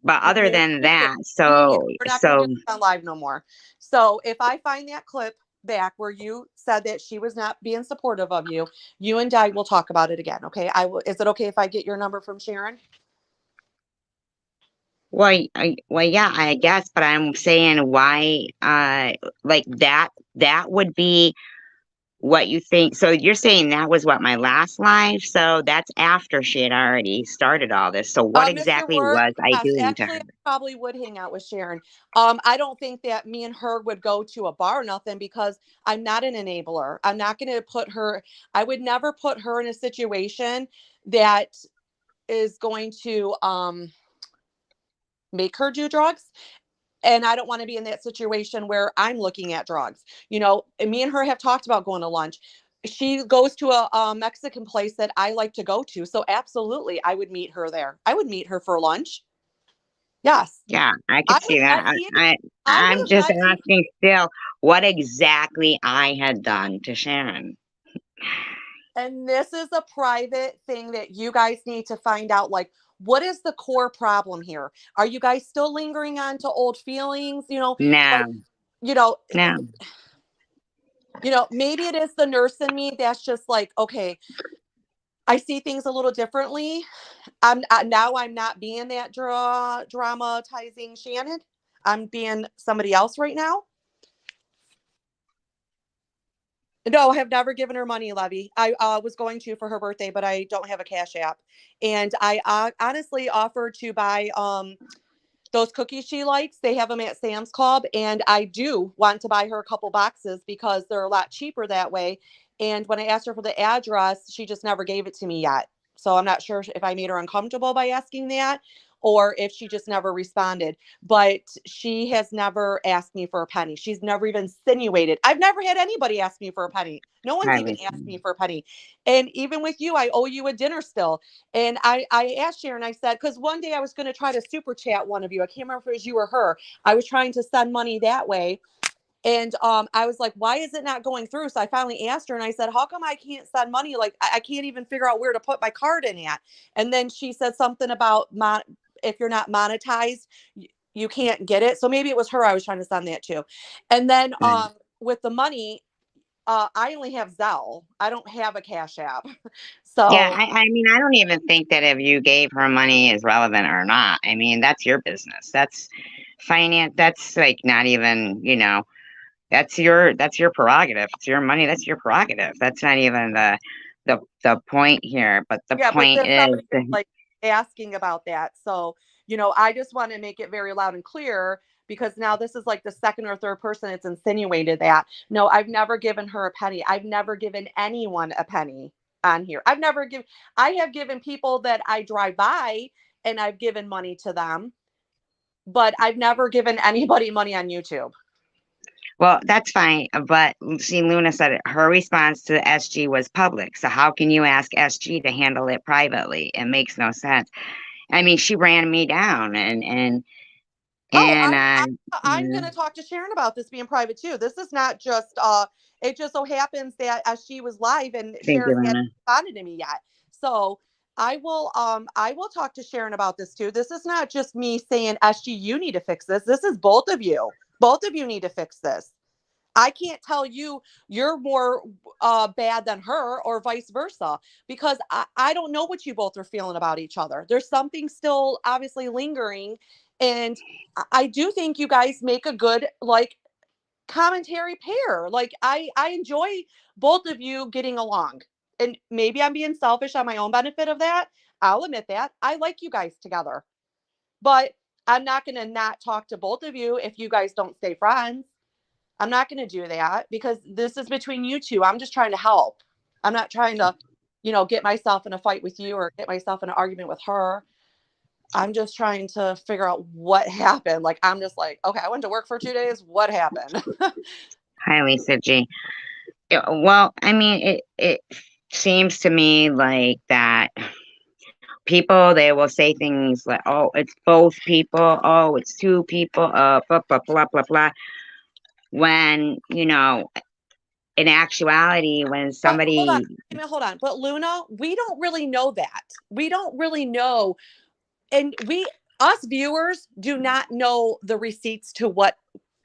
But other than that, Yeah, so, we're not going to do this on live no more. So if I find that clip back where you said that she was not being supportive of you, you and I will talk about it again. Okay, I will. Is it okay if I get your number from Sharon? well, yeah, I guess, but I'm saying why, like that would be what you think. So you're saying that was what, my last live? So that's after she had already started all this. So what Mr. exactly Ward, was I yes, doing to actually, her? I probably would hang out with Sharon. I don't think that me and her would go to a bar or nothing, because I'm not an enabler. I'm not going to put her, I would never put her in a situation that is going to make her do drugs. And I don't want to be in that situation where I'm looking at drugs. And me and her have talked about going to lunch. She goes to a Mexican place that I like to go to. So absolutely, I would meet her there. I would meet her for lunch. Yes. Yeah, I I could would see that. let you, I would I'm have just let you. asking still what exactly I had done to Sharon. And this is a private thing that you guys need to find out. Like, what is the core problem here? Are you guys still lingering on to old feelings? Like, No, you know, no. maybe it is the nurse in me that's just like, okay, I see things a little differently. Now I'm not being that dramatizing Shannon. I'm being somebody else right now. No, I have never given her money, Levy. I was going to for her birthday, but I don't have a Cash App. And I honestly offered to buy those cookies she likes. They have them at Sam's Club, and I do want to buy her a couple boxes because they're a lot cheaper that way. And when I asked her for the address, she just never gave it to me yet. So I'm not sure if I made her uncomfortable by asking that, or if she just never responded. But she has never asked me for a penny. She's never even insinuated. I've never had anybody ask me for a penny. No one's I even was, asked me for a penny. And even with you, I owe you a dinner still. And I asked Sharon, I said, because one day I was going to try to super chat one of you. I can't remember if it was you or her. I was trying to send money that way. And I was like, why is it not going through? So I finally asked her and I said, how come I can't send money? Like, I can't even figure out where to put my card in at. And then she said something about if you're not monetized, you can't get it. So maybe it was her I was trying to send that to. And then with the money, I only have Zelle. I don't have a Cash App. Yeah, So I mean, I don't even think that if you gave her money is relevant or not. I mean, that's your business. That's finance. That's like not even, that's your prerogative. It's your money. That's your prerogative. That's not even the point here. But the yeah, but point then is, somebody was like asking about that. So, I just want to make it very loud and clear because now this is like the second or third person that's insinuated that. No, I've never given her a penny. I've never given anyone a penny on here. I have given people that I drive by and I've given money to them, but I've never given anybody money on YouTube. well, that's fine. But see, Luna said her response to the SG was public. So how can you ask SG to handle it privately? It makes no sense. I mean, she ran me down Oh, and I'm going to talk to Sharon about this being private too. This is not just it just so happens that as she was live and thank you, Sharon hadn't Luna. responded to me yet. So I will talk to Sharon about this too. This is not just me saying SG you need to fix this. This is both of you. Both of you need to fix this. I can't tell you you're more bad than her or vice versa because I don't know what you both are feeling about each other. There's something still obviously lingering. And I do think you guys make a good like commentary pair. Like I enjoy both of you getting along. And maybe I'm being selfish on my own benefit of that. I'll admit that. I like you guys together. But I'm not going to not talk to both of you if you guys don't stay friends. I'm not going to do that because this is between you two. I'm just trying to help. I'm not trying to, get myself in a fight with you or get myself in an argument with her. I'm just trying to figure out what happened. Like, I'm just like, okay, I went to work for 2 days. What happened? Hi, Lisa G. Yeah, well, I mean, it seems to me like that people they will say things like, "Oh, it's both people. Oh, it's two people." Blah blah blah blah blah. When in actuality, when But hold on. somebody, Hold on. But Luna, we don't really know that. We don't really know. And us viewers do not know the receipts to what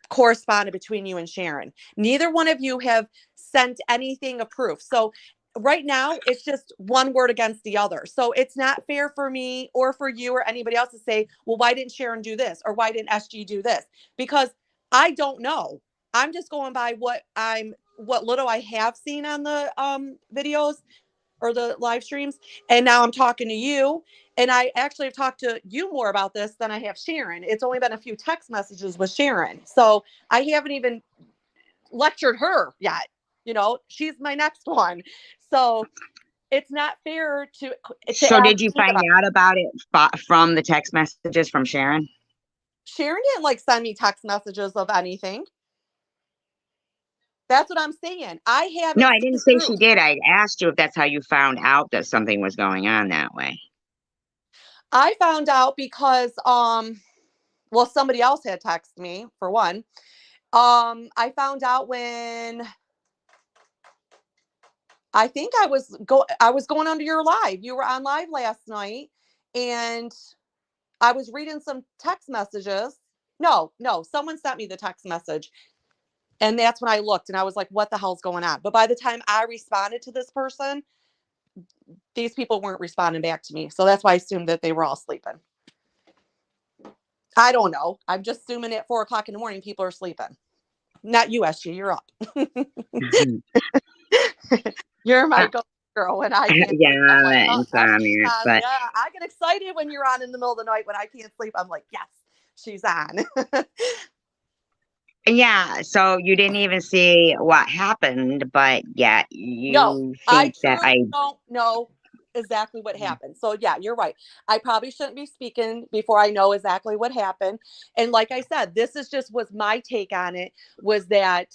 corresponded between you and Sharon. Neither one of you have sent anything of proof. So right now it's just one word against the other. So it's not fair for me or for you or anybody else to say, well, why didn't Sharon do this? Or why didn't SG do this? Because I don't know. I'm just going by what little I have seen on the videos or the live streams. And now I'm talking to you. And I actually have talked to you more about this than I have Sharon. It's only been a few text messages with Sharon. So I haven't even lectured her yet. She's my next one. So it's not fair to so ask did you me find about it. out about it from the text messages from Sharon? Sharon didn't like send me text messages of anything. That's what I'm saying. I No, haven't I didn't seen say she proof. did. I asked you if that's how you found out that something was going on that way. I found out because well, somebody else had texted me for one. I found out when I think I was going under your live. You were on live last night and I was reading some text messages. No, someone sent me the text message. And that's when I looked and I was like, what the hell's going on? But by the time I responded to this person, these people weren't responding back to me. So that's why I assumed that they were all sleeping. I don't know. I'm just assuming at 4 o'clock in the morning, people are sleeping. Not you, SG. You're up. You're my go girl when I can't sleep. I'm like, Yeah, oh, SG's insomnia, on. but Yeah, I get excited when you're on in the middle of the night when I can't sleep. I'm like, yes, she's on. yeah, so you didn't even see what happened, but yet No, you I think that truly don't know exactly what happened. So yeah, you're right. I probably shouldn't be speaking before I know exactly what happened. And like I said, this is just was my take on it was that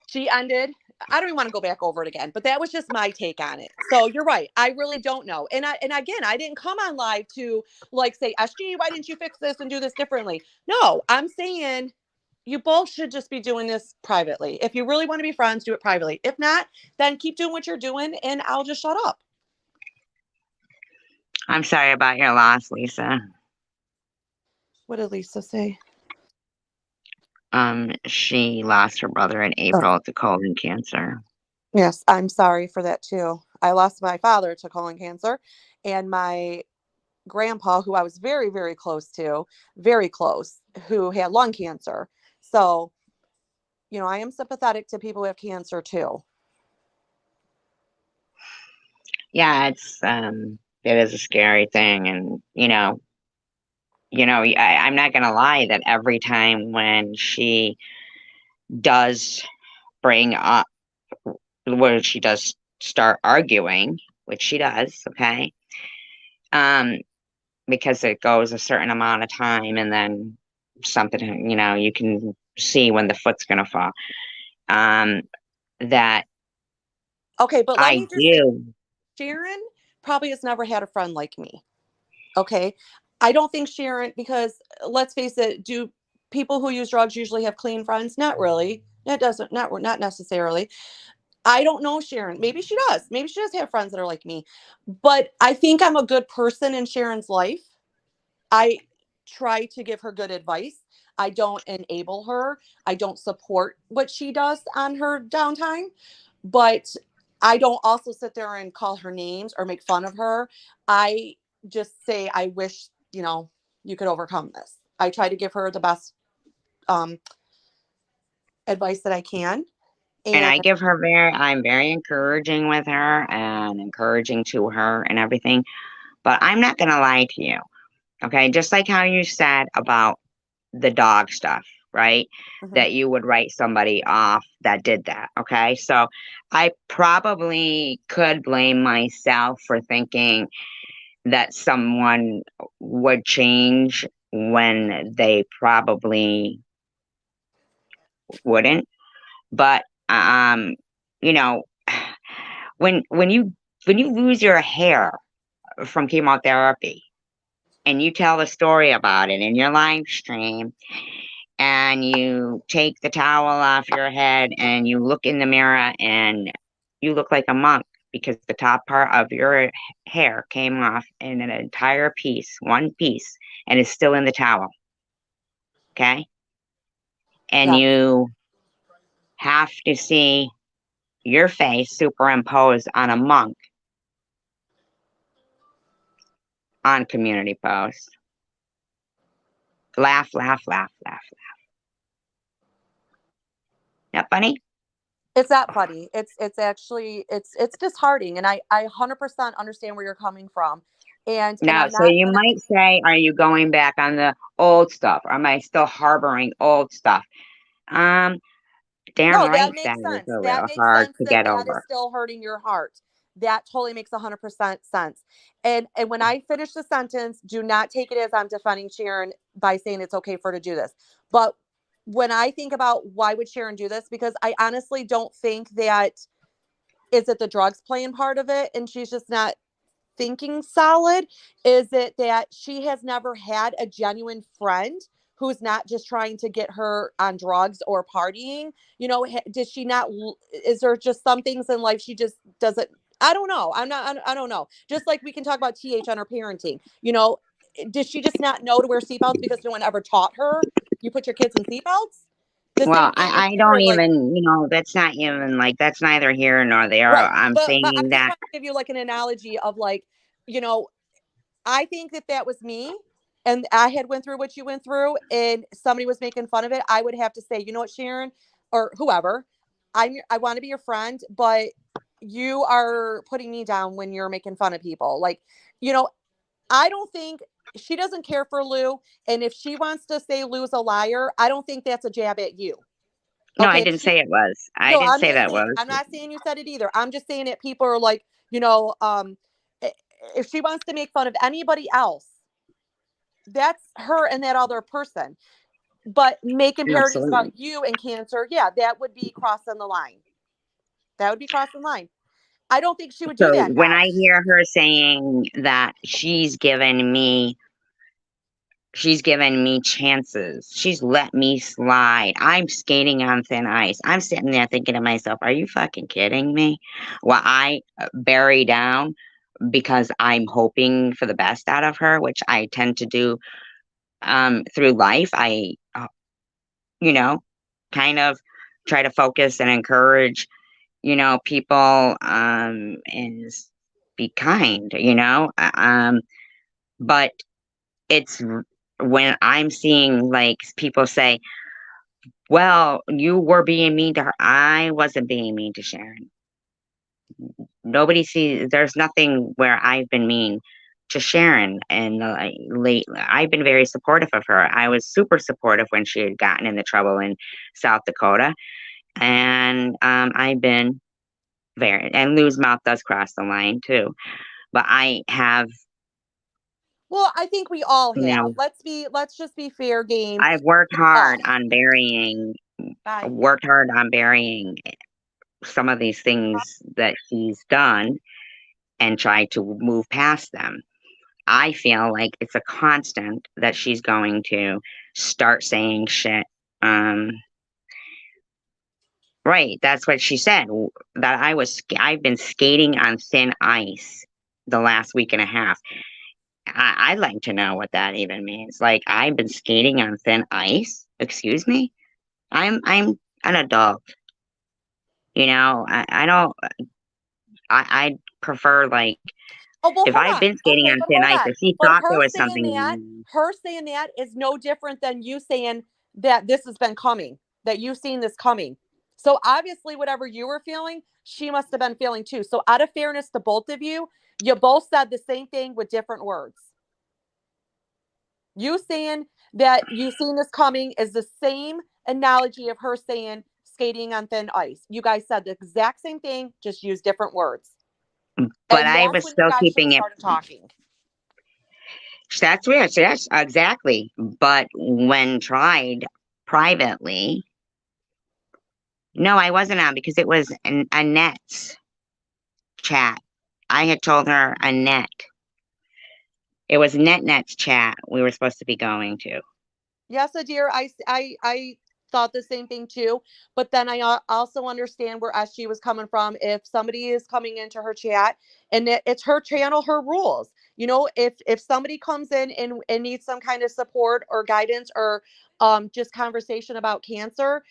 she ended. I don't even want to go back over it again, but that was just my take on it. So you're right. I really don't know. And again, I didn't come on live to like say, SG, why didn't you fix this and do this differently? No, I'm saying, you both should just be doing this privately. If you really want to be friends, do it privately. If not, then keep doing what you're doing and I'll just shut up. I'm sorry about your loss, Lisa. What did Lisa say? She lost her brother in April to colon cancer. Yes, I'm sorry for that too. I lost my father to colon cancer, and my grandpa, who I was very, very close to, very close, who had lung cancer. So, I am sympathetic to people who have cancer too. Yeah, it is a scary thing, and I'm not gonna lie that every time when she does bring up, where she does start arguing, which she does, okay, um, because it goes a certain amount of time, and then something, you can see when the foot's gonna fall. That Okay, but let I me just say, do. Sharon probably has never had a friend like me. Okay. I don't think Sharon, because let's face it, do people who use drugs usually have clean friends? Not really. That doesn't, not necessarily. I don't know Sharon. Maybe she does. Maybe she does have friends that are like me. But I think I'm a good person in Sharon's life. I try to give her good advice. I don't enable her. I don't support what she does on her downtime. But I don't also sit there and call her names or make fun of her. I just say, I wish, you could overcome this. I try to give her the best um, advice that I can. And And I'm very encouraging with her and encouraging to her and everything. But I'm not going to lie to you. Okay. Just like how you said about the dog stuff, right? Mhm. That you would write somebody off that did that. Okay. So I probably could blame myself for thinking that someone would change when they probably wouldn't. But, you know, when when you when you lose your hair from chemotherapy and you tell a story about it in your live stream and you take the towel off your head and you look in the mirror and you look like a monk because the top part of your hair came off in an entire piece, one piece, and is still in the towel. Okay. And Yeah. you have to see your face superimposed on a monk on community posts. Laugh, laugh, laugh, laugh. Not funny? It's not funny. It's actually it's disheartening, and I 100% understand where you're coming from, and Now, I'm so not you gonna. might say, are you going back on the old stuff? Or am I still harboring old stuff? Um, damn No, that right that makes is sense. a That real makes hard sense to that get that is over. still hurting your heart. That totally makes 100% sense. And when I finish the sentence, do not take it as I'm defending Sharon by saying it's okay for her to do this. But when I think about why would Sharon do this, because I honestly don't think that is it the drugs playing part of it, and she's just not thinking solid? Is it that she has never had a genuine friend who's not just trying to get her on drugs or partying? Does she not, is there just some things in life she just doesn't? I don't know. I don't know. Just like we can talk about TH on her parenting, does she just not know to wear seatbelts because no one ever taught her you put your kids in seatbelts? The same Well, thing with I don't Sharon, like, even, that's not even like, that's neither here nor there. right. I'm But I'm saying just that, trying to give you like an analogy of like, you know, I think if that was me and I had went through what you went through and somebody was making fun of it, I would have to say, you know what, Sharon, or whoever, I want to be your friend, but you are putting me down when you're making fun of people. Like, you know, I don't think she doesn't care for Lou. And if she wants to say Lou's a liar, I don't think that's a jab at you. no, I Okay. If didn't she, say it was. I no, didn't say that was. I'm not saying you said it either. I'm just saying that people are like, if she wants to make fun of anybody else, that's her and that other person. But making parodies Absolutely. about you and cancer, yeah, that would be crossing the line. That would be crossing the line. I don't think she would do So that when now. I hear her saying that she's given me She's given me chances. She's let me slide. I'm skating on thin ice. I'm sitting there thinking to myself, are you fucking kidding me? Well, I bury down because I'm hoping for the best out of her, which I tend to do through life. You know, kind of try to focus and encourage, people and be kind, but it's when I'm seeing like people say, well, you were being mean to her. I wasn't being mean to Sharon. Nobody sees, there's nothing where I've been mean to Sharon. And late, I've been very supportive of her. I was super supportive when she had gotten into trouble in South Dakota. And I've been very, and Lou's mouth does cross the line too. But I have, Well, I think we all you have. know, Let's just be fair game. I've worked All. hard on Bye. burying some of these things that she's done and tried to move past them. I feel like it's a constant that she's going to start saying shit. Um, right, that's what she said. That I've been skating on thin ice the last week and a half. I'd like to know what that even means. Like I've been skating on thin ice. Excuse me. I'm an adult. I don't. I prefer like Oh, well, if hold I've on. been skating Okay, on but thin hold ice, on. if she But thought there was something wrong. her saying that is no different than you saying that this has been coming, that you've seen this coming. So obviously, whatever you were feeling, she must have been feeling too. So out of fairness to both of you, you both said the same thing with different words. You saying that you've seen this coming is the same analogy of her saying skating on thin ice. You guys said the exact same thing, just use different words. But And I that's was when you still guys should have keeping it. started talking. That's weird. So yes, exactly. But when tried privately, no, I wasn't on because it was Annette's chat. I had told her Annette. It was Net's chat we were supposed to be going to. Yes, dear. I thought the same thing too. But then I also understand where SG was coming from. If somebody is coming into her chat and it's her channel, her rules. If somebody comes in and needs some kind of support or guidance or just conversation about cancer,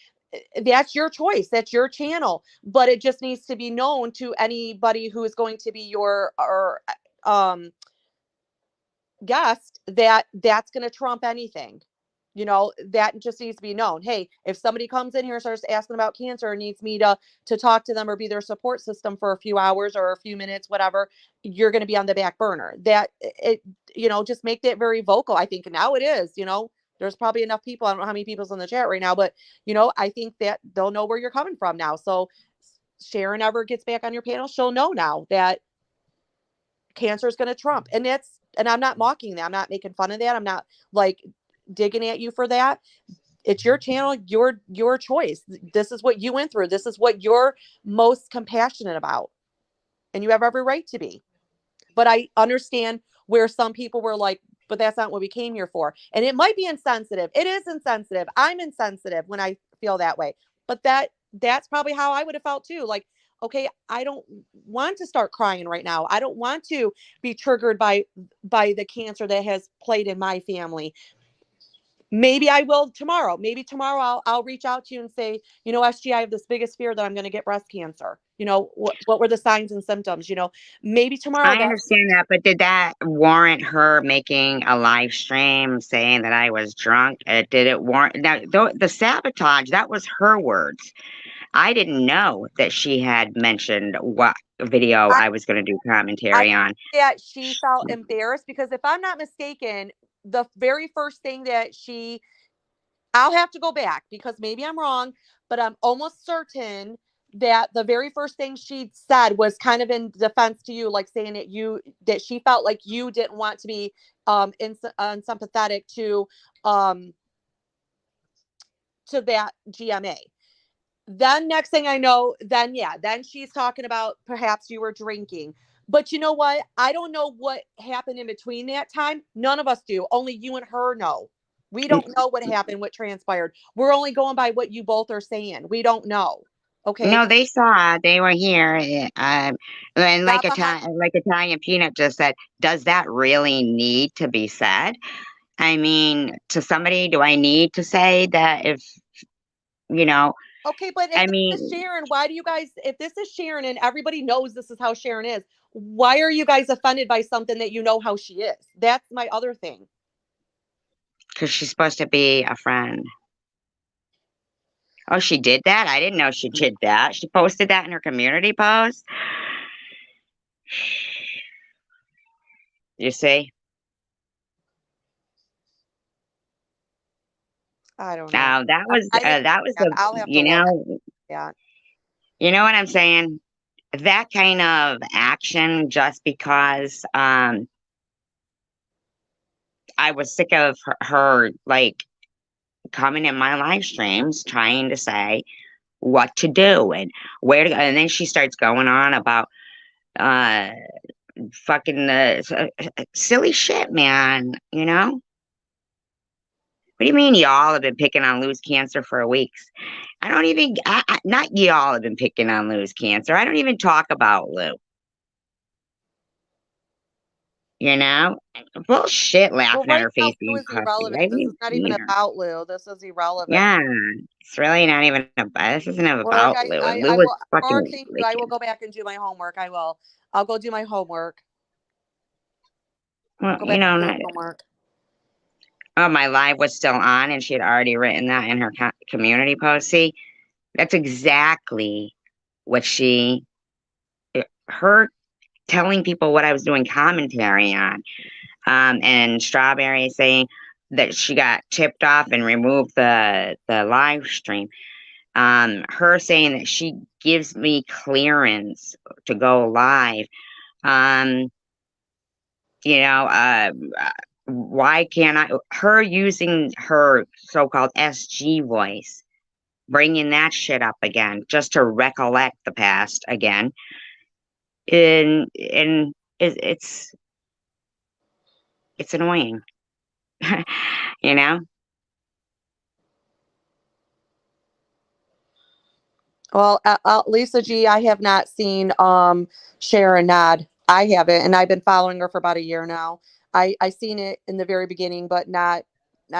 that's your choice. That's your channel. But it just needs to be known to anybody who is going to be your or guest that that's going to trump anything. That just needs to be known. Hey, if somebody comes in here and starts asking about cancer and needs me to talk to them or be their support system for a few hours or a few minutes, whatever, you're going to be on the back burner. That it just make that very vocal. I think now it is. There's probably enough people. I don't know how many people's in the chat right now, but I think that they'll know where you're coming from now. So Sharon ever gets back on your panel, she'll know now that cancer is going to trump. And I'm not mocking that. I'm not making fun of that. I'm not like digging at you for that. It's your channel, your choice. This is what you went through. This is what you're most compassionate about. And you have every right to be. But I understand where some people were like, but that's not what we came here for. And it might be insensitive. It is insensitive. I'm insensitive when I feel that way. But that's probably how I would have felt too. Like, okay, I don't want to start crying right now. I don't want to be triggered by the cancer that has played in my family. Maybe I will tomorrow. Maybe tomorrow I'll reach out to you and say, SG, I have this biggest fear that I'm going to get breast cancer. What were the signs and symptoms? Maybe tomorrow I that. understand that, but did that warrant her making a live stream saying that I was drunk? Did it warrant now the sabotage? That was her words. I didn't know that she had mentioned what video I, I was going to do I commentary on. that she felt embarrassed because if I'm not mistaken, the very first thing that I'll have to go back because maybe I'm wrong, but I'm almost certain that the very first thing she said was kind of in defense to you, like saying that she felt like you didn't want to be unsympathetic to that GMA. Then next thing I know, then she's talking about perhaps you were drinking. But you know what? I don't know what happened in between that time. None of us do. Only you and her know. We don't know what happened, what transpired. We're only going by what you both are saying. We don't know. Okay. No, they saw. They were here. And Got behind. Like Italian Peanut just said, does that really need to be said? I mean, to somebody, do I need to say that if, you know, Okay, but if I this is mean, Sharon, why do you guys, if this is Sharon and everybody knows this is how Sharon is, why are you guys offended by something that you know how she is? That's my other thing. because she's supposed to be a friend. Oh, she did that? I didn't know she did that. She posted that in her community post. You see? I don't know. Now I didn't. that was Yeah, I'll have to look. Yeah. you know what I'm saying? That kind of action just because I was sick of her like coming in my live streams trying to say what to do and where to go. And then she starts going on about uh fucking silly shit, man. You know? What do you mean y'all have been picking on Lou's cancer for weeks? I don't even, not y'all have been picking on Lou's cancer. I don't even talk about Lou. You know? Bullshit Well, laughing at right her now, face Lou being is puffy. irrelevant. I This is haven't not even seen her. about Lou. This is irrelevant. Yeah, it's really not even about, this isn't Well, about Lou. And Lou I was will. fucking Thank you. I will wicked. go back and do my homework. I will. I'll go do my homework. Well, Go you back know, and do not, homework. oh, my live was still on and she had already written that in her community post. See, that's exactly what her telling people what I was doing commentary on. And Strawberry saying that she got tipped off and removed the live stream. Her saying that she gives me clearance to go live. Um, you know, why can't I? Her using her so-called SG voice, bringing that shit up again, just to recollect the past again. And it's annoying, you know. Well, Lisa G, I have not seen Sharon nod. I haven't, and I've been following her for about a year now. I seen it in the very beginning, but not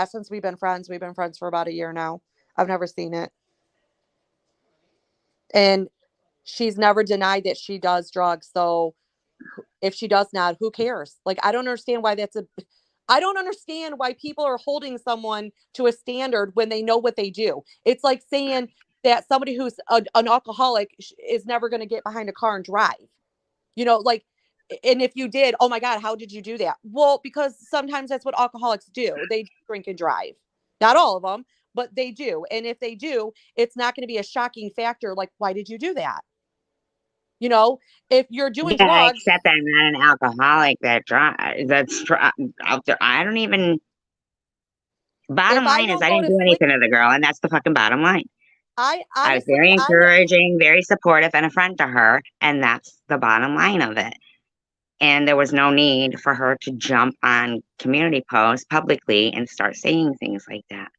since we've been friends. We've been friends for about a year now. I've never seen it, and she's never denied that she does drugs. So if she does not, who cares? Like, I don't understand why that's a. I don't understand why people are holding someone to a standard when they know what they do. It's like saying that somebody who's an alcoholic is never going to get behind a car and drive. Like, and if you did, oh my God, how did you do that? Well, because sometimes that's what alcoholics do. They drink and drive. Not all of them, but they do. And if they do, it's not going to be a shocking factor. Like, why did you do that? You know, if you're doing Yeah, drugs, except I'm not an alcoholic out there. I don't even. if Bottom I line is, don't I go didn't to do sleep, anything to the girl, and that's the fucking bottom line. I I was honestly, very I will. encouraging, very supportive, and a friend to her, and that's the bottom line of it. And there was no need for her to jump on community posts publicly and start saying things like that.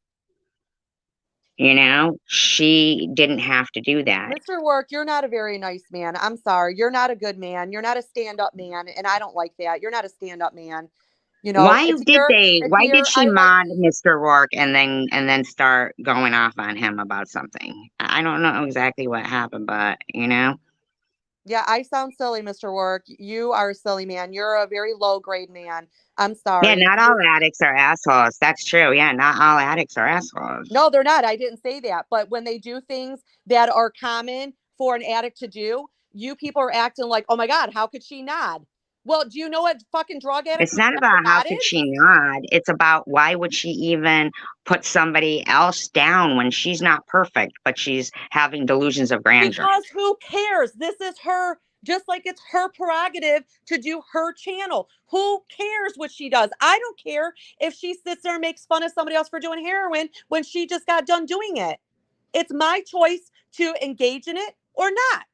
You know, she didn't have to do that. Mr. Work, you're not a very nice man. I'm sorry. You're not a good man. You're not a stand-up man, and I don't like that. You're not a stand-up man. Why did she I like mod Mr. Rourke and then start going off on him about something? I don't know exactly what happened, but you know. Yeah, I sound silly, Mr. Work. You are a silly man. You're a very low grade man. I'm Yeah, sorry. not all addicts are assholes. That's true. Yeah, not all addicts are assholes. No, they're not. I didn't say that. But when they do things that are common for an addict to do, you people are acting like, oh my God, how could she nod? Well, do you know what fucking drug addicts It's not never about how nodded? could she nod. It's about why would she even put somebody else down when she's not perfect, but she's having delusions of grandeur. Because who cares? This is her, just like it's her prerogative to do her channel. Who cares what she does? I don't care if she sits there and makes fun of somebody else for doing heroin when she just got done doing it. It's my choice to engage in it or not.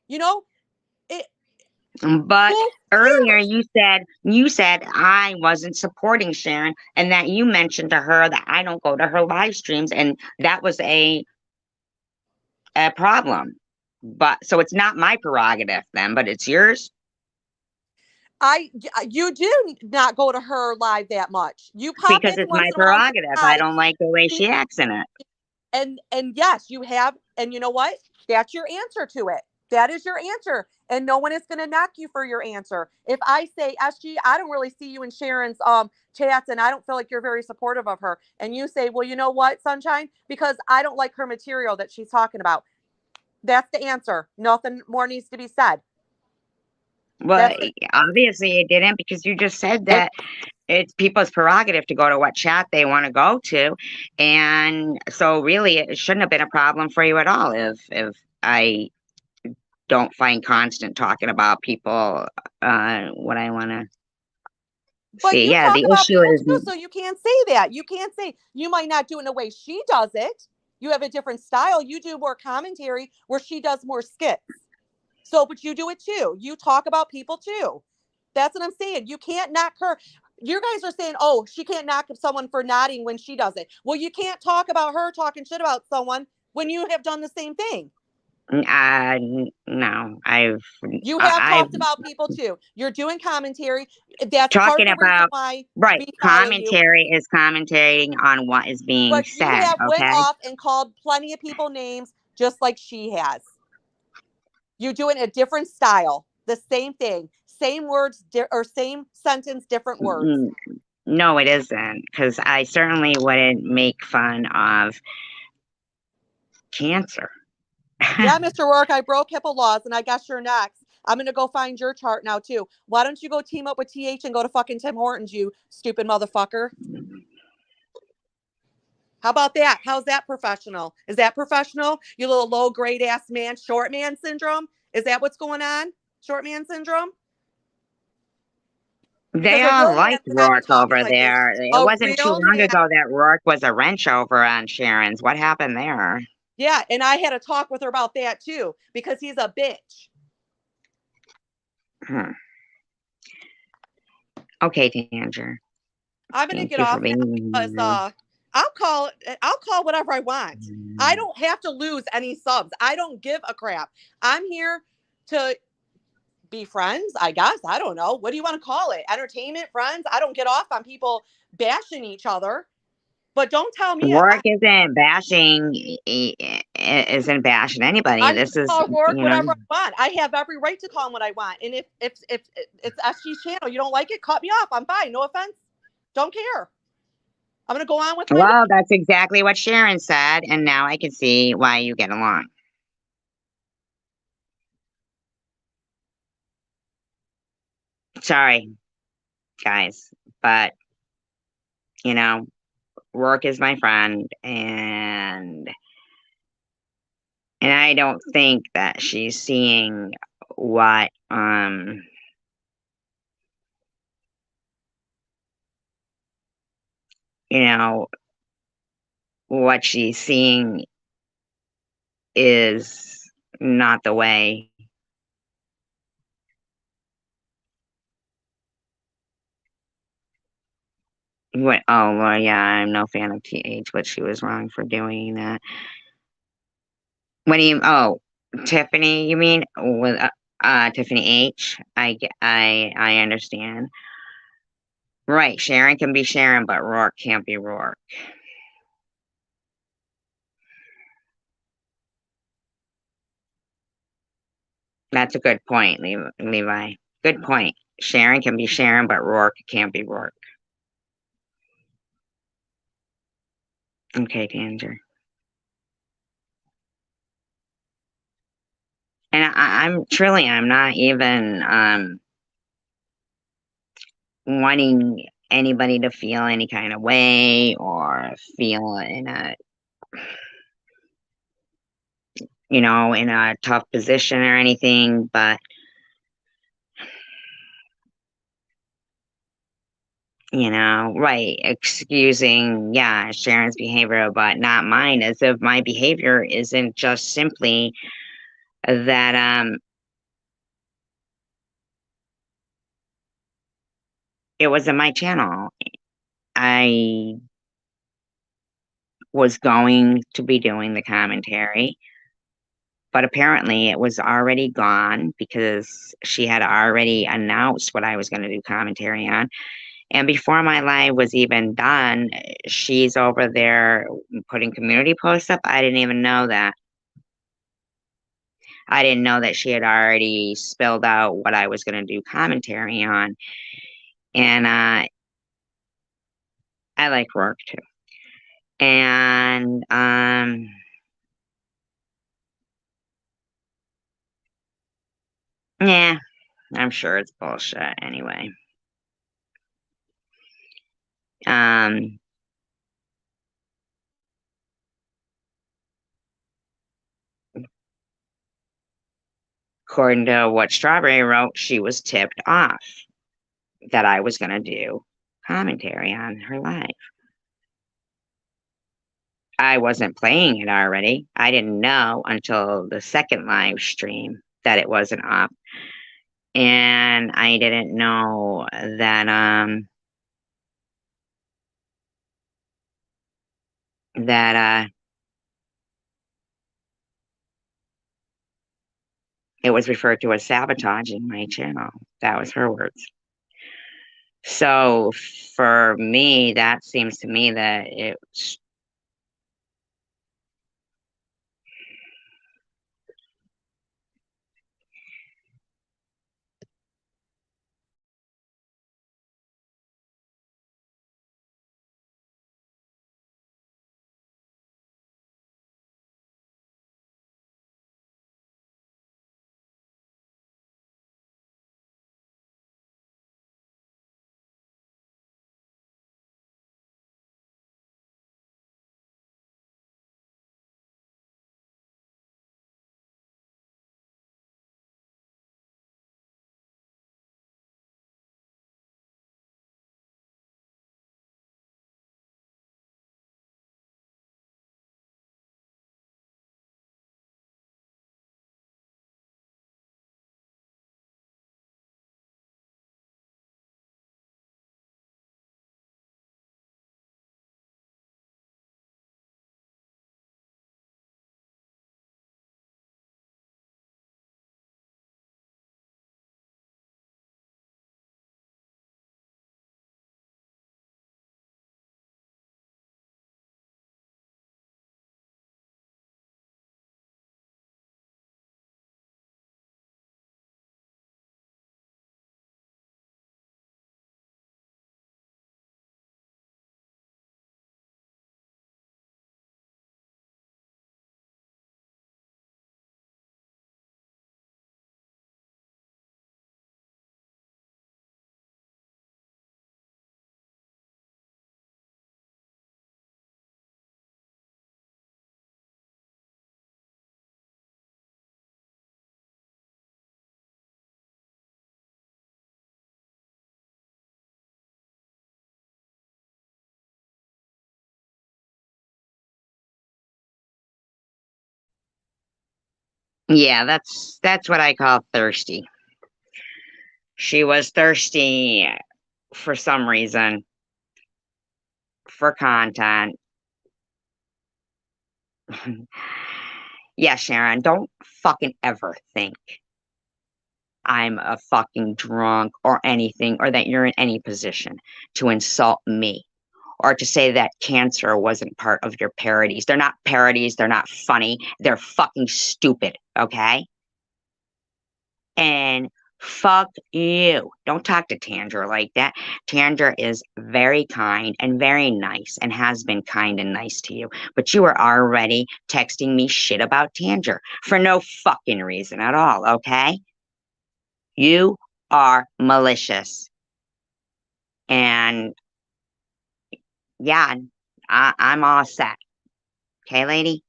You know, it But Who earlier cares? you said I wasn't supporting Sharon, and that you mentioned to her that I don't go to her live streams, and that was a problem. But so it's not my prerogative then, but it's yours You do not go to her live that much. You pop because in it's once my in a while and say prerogative. I hi. don't like the way See, she acts in it. and yes, you have, and you know what? That's your answer to it. That is your answer. And no one is going to knock you for your answer. If I say, SG, I don't really see you in Sharon's chats and I don't feel like you're very supportive of her. And you say, well, you know what, Sunshine? Because I don't like her material that she's talking about. That's the answer. Nothing more needs to be said. Well, That's it. obviously it didn't because you just said that it's people's prerogative to go to what chat they want to go to. And so really it shouldn't have been a problem for you at all if I don't find constant talking about people what I want to But see. you Yeah, talk the about issue people is too, so you can't say that. You can't say you might not do it in the way she does it. You have a different style. You do more commentary where she does more skits. So, but you do it too. You talk about people too. That's what I'm saying. You can't knock her. You guys are saying, oh, she can't knock someone for nodding when she does it. Well, you can't talk about her talking shit about someone when you have done the same thing. no, You have I've talked about people too. You're doing commentary. That's part of talking the reason about why right. we follow you. Commentary is commentating on what is being But you said. have went Okay. off and called plenty of people names just like she has. You do it in a different style. The same thing. Same words or same sentence, different words. No, it isn't, because I certainly wouldn't make fun of cancer. Yeah, Mr. Rourke, I broke HIPAA laws and I guess you're next. I'm going to go find your chart now, too. Why don't you go team up with TH and go to fucking Tim Hortons, you stupid motherfucker? How about that? How's that professional? Is that professional? You little low grade ass man, short man syndrome? Is that what's going on? Short man syndrome? Because They a all real man liked would not be Rourke talking over like this. there. It A wasn't too real long man. ago that Rourke was a wrench over on Sharon's. What happened there? Yeah, and I had a talk with her about that too, because he's a bitch. Hmm. Okay, Danger. I'm gonna Thank get you for off now being because here. I'll call whatever I want. I don't have to lose any subs. I don't give a crap. I'm here to be friends, I guess. I don't know. What do you want to call it? Entertainment, friends? I don't get off on people bashing each other. But don't tell me Rourke isn't bashing anybody. I'm gonna This is, call Rourke whatever I want. I have every right to call him what I want. And if it's SG's channel, you don't like it, cut me off. I'm fine. No offense. Don't care. I'm gonna go on with my day. well, that's exactly what Sharon said, and now I can see why you get along. Sorry, guys, but you know, Rourke is my friend, and I don't think that she's seeing what you know what she's seeing is not the way. What? Oh, well, yeah, I'm no fan of TH, but she was wrong for doing that. When you, oh, Tiffany, you mean with Tiffany H? I understand. Right, Sharon can be Sharon, but Rourke can't be Rourke. That's a good point, Levi. Good point. Sharon can be Sharon, but Rourke can't be Rourke. Okay, Danger. And I'm not even wanting anybody to feel any kind of way or feel in a in a tough position or anything, but right, excusing, yeah, Sharon's behavior, but not mine, as if my behavior isn't just simply that It was in my channel. I was going to be doing the commentary, but apparently it was already gone because she had already announced what I was going to do commentary on. And before my live was even done, she's over there putting community posts up. I didn't even know that. I didn't know that she had already spelled out what I was going to do commentary on. And I like work too. And yeah, I'm sure it's bullshit anyway. According to what Strawberry wrote, she was tipped off that I was going to do commentary on her live. I wasn't playing it already. I didn't know until the second live stream that it wasn't up. And I didn't know that it was referred to as sabotage in my channel. That was her words. So for me, that seems to me that it's yeah, that's what I call thirsty. She was thirsty for some reason for content. Yeah, Sharon, don't fucking ever think I'm a fucking drunk or anything, or that you're in any position to insult me or to say that cancer wasn't part of your parodies. They're not parodies. They're not funny. They're fucking stupid. Okay. And fuck you. Don't talk to Tandra like that. Tandra is very kind and very nice and has been kind and nice to you. But you are already texting me shit about Tandra for no fucking reason at all, okay? You are malicious. And yeah, I'm all set. Okay, lady?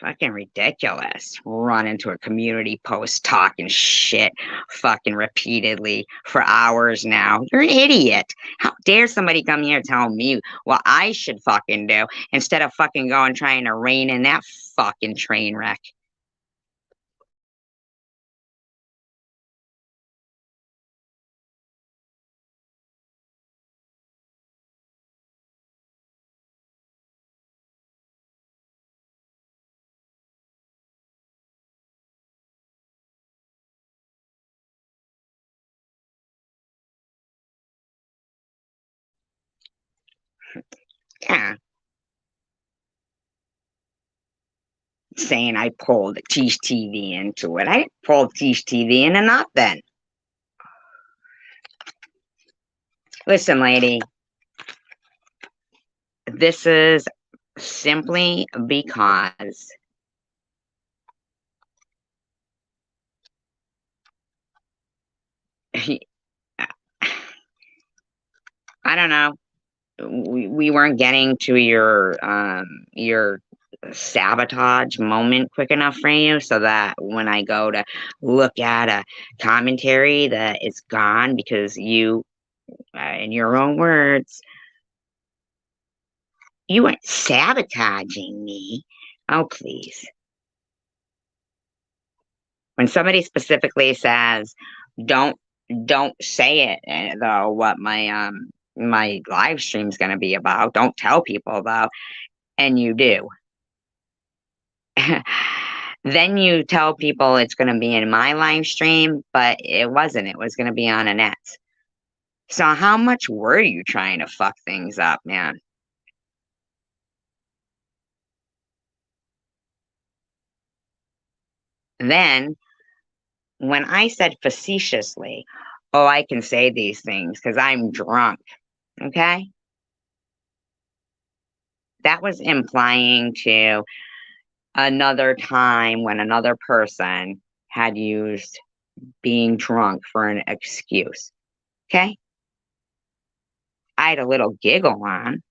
Fucking ridiculous. Run into a community post talking shit fucking repeatedly for hours now. You're an idiot. How dare somebody come here telling me what I should fucking do instead of fucking going trying to rein in that fucking train wreck? Yeah. Saying I pulled Tish TV into it. I didn't pull Tish TV into nothing. Listen, lady, this is simply because I don't know. We weren't getting to your sabotage moment quick enough for you, so that when I go to look at a commentary, that it's gone because you, in your own words, you weren't sabotaging me. Oh, please. When somebody specifically says, "Don't don't say it," though, what my live stream's going to be about, don't tell people about, and you do. Then you tell people it's going to be in my live stream, but it wasn't. It was going to be on Annette's. So how much were you trying to fuck things up, man? Then when I said facetiously, "Oh, I can say these things because I'm drunk," okay? That was implying to another time when another person had used being drunk for an excuse. Okay? I had a little giggle on,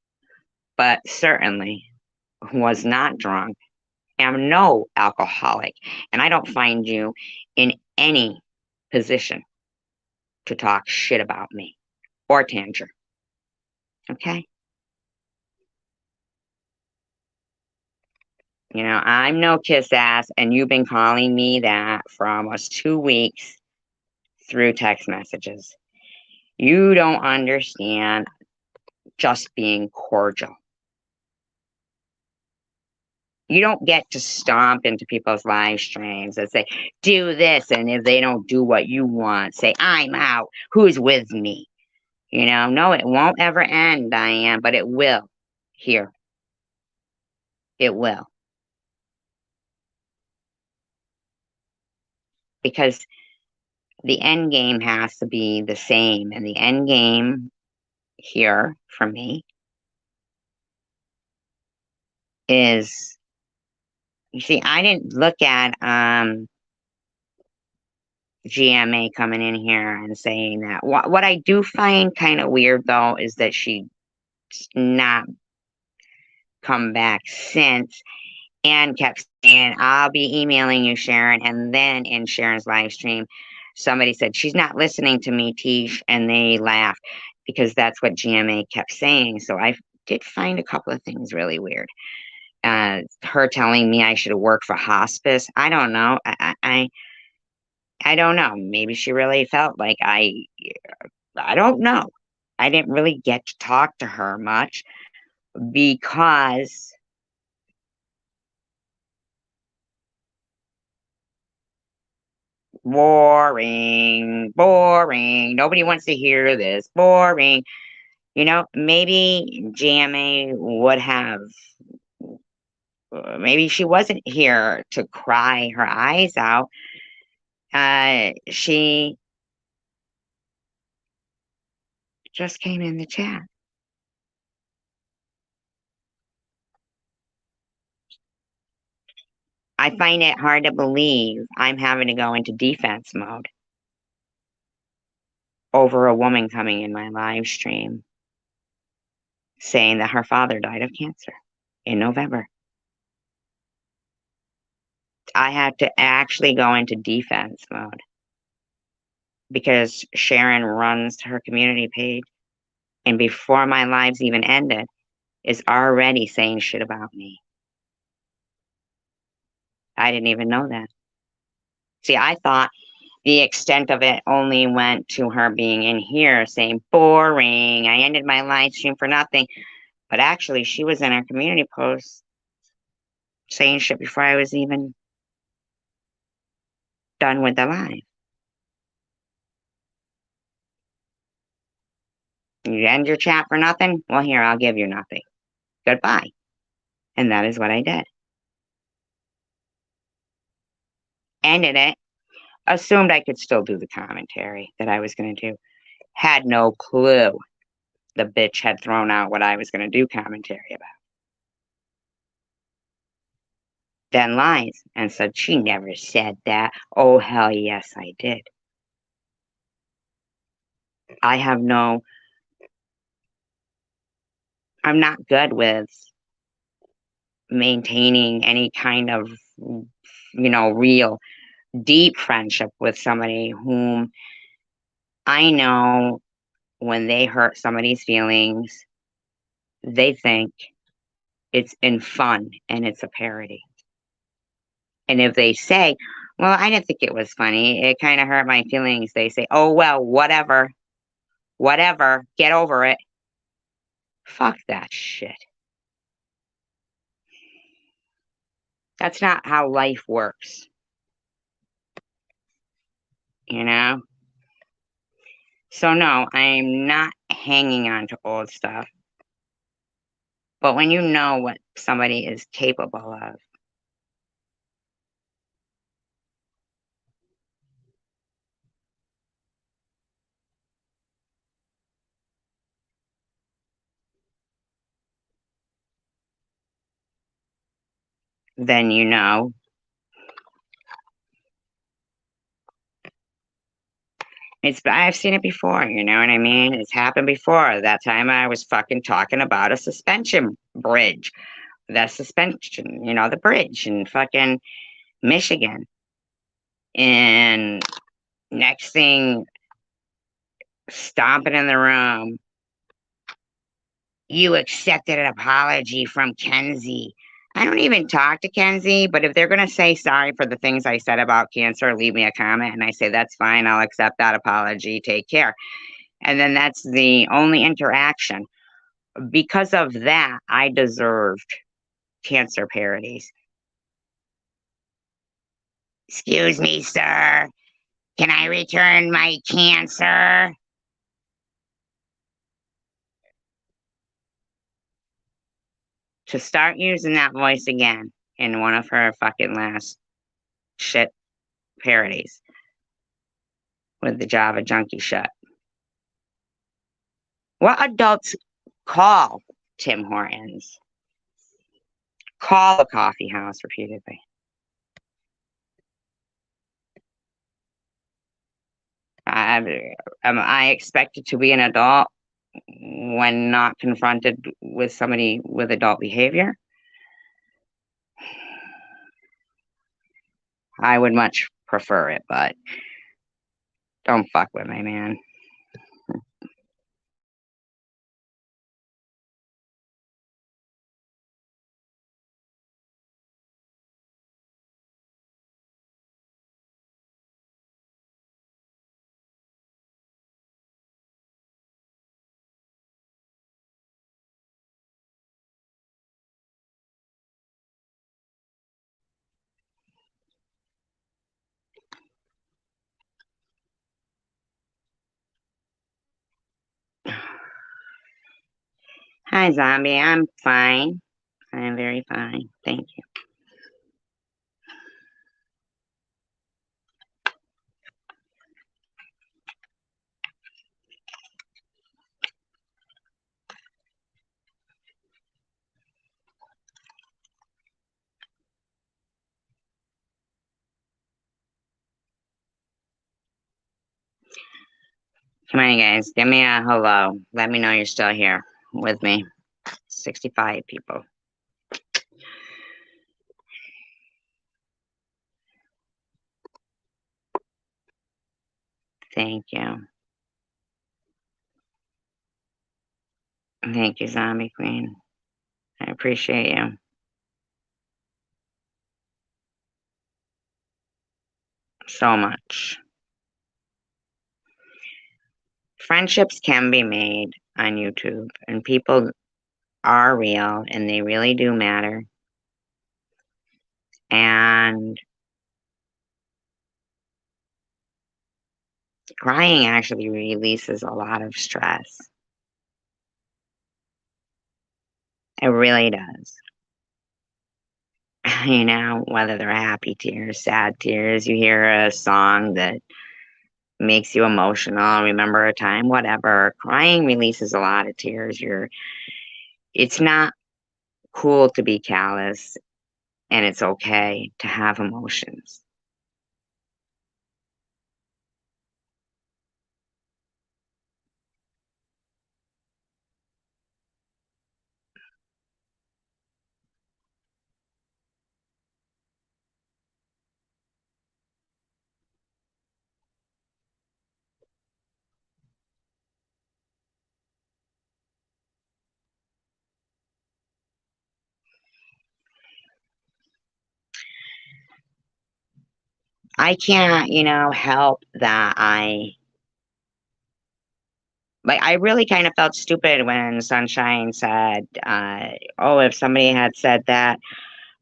but certainly was not drunk. Am no alcoholic, and I don't find you in any position to talk shit about me or Tanger. Okay? You know, I'm no kiss ass, and you've been calling me that for almost 2 weeks through text messages. You don't understand just being cordial. You don't get to stomp into people's live streams and say, "Do this," and if they don't do what you want, say, "I'm out. Who's with me?" You know, no, it won't ever end, Diane, but it will. Here, it will. Because the end game has to be the same. And the end game here for me is, you see, I didn't look at GMA coming in here and saying that. What I do find kind of weird though is that she's not come back since, and kept saying, "I'll be emailing you, Sharon." And then in Sharon's live stream, somebody said, "She's not listening to me, Tish," and they laughed because that's what GMA kept saying. So I did find a couple of things really weird. Her telling me I should work for hospice. I don't know. I don't know. Maybe she really felt like I don't know. I didn't really get to talk to her much because boring, boring. Nobody wants to hear this. Boring. You know, maybe GMA would have, maybe she wasn't here to cry her eyes out. She just came in the chat. I find it hard to believe I'm having to go into defense mode over a woman coming in my live stream saying that her father died of cancer in November. I had to actually go into defense mode because Sharon runs her community page, and before my lives even ended, is already saying shit about me. I didn't even know that. See, I thought the extent of it only went to her being in here saying, "Boring, I ended my live stream for nothing." But actually, she was in her community post saying shit before I was even done with the live. You end your chat for nothing? Well, here, I'll give you nothing. Goodbye. And that is what I did. Ended it. Assumed I could still do the commentary that I was going to do. Had no clue the bitch had thrown out what I was going to do commentary about. Then lies and said she never said that. Oh, hell yes, I did. I'm not good with maintaining any kind of, real deep friendship with somebody whom I know when they hurt somebody's feelings, they think it's in fun and it's a parody. And if they say, well, I didn't think it was funny, it kind of hurt my feelings, they say, oh, well, whatever, get over it. Fuck that shit. That's not how life works. You know? So, no, I'm not hanging on to old stuff. But when you know what somebody is capable of, then you know. I've seen it before, you know what I mean? It's happened before. That time I was fucking talking about a suspension bridge. The suspension, the bridge in fucking Michigan. And next thing, stomping in the room, you accepted an apology from Kenzie. I don't even talk to Kenzie, but if they're going to say sorry for the things I said about cancer, leave me a comment. And I say, that's fine. I'll accept that apology. Take care. And then that's the only interaction. Because of that, I deserved cancer parodies. Excuse me, sir. Can I return my cancer? To start using that voice again in one of her fucking last shit parodies with the Java junkie shit. What adults call Tim Hortons? Call the coffee house repeatedly. Am I expected to be an adult when not confronted with somebody with adult behavior? I would much prefer it, but don't fuck with me, man. Hi, zombie. I'm fine. I'm very fine. Thank you. Come on, you guys. Give me a hello. Let me know you're still here with me. 65 people. Thank you. Thank you, Zombie Queen. I appreciate you. So much. Friendships can be made on YouTube, and people are real, and they really do matter. And crying actually releases a lot of stress. It really does. You know, whether they're happy tears, sad tears, you hear a song that makes you emotional, remember a time, whatever. Crying releases a lot of tears. It's not cool to be callous, and it's okay to have emotions. I can't, help that I really kind of felt stupid when Sunshine said, oh, if somebody had said that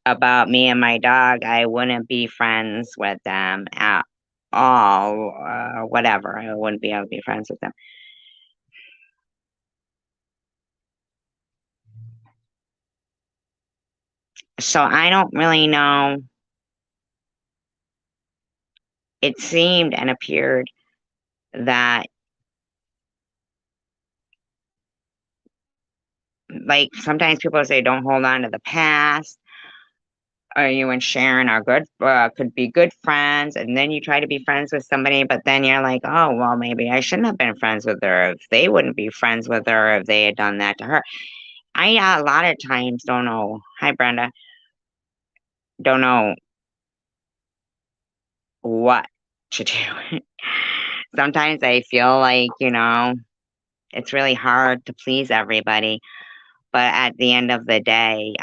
about me and my dog, I wouldn't be friends with them at all, whatever. I wouldn't be able to be friends with them. So I don't really know. It seemed and appeared that, like, sometimes people say, don't hold on to the past. Or you and Sharon are good, could be good friends, and then you try to be friends with somebody, but then you're like, oh, well, maybe I shouldn't have been friends with her if they wouldn't be friends with her if they had done that to her. I a lot of times don't know. Hi, Brenda. Don't know what to do. Sometimes I feel like, it's really hard to please everybody, but at the end of the day,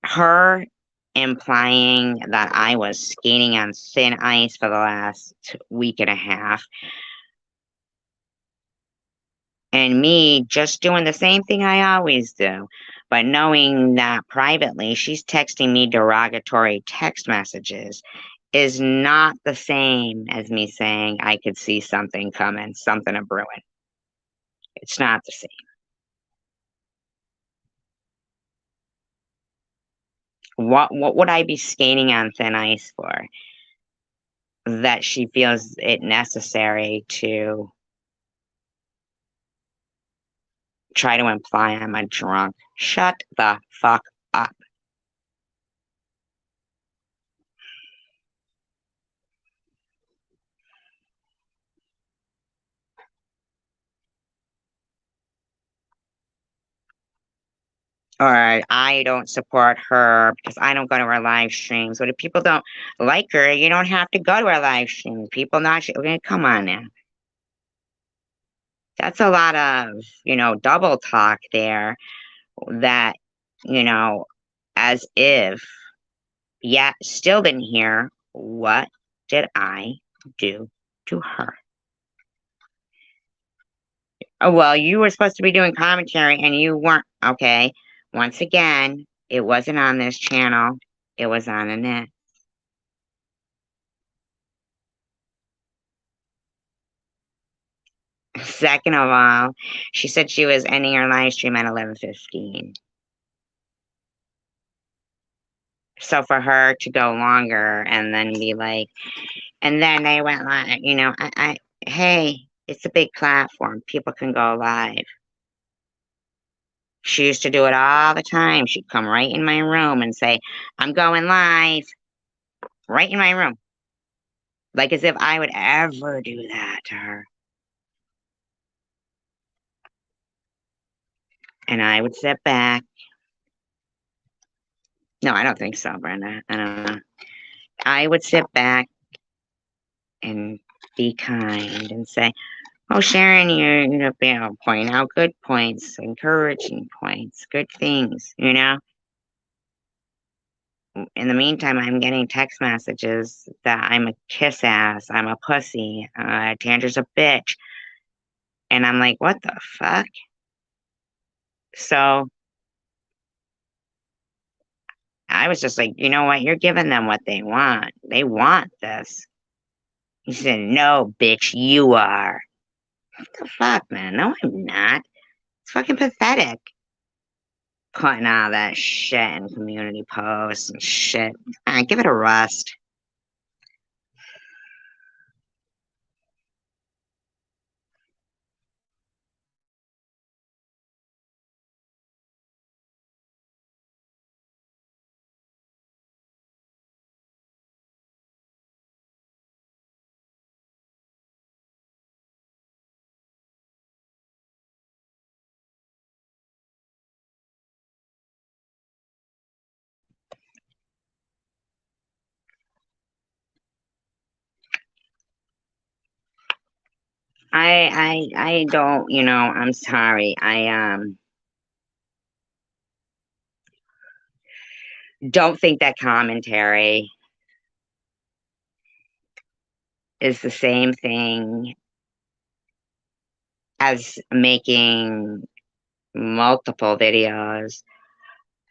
her implying that I was skating on thin ice for the last week and a half, and me just doing the same thing I always do, but knowing that privately she's texting me derogatory text messages is not the same as me saying I could see something coming, something a brewing. It's not the same. What would I be skating on thin ice for? That she feels it necessary to try to imply I'm a drunk. Shut the fuck up. Or I don't support her because I don't go to her live streams. But if people don't like her, you don't have to go to her live stream. People not, okay, come on now. That's a lot of, double talk there that, you know, as if, yeah, still didn't hear what did I do to her. Oh, well, you were supposed to be doing commentary and you weren't. Okay. Once again, it wasn't on this channel. It was on the net. Second of all, she said she was ending her live stream at 11:15. So for her to go longer and then be like, and then they went live, hey, it's a big platform. People can go live. She used to do it all the time. She'd come right in my room and say, I'm going live, right in my room. Like as if I would ever do that to her. And I would sit back. No, I don't think so, Brenda. I don't know. I would sit back and be kind and say, oh, Sharon, you're point out good points, encouraging points, good things, In the meantime, I'm getting text messages that I'm a kiss ass, I'm a pussy, Tandra's a bitch. And I'm like, what the fuck? So I was just like, you know what? You're giving them what they want. They want this. He said, no, bitch, you are. What the fuck, man? No, I'm not. It's fucking pathetic. Putting all that shit in community posts and shit. Give it a rest. I don't, I'm sorry. I don't think that commentary is the same thing as making multiple videos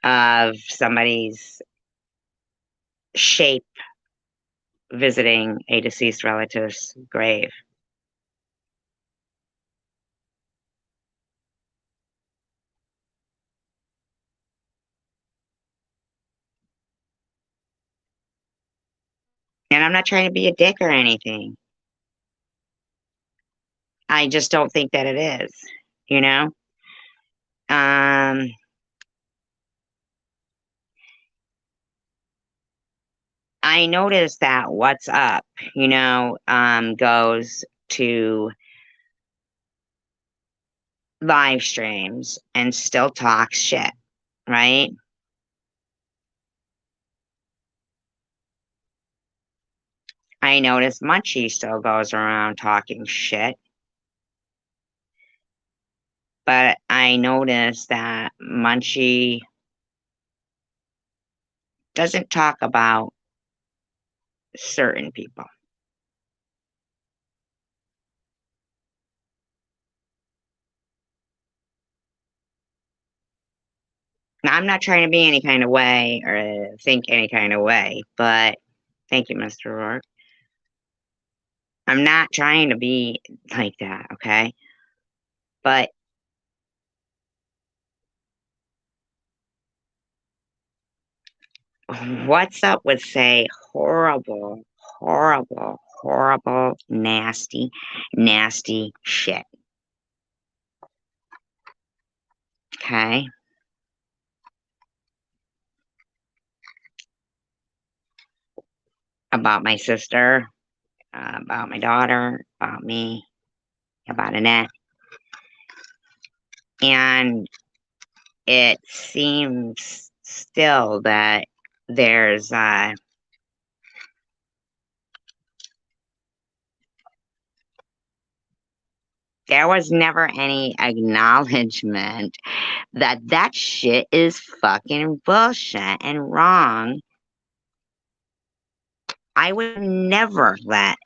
of somebody's shape visiting a deceased relative's grave. And I'm not trying to be a dick or anything. I just don't think that it is, you know? I noticed that What's Up, goes to live streams and still talks shit, right? I noticed Munchie still goes around talking shit. But I noticed that Munchie doesn't talk about certain people. Now, I'm not trying to be any kind of way or think any kind of way, but thank you, Mr. Rourke. I'm not trying to be like that, okay? But What's Up would say horrible, horrible, horrible, nasty, nasty shit. Okay? About my sister, about my daughter, about me, about Annette. And it seems still that there's there was never any acknowledgement that that shit is fucking bullshit and wrong. I would never let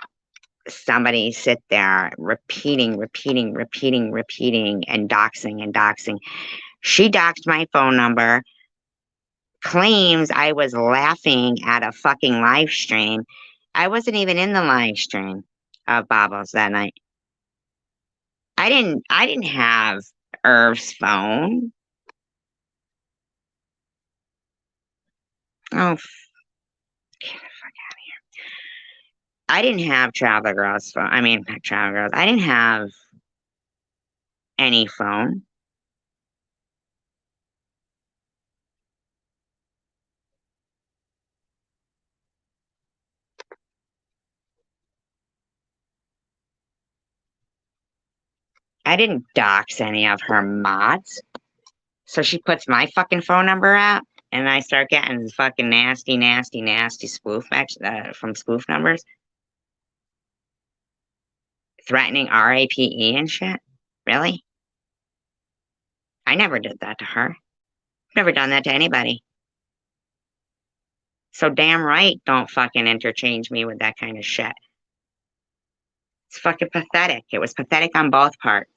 somebody sit there repeating and doxing and doxing. She doxed my phone number, claims I was laughing at a fucking live stream. I wasn't even in the live stream of Bobbles that night. I didn't have Irv's phone. Oh, get the fuck out of here. I didn't have Travel Girl's phone. I mean, not Travel Girls. I didn't have any phone. I didn't dox any of her mods. So she puts my fucking phone number out, and I start getting fucking nasty, nasty, nasty from spoof numbers, threatening RAPE and shit. Really? I never did that to her. Never done that to anybody. So damn right, don't fucking interchange me with that kind of shit. It's fucking pathetic. It was pathetic on both parts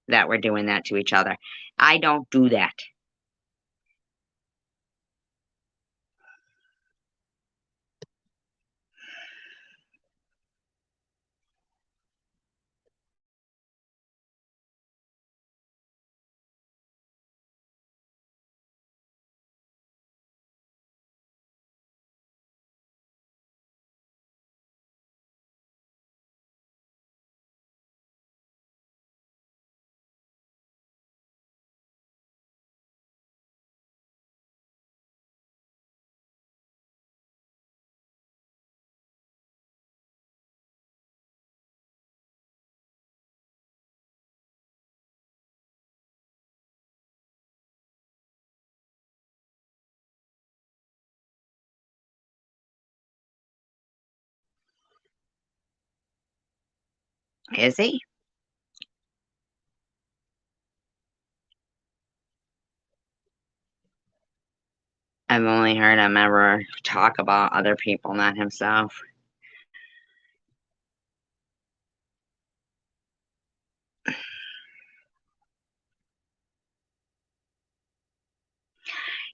that we're doing that to each other. I don't do that. Is he? I've only heard him ever talk about other people, not himself.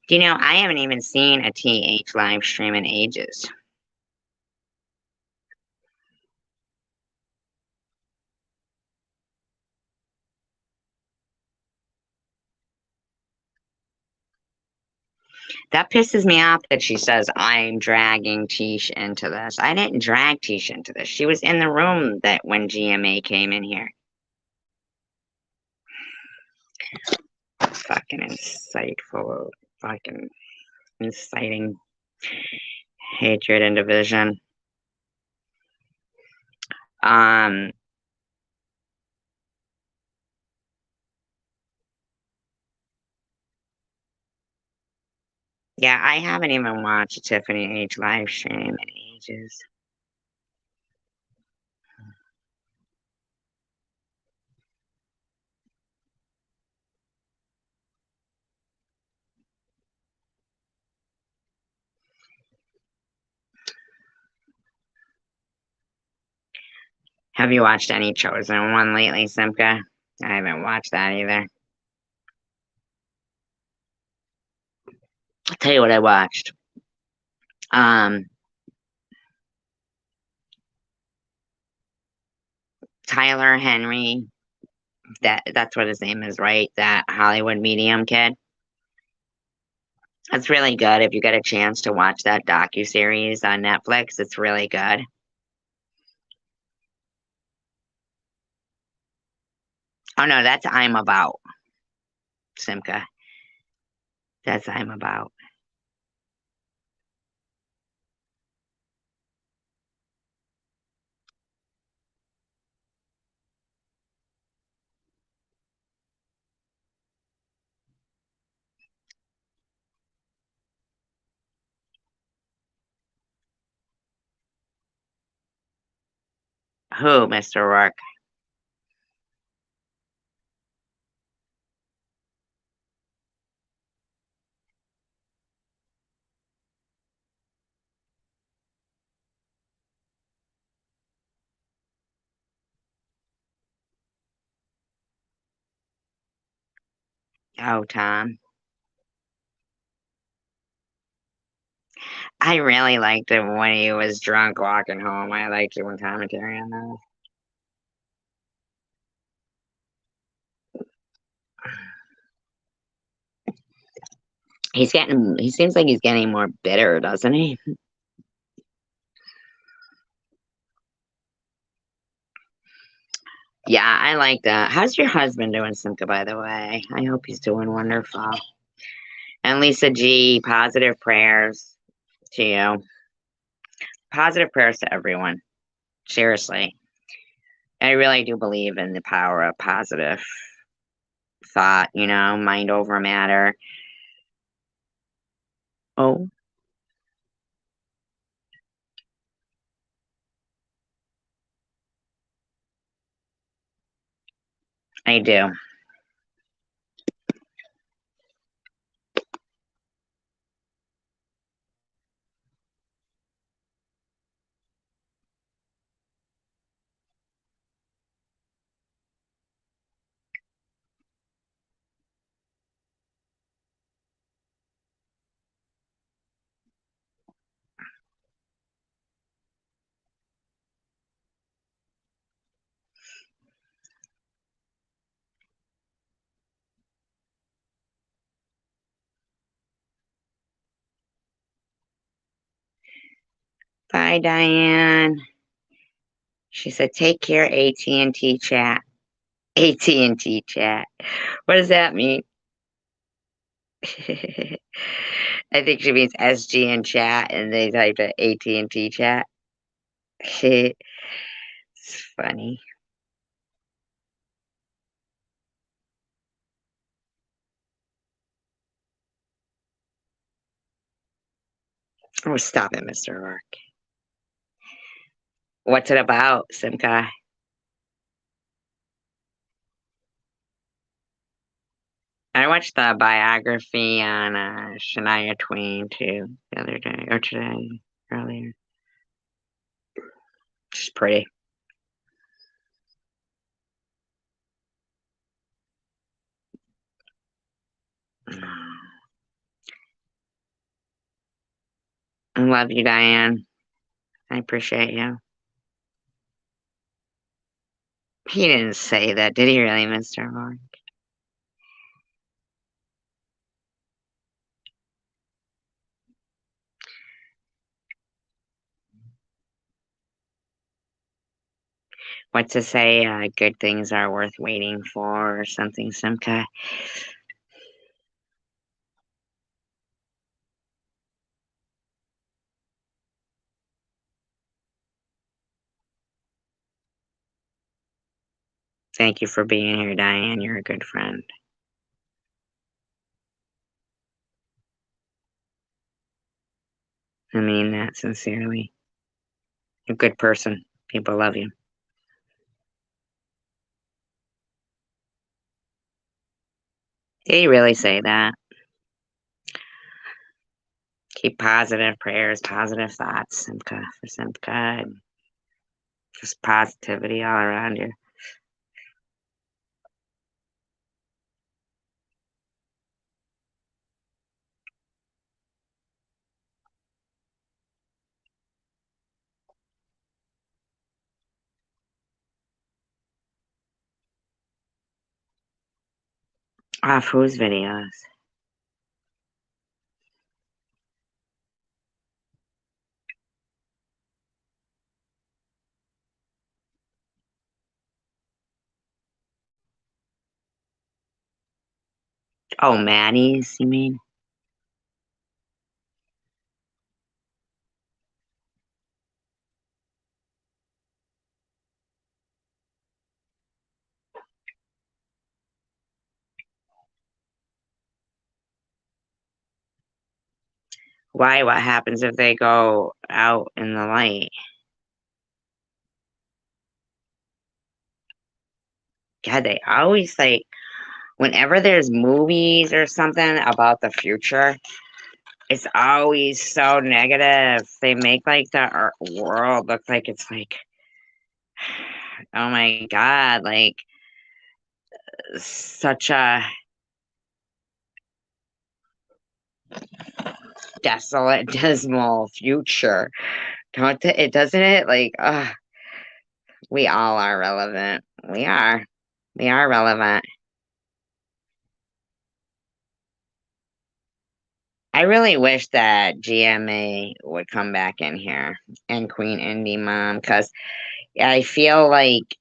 Do you know, I haven't even seen a TH live stream in ages. That pisses me off that she says I'm dragging Tish into this. I didn't drag Tish into this. She was in the room that when GMA came in here. Fucking insightful, fucking inciting hatred and division. Um, yeah, I haven't even watched a Tiffany H live stream in ages. Have you watched any Chosen One lately, Simka? I haven't watched that either. I'll tell you what I watched. Tyler Henry, that's what his name is, right? That Hollywood medium kid. It's really good if you get a chance to watch that docuseries on Netflix. It's really good. Oh no, that's I'm About, Simka. That's I'm About. Who, Mr. Rourke? Oh, Tom. I really liked it when he was drunk walking home. I liked doing commentary on that. He seems like he's getting more bitter, doesn't he? Yeah, I like that. How's your husband doing, Simka, by the way? I hope he's doing wonderful. And Lisa G, positive prayers to you. Positive prayers to everyone. Seriously. I really do believe in the power of positive thought, mind over matter. Oh, I do. Bye, Diane. She said, take care, AT&T chat. AT&T chat. What does that mean? I think she means SG in chat, and they typed a AT&T chat. It's funny. Oh, stop it, Mr. Rourke. What's it about, Simka? I watched the biography on Shania Twain too the other day or today earlier. She's pretty. I love you, Diane. I appreciate you. He didn't say that, did he really, Mr. Mark? What to say? Good things are worth waiting for, or something, Simca. Thank you for being here, Diane. You're a good friend. I mean that sincerely. You're a good person. People love you. Did he really say that? Keep positive prayers, positive thoughts, Simca, for Simca, and just positivity all around you. Off whose videos? Oh, Maddie's, you mean? Why? What happens if they go out in the light? God, they always like, whenever there's movies or something about the future, it's always so negative. They make like the world look like it's like, oh my God, like such a desolate, dismal future. Doesn't it? Like, we all are relevant. We are. We are relevant. I really wish that GMA would come back in here and Queen Indie Mom, because I feel like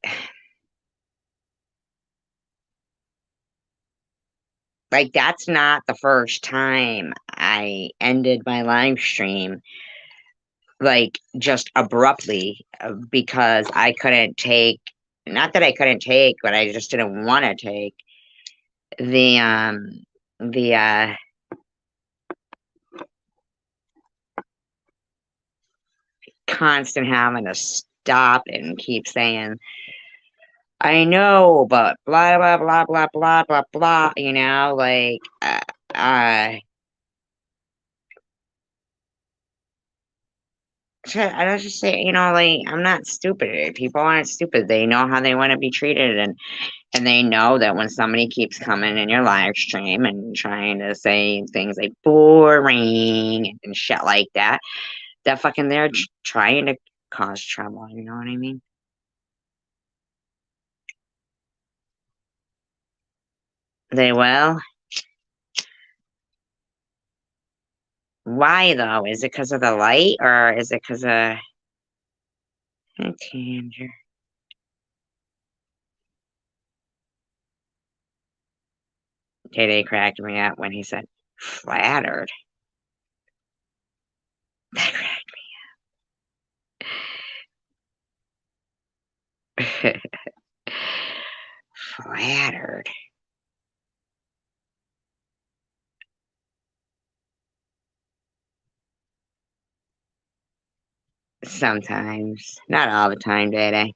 that's not the first time I ended my live stream like just abruptly because I couldn't take, not that I couldn't take, but I just didn't want to take the the constant having to stop and keep saying I know, but blah blah blah blah blah blah blah, like I don't just say, like I'm not stupid. People aren't stupid. They know how they want to be treated, and they know that when somebody keeps coming in your live stream and trying to say things like boring and shit like that, that fucking they're trying to cause trouble. You know what I mean? They will. Why though? Is it because of the light or is it because of Tanger? Tay cracked me up when he said flattered. That cracked me. Flattered. Sometimes. Not all the time, Day.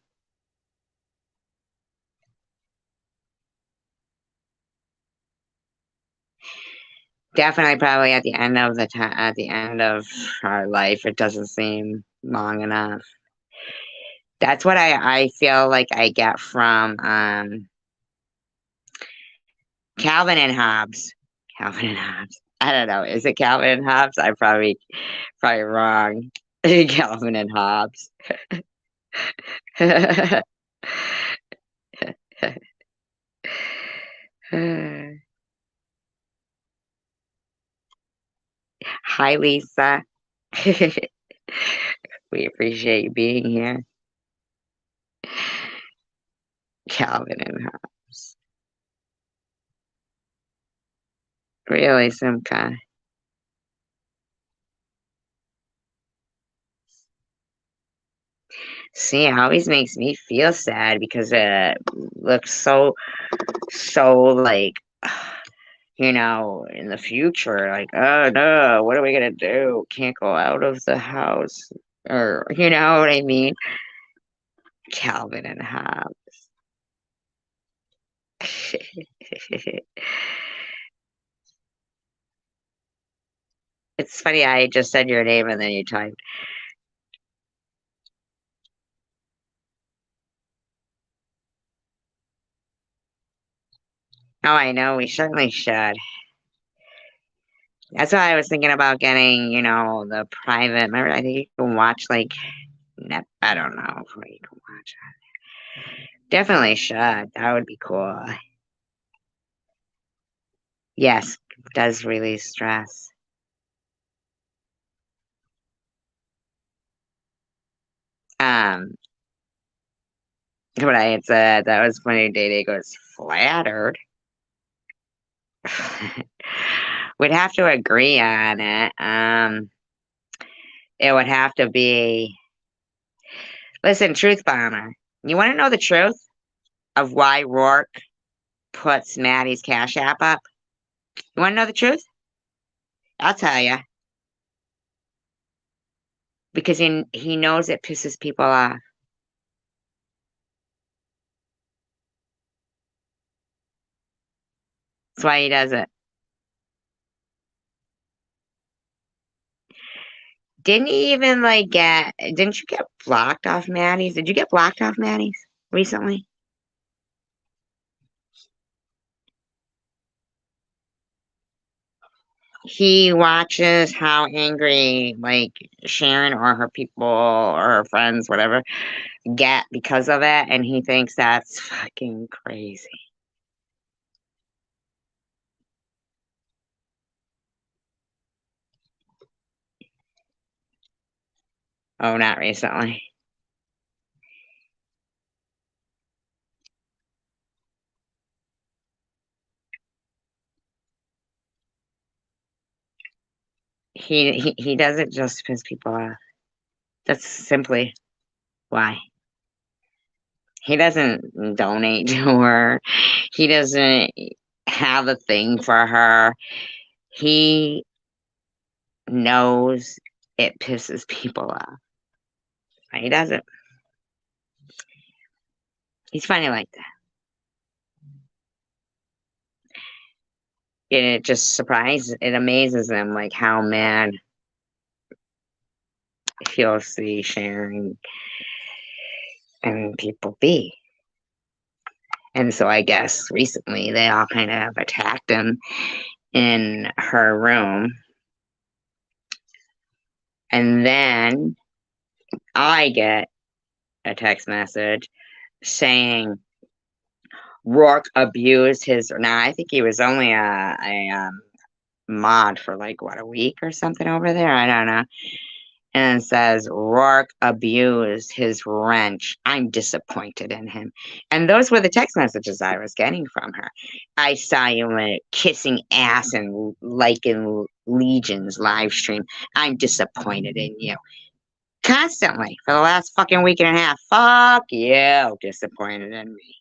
Definitely, probably at the end of at the end of our life, it doesn't seem long enough. That's what I feel like I get from Calvin and Hobbes. Calvin and Hobbes. I don't know. Is it Calvin and Hobbes? I'm probably wrong. Calvin and Hobbes. Hi, Lisa. We appreciate you being here. Calvin and Hobbes. Really, Simca. See, it always makes me feel sad because it looks so like, in the future, like, oh no, what are we gonna do? Can't go out of the house, or you know what I mean? Calvin and Hobbes. It's funny, I just said your name and then you typed. Oh, I know, we certainly should. That's why I was thinking about getting, the private. Remember, I think you can watch like net. I don't know where you can watch it. Definitely should. That would be cool. Yes, does release stress. Um, but I had said that was funny. Day Day goes flattered. We'd have to agree on it. It would have to be. Listen, truth bomber. You want to know the truth of why Rourke puts Maddie's Cash App up? You want to know the truth? I'll tell you. Because he knows it pisses people off. That's why he does it. Didn't he even didn't you get blocked off Maddie's? Did you get blocked off Maddie's recently? He watches how angry Sharon or her people or her friends, whatever, get because of it, and he thinks that's fucking crazy. Oh, not recently. He does it just to piss people off. That's simply why. He doesn't donate to her. He doesn't have a thing for her. He knows it pisses people off. He doesn't. He's funny like that. And it amazes him how mad he'll see Sharon and people be. And so I guess recently they all kind of attacked him in her room. And then I get a text message saying Rourke abused his. Now I think he was only a mod for a week or something over there. I don't know. And it says Rourke abused his wrench. I'm disappointed in him. And those were the text messages I was getting from her. I saw you kissing ass and liking Legion's live stream. I'm disappointed in you. Constantly for the last fucking week and a half. Fuck you, disappointed in me.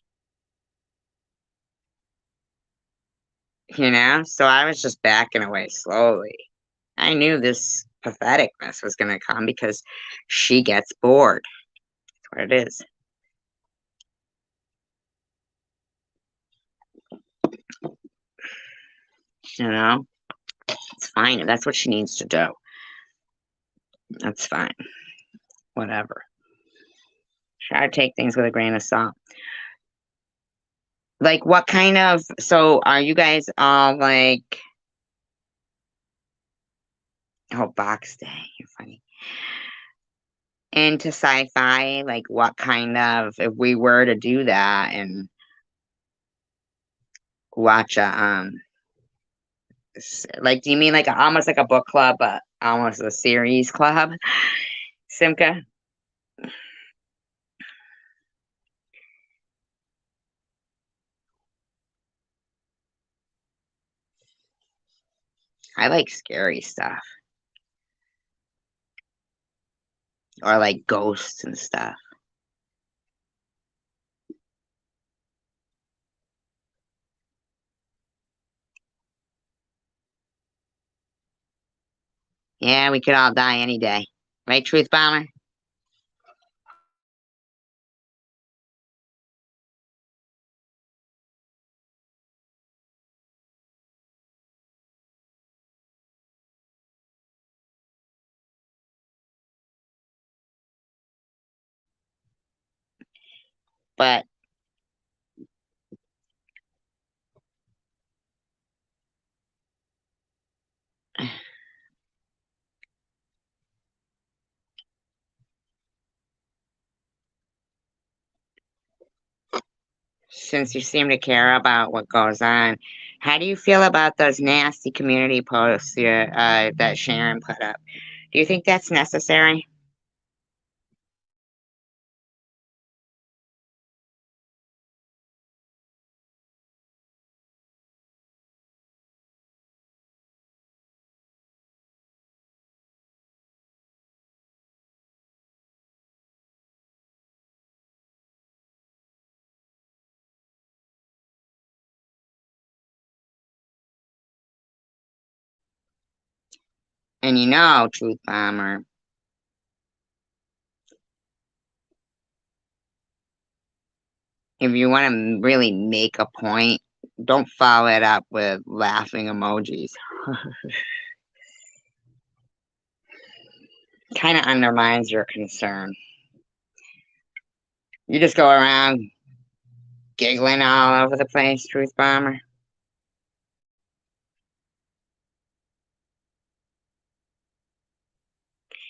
So I was just backing away slowly. I knew this patheticness was going to come because she gets bored. That's what it is. You know? fine. If that's what she needs to do, that's fine. Whatever. Try to take things with a grain of salt. Like, what kind of, so are you guys all like, oh, Box Day, you're funny. Into sci-fi? Like, what kind of, if we were to do that and watch like, do you mean like almost like a book club, but almost a series club, Simka? I like scary stuff. Or like ghosts and stuff. Yeah, we could all die any day. Right, Truth Bomber? But since you seem to care about what goes on, how do you feel about those nasty community posts that Sharon put up? Do you think that's necessary? And you know, Truth Bomber, if you want to really make a point, don't follow it up with laughing emojis. Kind of undermines your concern. You just go around giggling all over the place, Truth Bomber.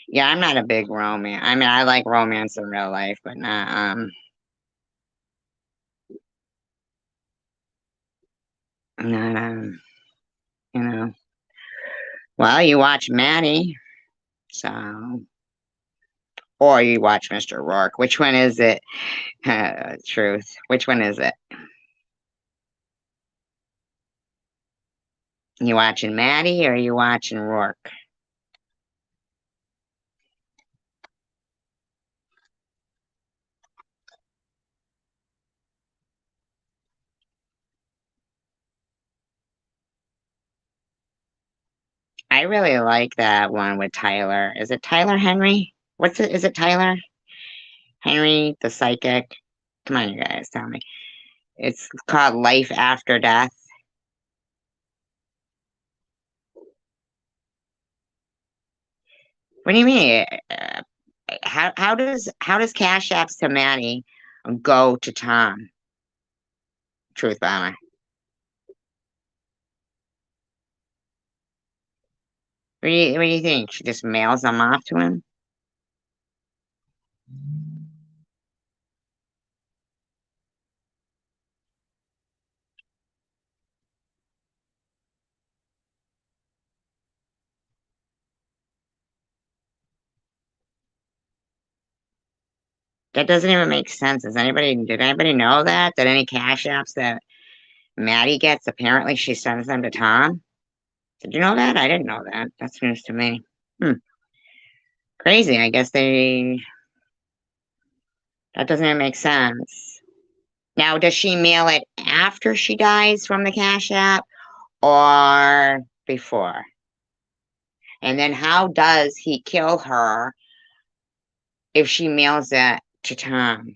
Yeah, I'm not a big romance. I mean, I like romance in real life, but not you know. Well, you watch Maddie, so or you watch Mr. Rourke. Which one is it? Truth. Which one is it? You watching Maddie or you watching Rourke? I really like that one with Tyler. Is it Tyler Henry? What's it? Is it Tyler Henry, the psychic? Come on, you guys, tell me. It's called Life After Death. What do you mean? How does Cash Apps to Maddie go to Tom? Truth Bomber. What do you think? She just mails them off to him? That doesn't even make sense. Did anybody know that? That any Cash Apps that Maddie gets, apparently she sends them to Tom? Did you know that? I didn't know that. That's news to me. Hmm. Crazy. I guess that doesn't even make sense. Now, does she mail it after she dies from the Cash App or before? And then how does he kill her if she mails it to Tom?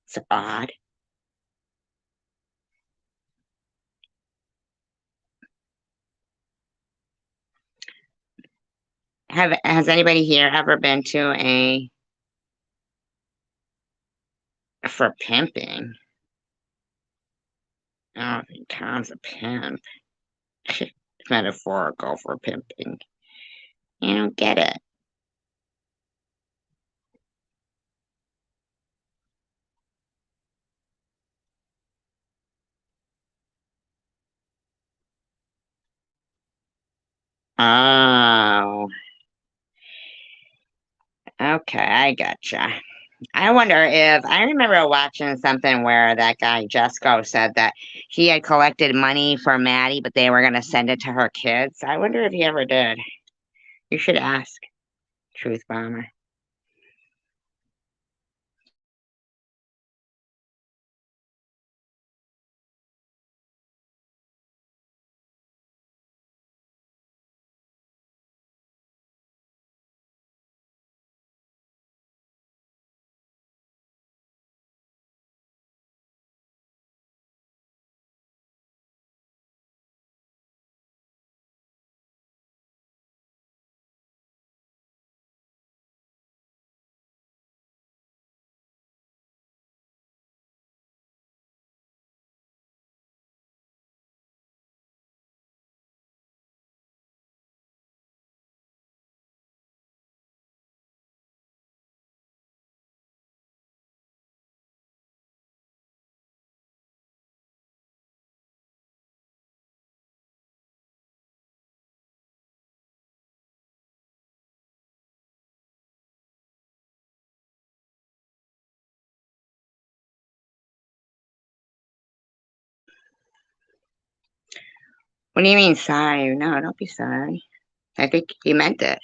It's odd. Has anybody here ever been to for pimping? I don't think Tom's a pimp. It's metaphorical for pimping. You don't get it. Oh, okay, I gotcha. I wonder if I remember watching something where that guy Jesco said that he had collected money for Maddie, but they were gonna send it to her kids. I wonder if he ever did. You should ask. Truth Bomber. What do you mean sorry? No, don't be sorry. I think he meant it.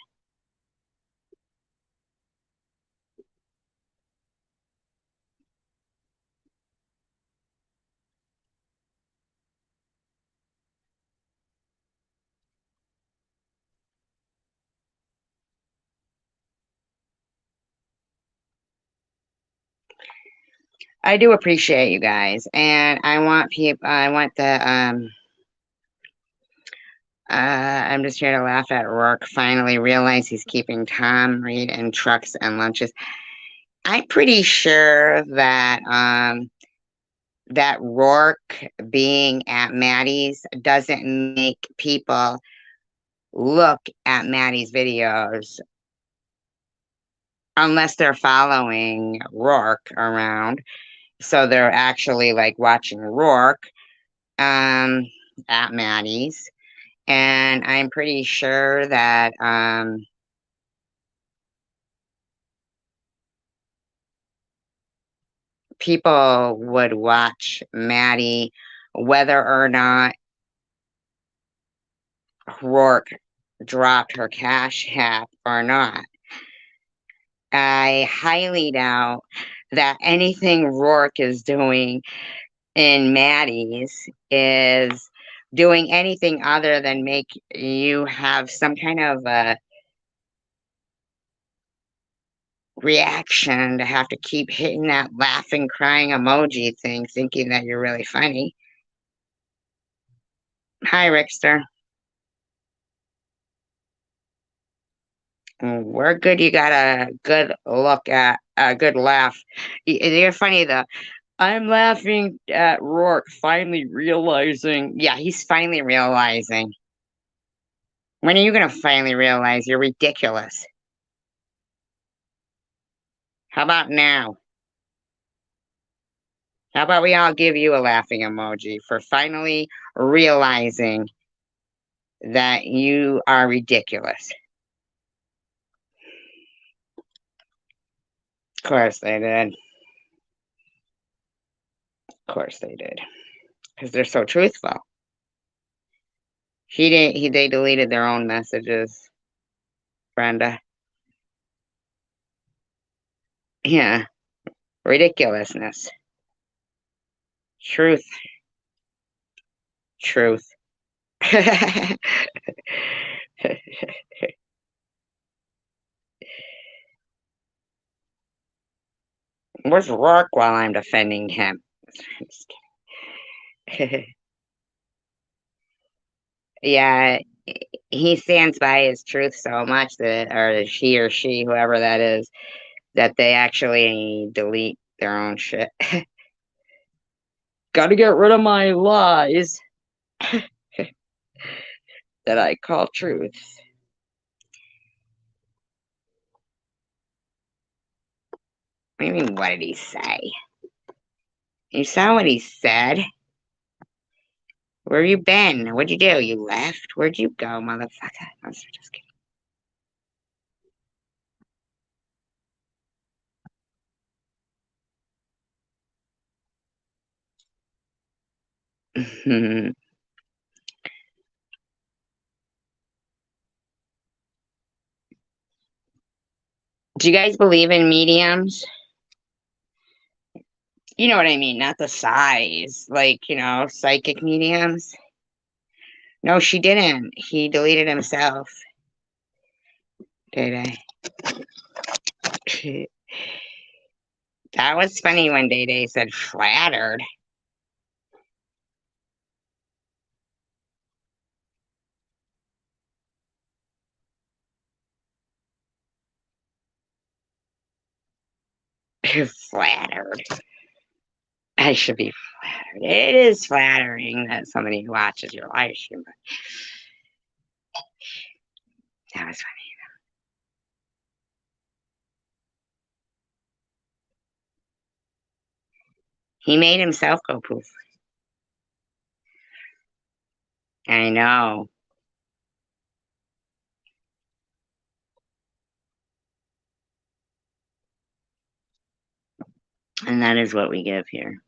I do appreciate you guys, and I want people. I want the. I'm just here to laugh at Rourke. Finally realize he's keeping Tom Reed in trucks and lunches. I'm pretty sure that that Rourke being at Maddie's doesn't make people look at Maddie's videos unless they're following Rourke around. So they're actually like watching Rourke at Maddie's. And I'm pretty sure that people would watch Maddie whether or not Rourke dropped her cash app or not. I highly doubt that anything Rourke is doing in Maddie's is doing anything other than make you have some kind of a reaction to have to keep hitting that laughing, crying emoji thing, thinking that you're really funny. Hi, Rickster. We're good. You got a good look at a good laugh. You're funny though. I'm laughing at Rourke finally realizing. Yeah, he's finally realizing. When are you gonna finally realize you're ridiculous? How about now? How about we all give you a laughing emoji for finally realizing that you are ridiculous? Of course they did. Of course they did. Because they're so truthful. He didn't they deleted their own messages, Brenda. Yeah. Ridiculousness. Truth. Truth. Where's Rourke while I'm defending him? Yeah, he stands by his truth so much that, or she, whoever that is, that they actually delete their own shit. Gotta get rid of my lies that I call truths. What do you mean, what did he say? You saw what he said? Where you been? What'd you do? You left? Where'd you go, motherfucker? I was just kidding. Do you guys believe in mediums? You know what I mean, not the size. Like, psychic mediums. No, she didn't. He deleted himself. Day Day. That was funny when Day Day said flattered. Flattered. I should be flattered. It is flattering that somebody watches your live stream, but that was funny. He made himself go poof. I know. And that is what we give here.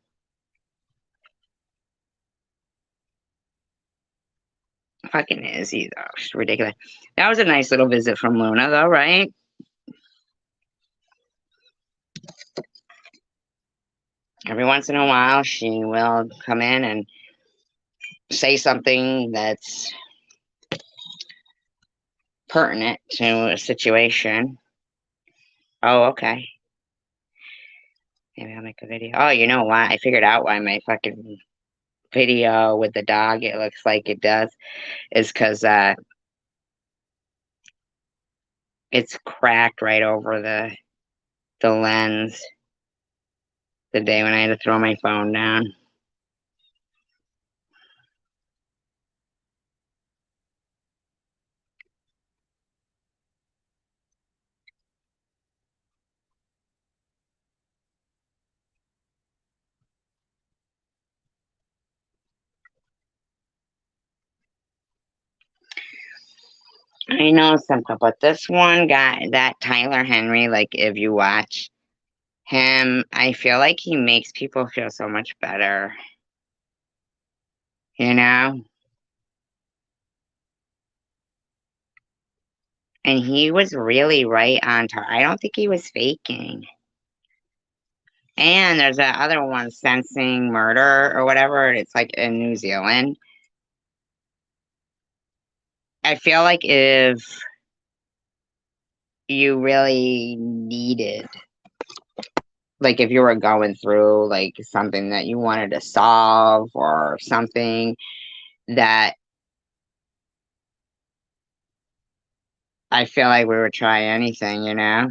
Fucking is he though? It's ridiculous. That was a nice little visit from Luna though, right? Every once in a while she will come in and say something that's pertinent to a situation. Oh, okay. Maybe I'll make a video. Oh, you know why? I figured out why my fucking video with the dog, it looks like it does, is because it's cracked right over the lens the day when I had to throw my phone down. I know something, but this one guy, that Tyler Henry, like if you watch him, I feel like he makes people feel so much better. You know? And he was really right on target. I don't think he was faking. And there's that other one, Sensing Murder or whatever. It's like in New Zealand. I feel like if you really needed, like if you were going through like something that you wanted to solve or something, that I feel like we would try anything, you know?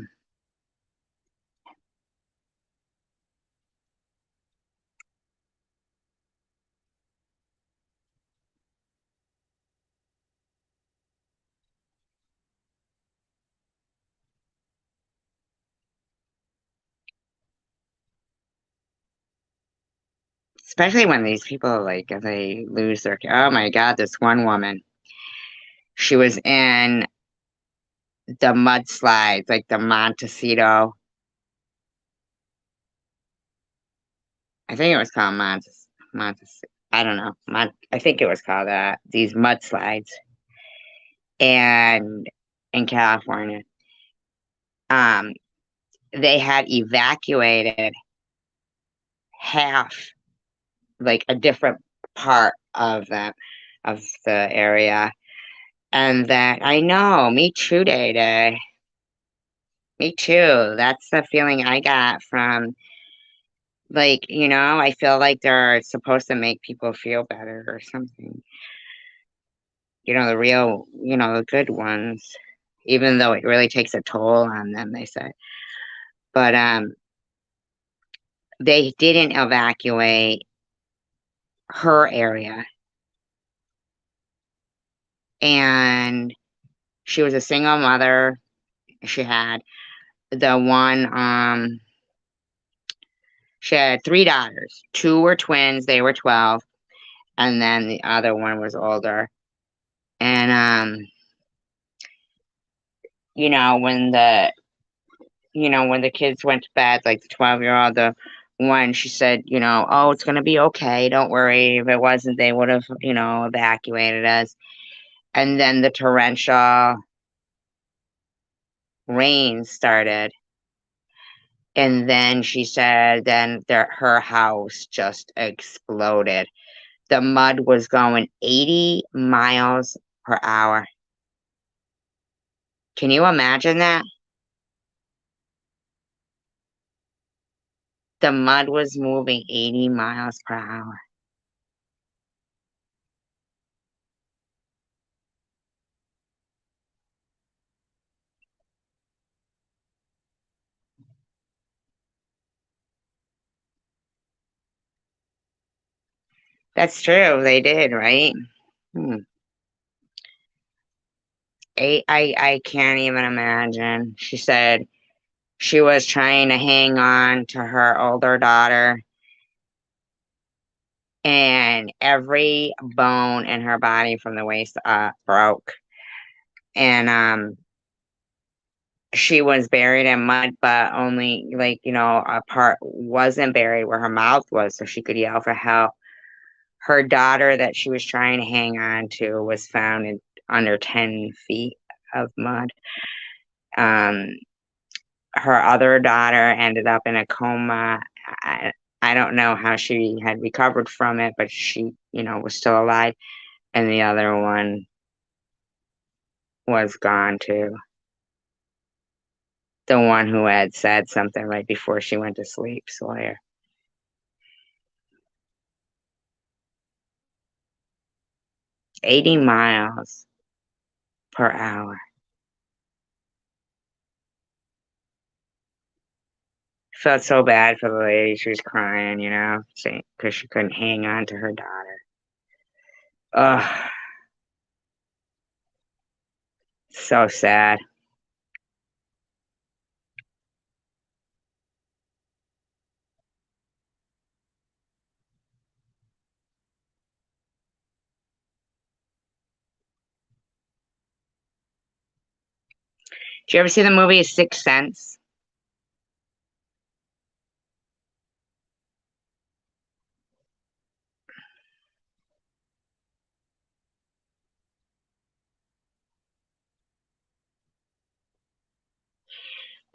Especially when these people, like, if they lose their, oh my God, this one woman, she was in the mudslides, like the Montecito. I think it was called Montes. I don't know. I think it was called that. These mudslides, and in California, um, they had evacuated half, like a different part of the area, and that I know. Me too, Day Day. Me too. That's the feeling I got from, like, I feel like they're supposed to make people feel better or something. the real, the good ones, even though it really takes a toll on them, they say. But they didn't evacuate her area. And she was a single mother. She had she had 3 daughters. 2 were twins, they were 12, and then the other one was older. And you know, when the when the kids went to bed, like the 12-year-old, the one, she said, oh, it's gonna be okay, don't worry. If it wasn't, they would have, evacuated us. And then the torrential rain started. And then she said, then her house just exploded. The mud was going 80 miles per hour. Can you imagine that? The mud was moving 80 miles per hour. That's true. They did, right? Hmm. I can't even imagine. She said she was trying to hang on to her older daughter, and every bone in her body from the waist up broke. And she was buried in mud, but only, like, a part wasn't buried where her mouth was, so she could yell for help. Her daughter that she was trying to hang on to was found in under 10 feet of mud. Um, Her other daughter ended up in a coma. I don't know how she had recovered from it, but she, was still alive. And the other one was gone too. The one who had said something right before she went to sleep, Sawyer. $80 miles per hour. Felt so bad for the lady. She was crying, because she couldn't hang on to her daughter. Ugh, so sad. Did you ever see the movie Sixth Sense?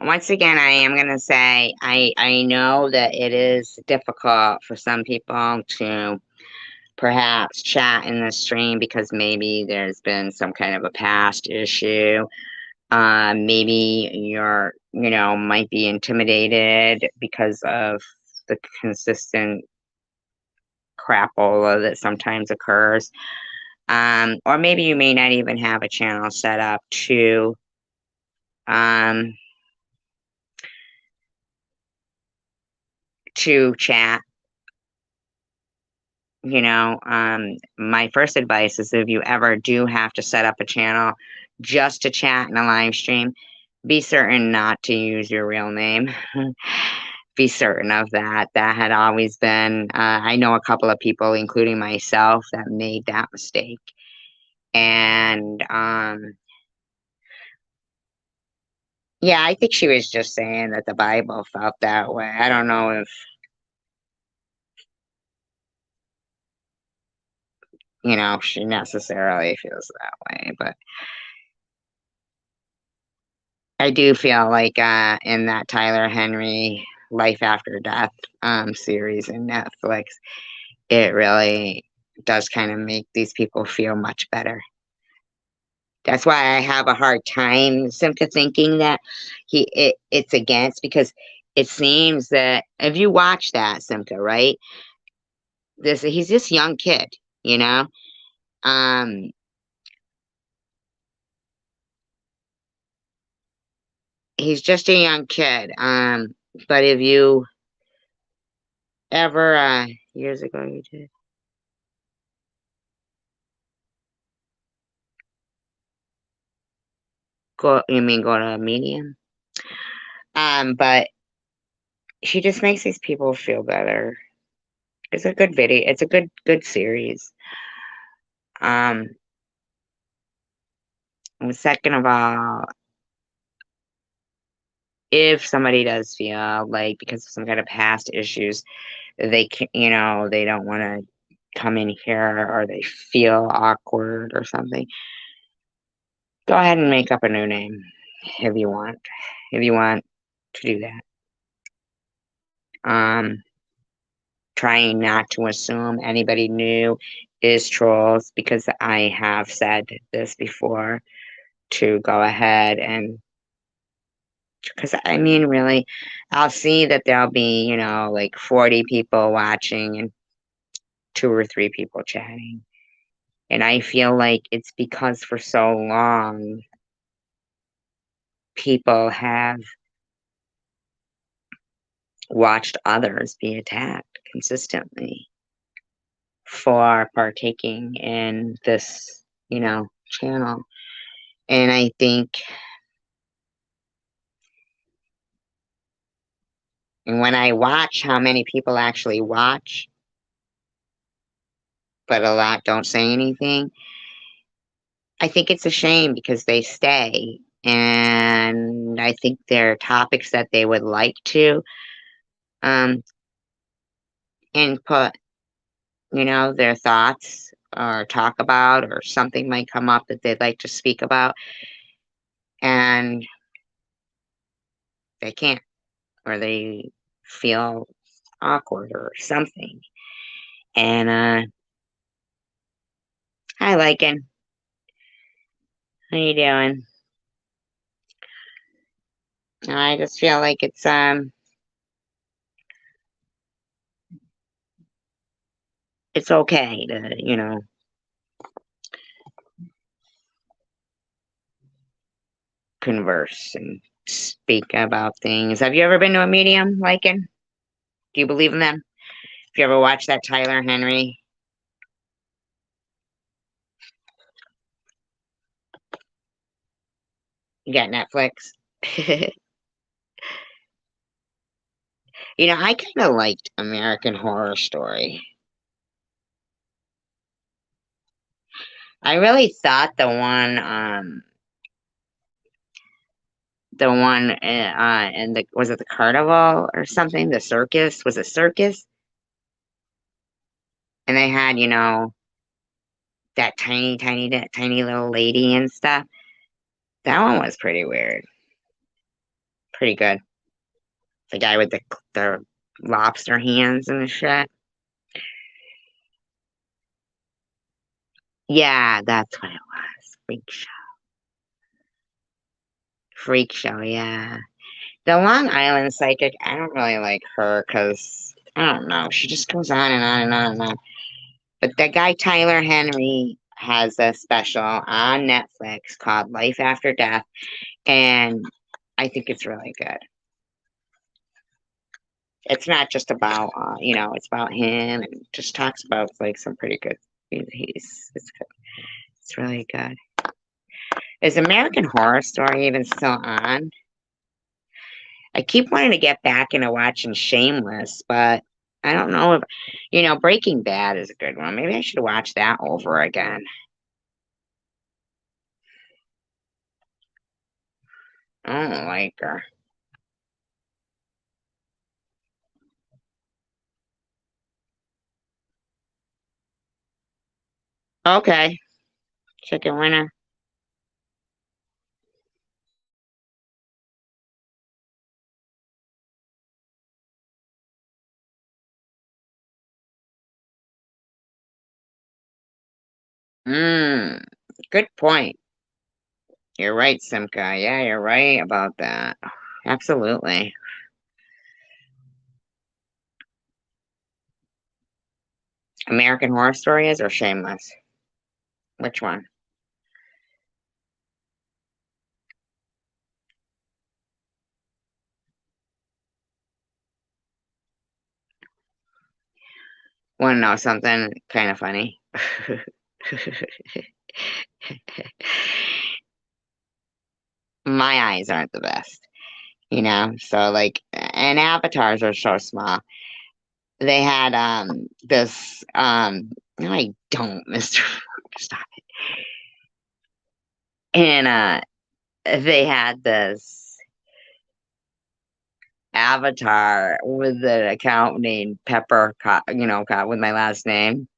Once again, I am going to say I know that it is difficult for some people to perhaps chat in the stream because maybe there's been some kind of a past issue. Maybe might be intimidated because of the consistent crapola that sometimes occurs. Or maybe you may not even have a channel set up um, to chat. My first advice is, if you ever do have to set up a channel just to chat in a live stream, be certain not to use your real name. Be certain of that. That had always been, I know a couple of people, including myself, that made that mistake. And yeah, I think she was just saying that the Bible felt that way. I don't know if, she necessarily feels that way, but I do feel like in that Tyler Henry Life After Death series in Netflix, it really does kind of make these people feel much better. That's why I have a hard time, Simca, thinking that it's against, because it seems that if you watch that, Simca, right? He's this young kid, you know? Um he's just a young kid. But if you ever, years ago you did. Go to Medium? But she just makes these people feel better. It's a good video. It's a good series. And second of all, if somebody does feel like because of some kind of past issues, they can, they don't want to come in here or they feel awkward or something, go ahead and make up a new name if you want. If you want to do that. Trying not to assume anybody new is trolls because I have said this before to go ahead and because I mean really I'll see that there'll be like 40 people watching and 2 or 3 people chatting, and I feel like it's because for so long people have watched others be attacked consistently for partaking in this channel. And I think when I watch how many people actually watch, but a lot don't say anything, I think it's a shame because they stay. And I think there are topics that they would like to input, their thoughts or talk about, or something might come up that they'd like to speak about, and they can't, or they feel awkward or something. And hi, Lycan. How you doing? I just feel like it's okay to converse and speak about things. Have you ever been to a medium, Lycan? Do you believe in them? Have you ever watched that Tyler Henry? You got Netflix? I kind of liked American Horror Story. I really thought the one and was it the carnival or something? The circus? Was it circus? And they had, that tiny little lady and stuff. That one was pretty weird. Pretty good. The guy with the lobster hands and the shit. Yeah, that's what it was. Freak show, yeah. The Long Island psychic, I don't really like her because, I don't know, she just goes on and on and on and on. But that guy Tyler Henry has a special on Netflix called Life After Death, and I think it's really good. It's not just about, it's about him, and just talks about like some pretty good. It's good. It's really good. Is American Horror Story even still on? I keep wanting to get back into watching Shameless, but I don't know if, Breaking Bad is a good one. Maybe I should watch that over again. I don't like her. Okay. Chicken winner. Good point. You're right, Simca. Yeah, you're right about that. Absolutely. American Horror Story is or Shameless? Which one? Want to know something kind of funny? My eyes aren't the best, So like, and avatars are so small. They had this no, I don't, Mister. Stop it. And they had this avatar with an account named Pepper, with my last name.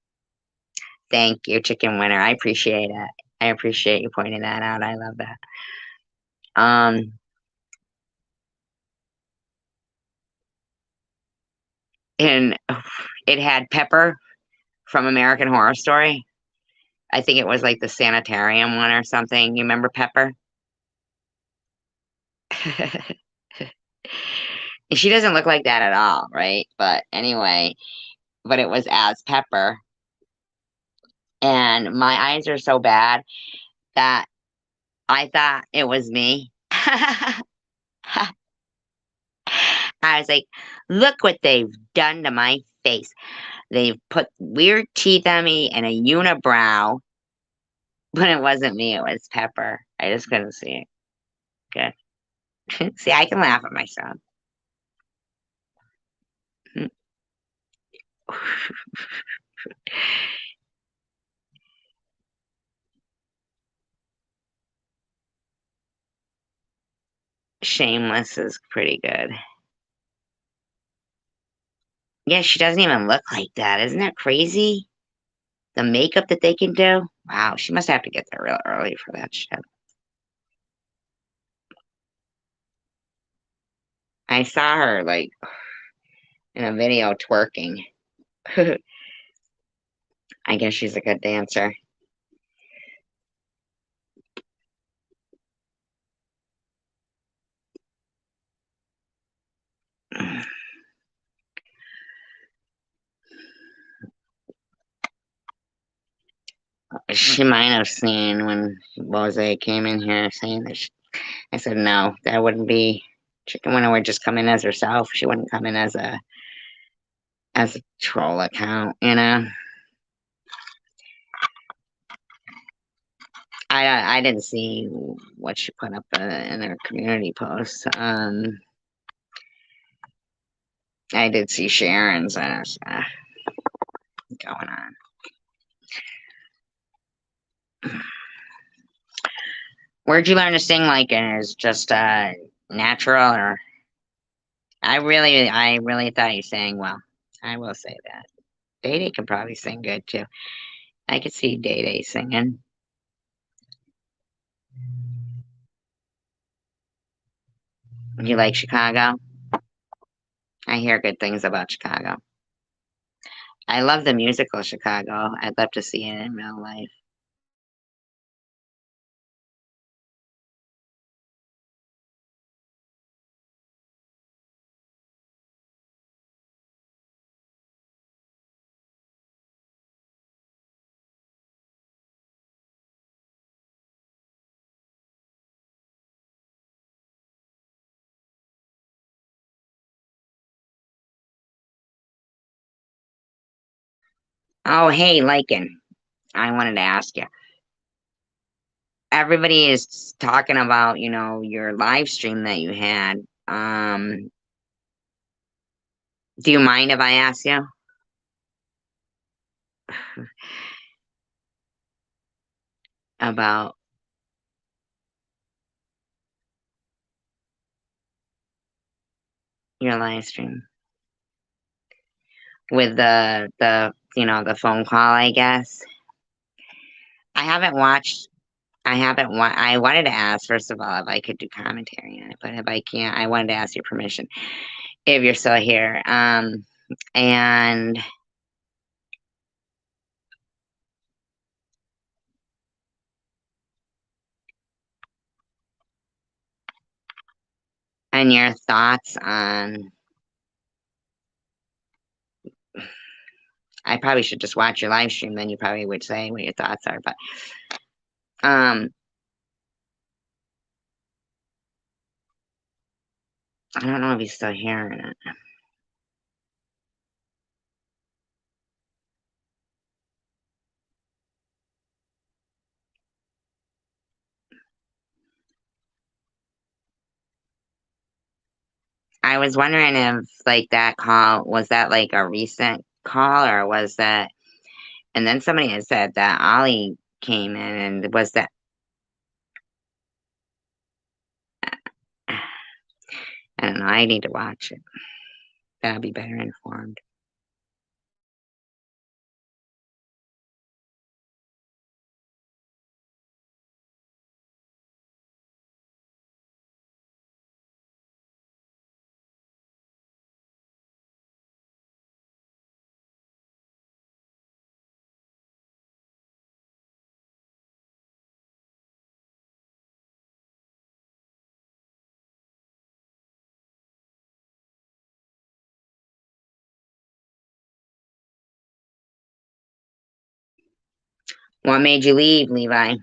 Thank you, Chicken Winner. I appreciate it. I appreciate you pointing that out. I love that. Um, and it had Pepper from American Horror Story. I think it was like the sanitarium one or something. You remember Pepper? She doesn't look like that at all, right? But anyway, but it was as Pepper. And my eyes are so bad that I thought it was me. I was like, look what they've done to my face. They've put weird teeth on me and a unibrow, but it wasn't me, it was Pepper. I just couldn't see it. Good. See, I can laugh at myself. Shameless is pretty good. Yeah, she doesn't even look like that. Isn't that crazy? The makeup that they can do. Wow, she must have to get there real early for that shit. I saw her like in a video twerking. I guess she's a good dancer. She might have seen when Bose came in here saying that I said no, that wouldn't be Chicken Winner would just come in as herself. She wouldn't come in as a troll account. I didn't see what she put up in her community post. I did see Sharon's going on. Where'd you learn to sing like it? Is just natural or I really thought you sang well. I will say that. Day Day can probably sing good too. I could see Day Day singing. You like Chicago? I hear good things about Chicago. I love the musical Chicago. I'd love to see it in real life. Oh, hey, Lycan. I wanted to ask you. Everybody is talking about, your live stream that you had. Do you mind if I ask you about your live stream with the phone call, I guess? I haven't watched. I wanted to ask first of all if I could do commentary on it, but if I can't, I wanted to ask your permission if you're still here. And your thoughts on. I probably should just watch your live stream, then you probably would say what your thoughts are. But um, I don't know if he's still here or not. I was wondering if like that call was that like a recent call or was that, and then somebody had said that Ollie came in and was that, I don't know, I need to watch it. Then I'll be better informed. What made you leave, Levi?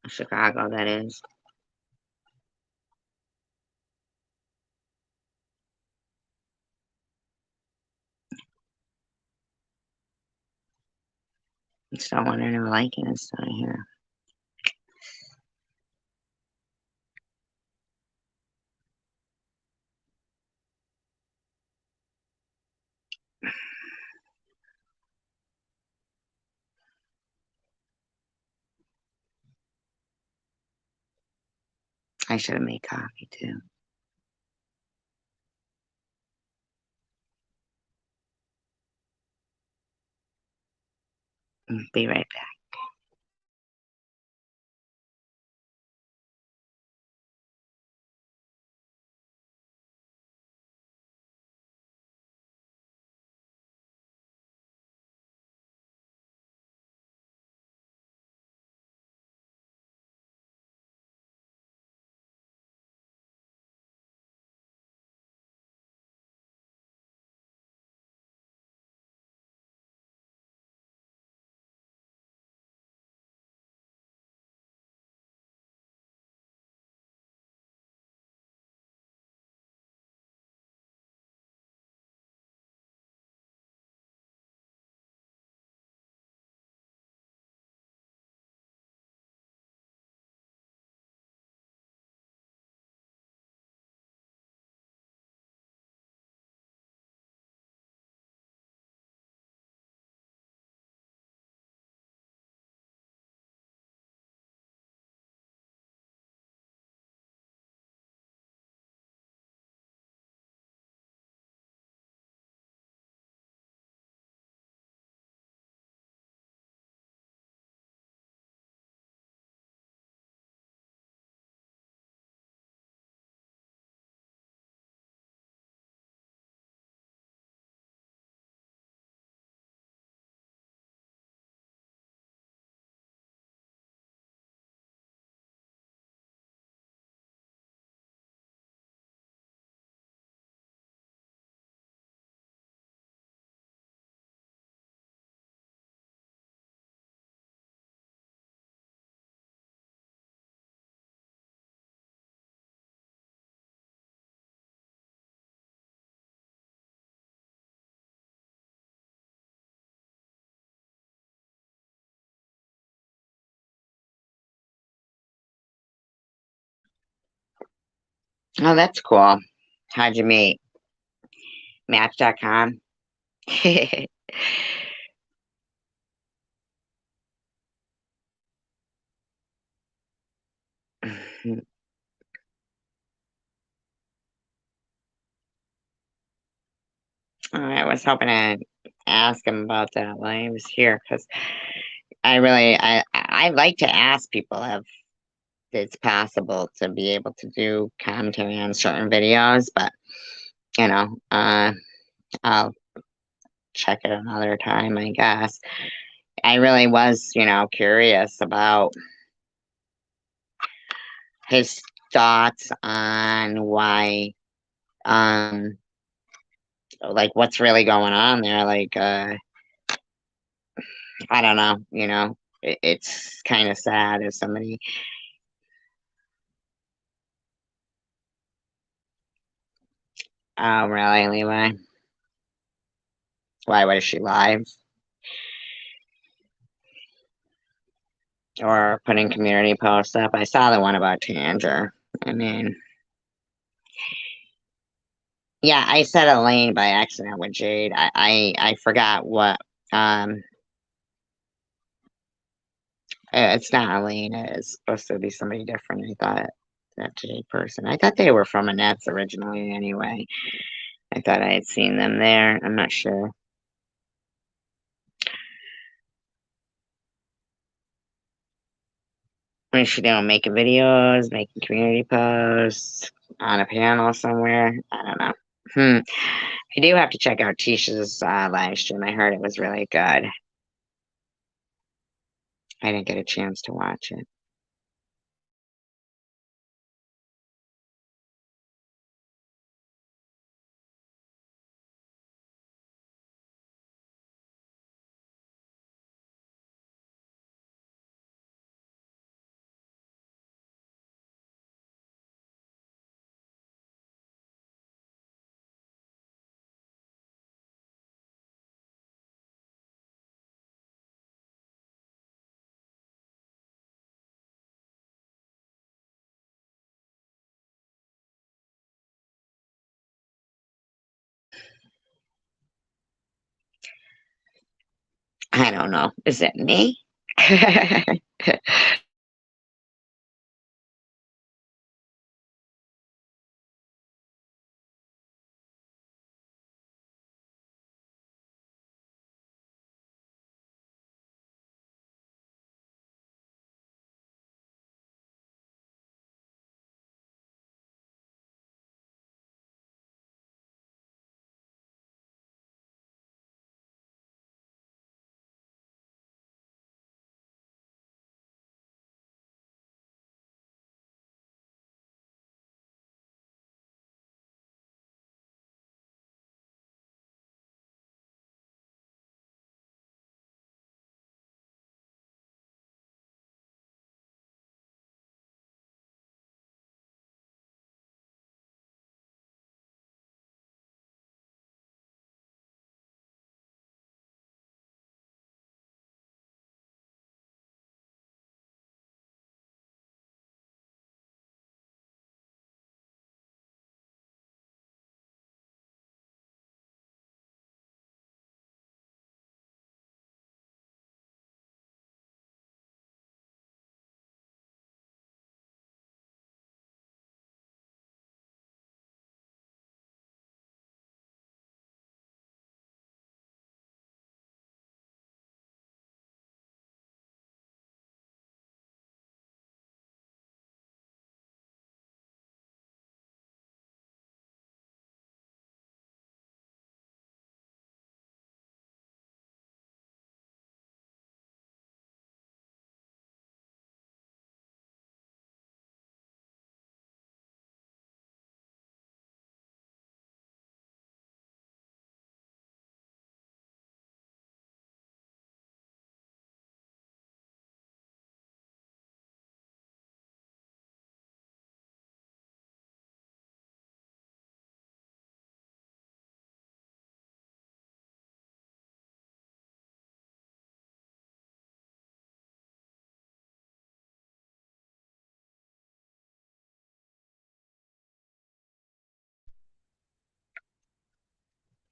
Chicago, that is. I'm still wondering if liking is still here. I should have made coffee too. Be right back. Oh, that's cool. How'd you meet? Match.com? I was hoping to ask him about that while he was here because I like to ask people if it's possible to be able to do commentary on certain videos, but you know, I'll check it another time, I guess. I really was, curious about his thoughts on why, um, like what's really going on there. Like, I don't know, it's kind of sad if somebody. Oh, really, Levi? Why was she live? or putting community posts up. I saw the one about Tanger. I mean, yeah, I said Elaine by accident with Jade. I forgot what. Um, it's not Elaine. It's supposed to be somebody different. I thought that Jade person. I thought they were from a Nets originally. Anyway, I thought I had seen them there. I'm not sure. What is she doing? Making videos, making community posts on a panel somewhere. I don't know. I do have to check out Tisha's live stream. I heard it was really good. I didn't get a chance to watch it. I don't know. Is it me?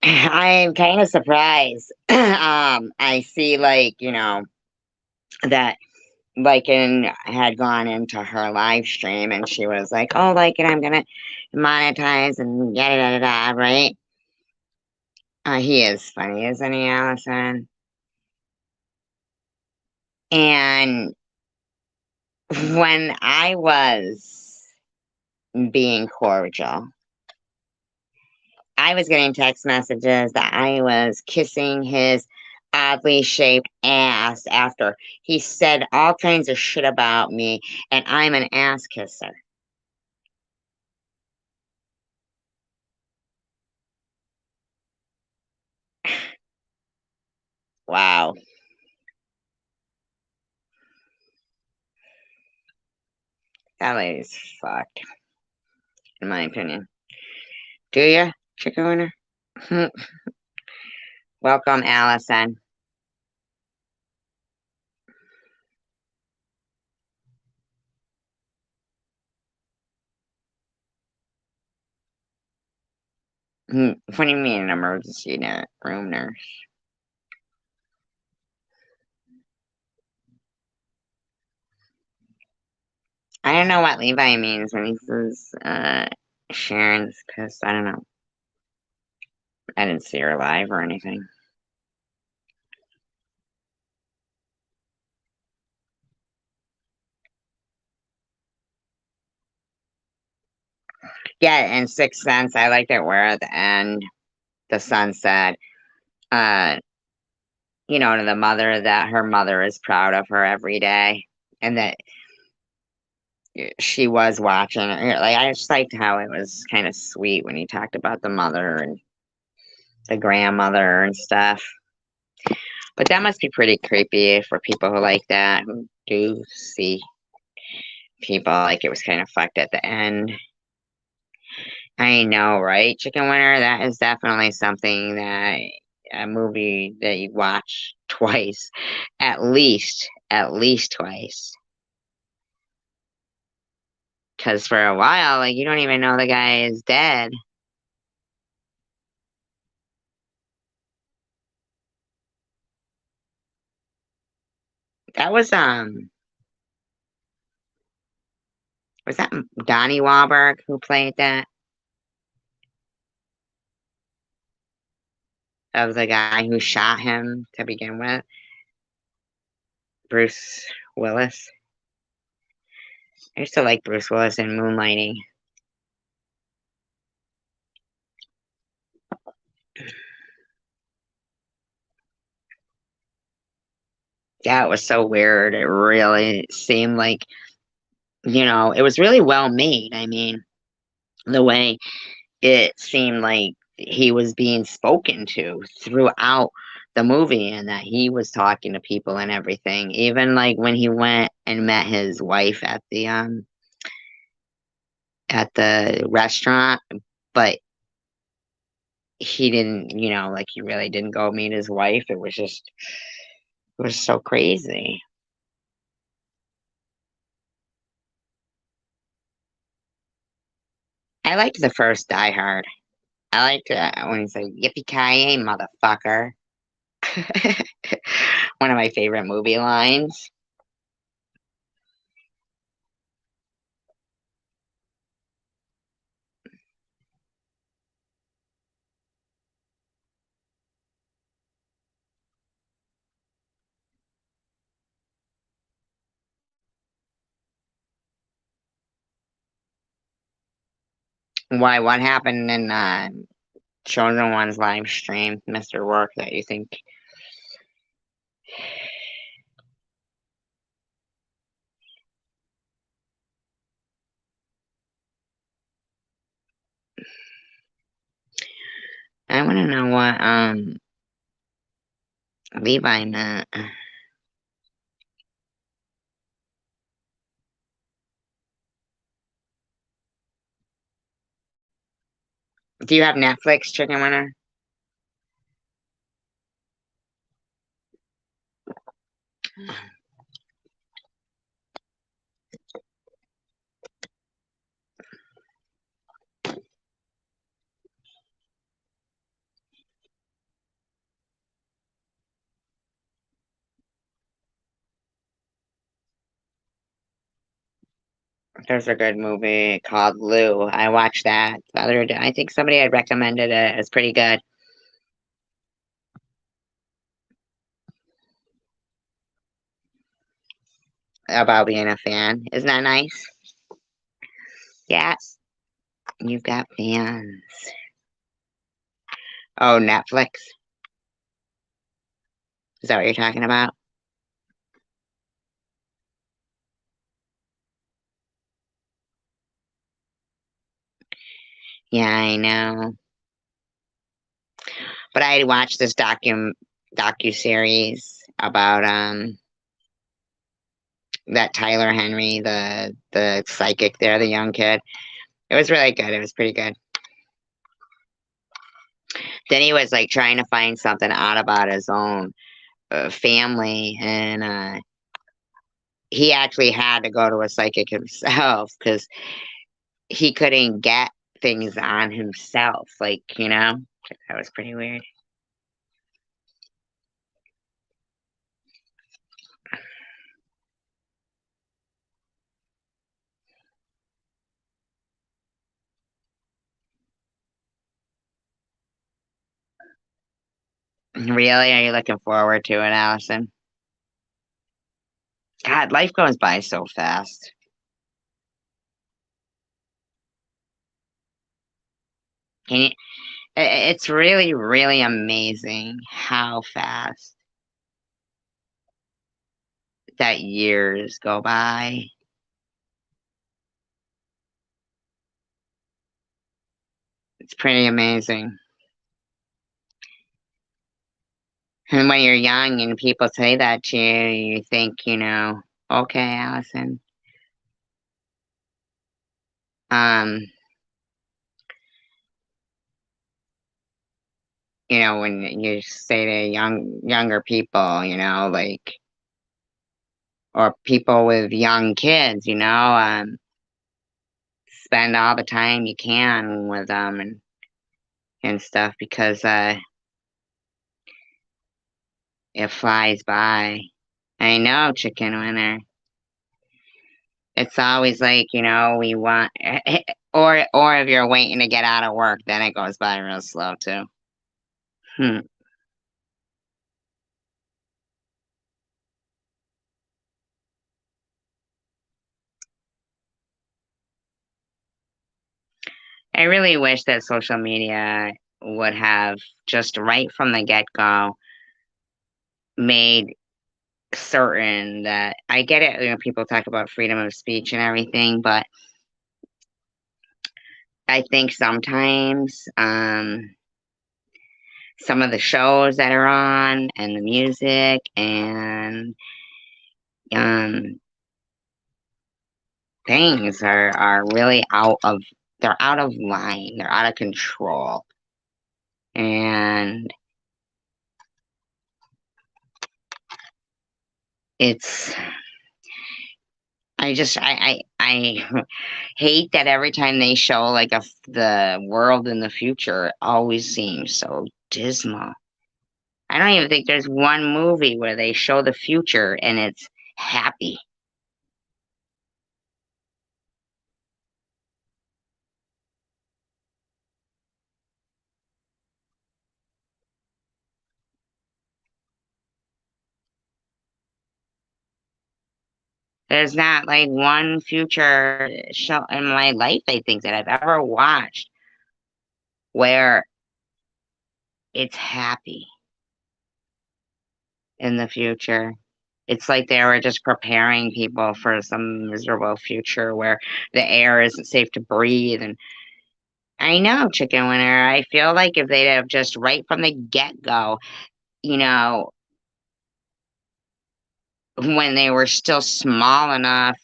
I'm kind of surprised. I see, like, that Lycan had gone into her live stream and she was like, oh, Lycan, I'm gonna monetize and yada yada yada, right? He is funny, isn't he, Allison? And when I was being cordial, I was getting text messages that I was kissing his oddly shaped ass after he said all kinds of shit about me, and I'm an ass kisser. Wow. That lady's fucked, in my opinion. Do ya, chicken winner? Welcome, Allison. What do you mean, an emergency room nurse? I don't know what Levi means when he says Sharon's pissed. I don't know. I didn't see her live or anything. Yeah, in Sixth Sense, I liked it where at the end the son said, to the mother that her mother is proud of her every day and that she was watching. Like, I just liked how it was kind of sweet when he talked about the mother and the grandmother and stuff. But that must be pretty creepy for people who like that, who do see people like it was kind of fucked at the end. I know, right? Chicken Winner, that is definitely something that a movie that you watch twice, at least twice. Because for a while, like, you don't even know the guy is dead. That was that Donnie Wahlberg who played that? Of the guy who shot him to begin with? Bruce Willis. I used to like Bruce Willis in Moonlighting. Yeah, it was so weird. It really seemed like, it was really well made. I mean, the way it seemed like he was being spoken to throughout the movie and that he was talking to people and everything. Even like when he went and met his wife at the restaurant, but he didn't, like he really didn't go meet his wife. It was so crazy. I liked the first Die Hard. I liked when he said "Yippee-ki-yay, motherfucker." One of my favorite movie lines. Why? What happened in Chosen One's live stream, Mr. Work, that you think? I want to know what Levi meant. Do you have Netflix, Chicken Winner? There's a good movie called Lou. I watched that the other day. I think somebody had recommended it. It's pretty good. About being a fan. Isn't that nice? Yes. You've got fans. Oh, Netflix. Is that what you're talking about? Yeah, I know. But I watched this docu-series about that Tyler Henry, the psychic there, the young kid. It was really good. It was pretty good. Then he was like trying to find something out about his own family, and he actually had to go to a psychic himself because he couldn't get things on himself, like, that was pretty weird. Really? Are you looking forward to it, Allison? God, life goes by so fast. Can you, it's really, really amazing how fast that years go by. It's pretty amazing. And when you're young and people say that to you, you think, okay, Allison. When you say to younger people, like, or people with young kids, spend all the time you can with them and stuff because it flies by. I know, chicken winner. It's always like, we want, or if you're waiting to get out of work, then it goes by real slow too. Hmm. I really wish that social media would have just right from the get-go made certain that I get it, people talk about freedom of speech and everything, but I think sometimes some of the shows that are on and the music and um things are really they're out of line, they're out of control. And it's I hate that every time they show like the world in the future, it always seems so dismal. I don't even think there's one movie where they show the future and it's happy. There's not like one future show in my life, I think, that I've ever watched where it's happy in the future. It's like they were just preparing people for some miserable future where the air isn't safe to breathe. And I know, chicken winner. I feel like if they'd have just right from the get go, you know, when they were still small enough,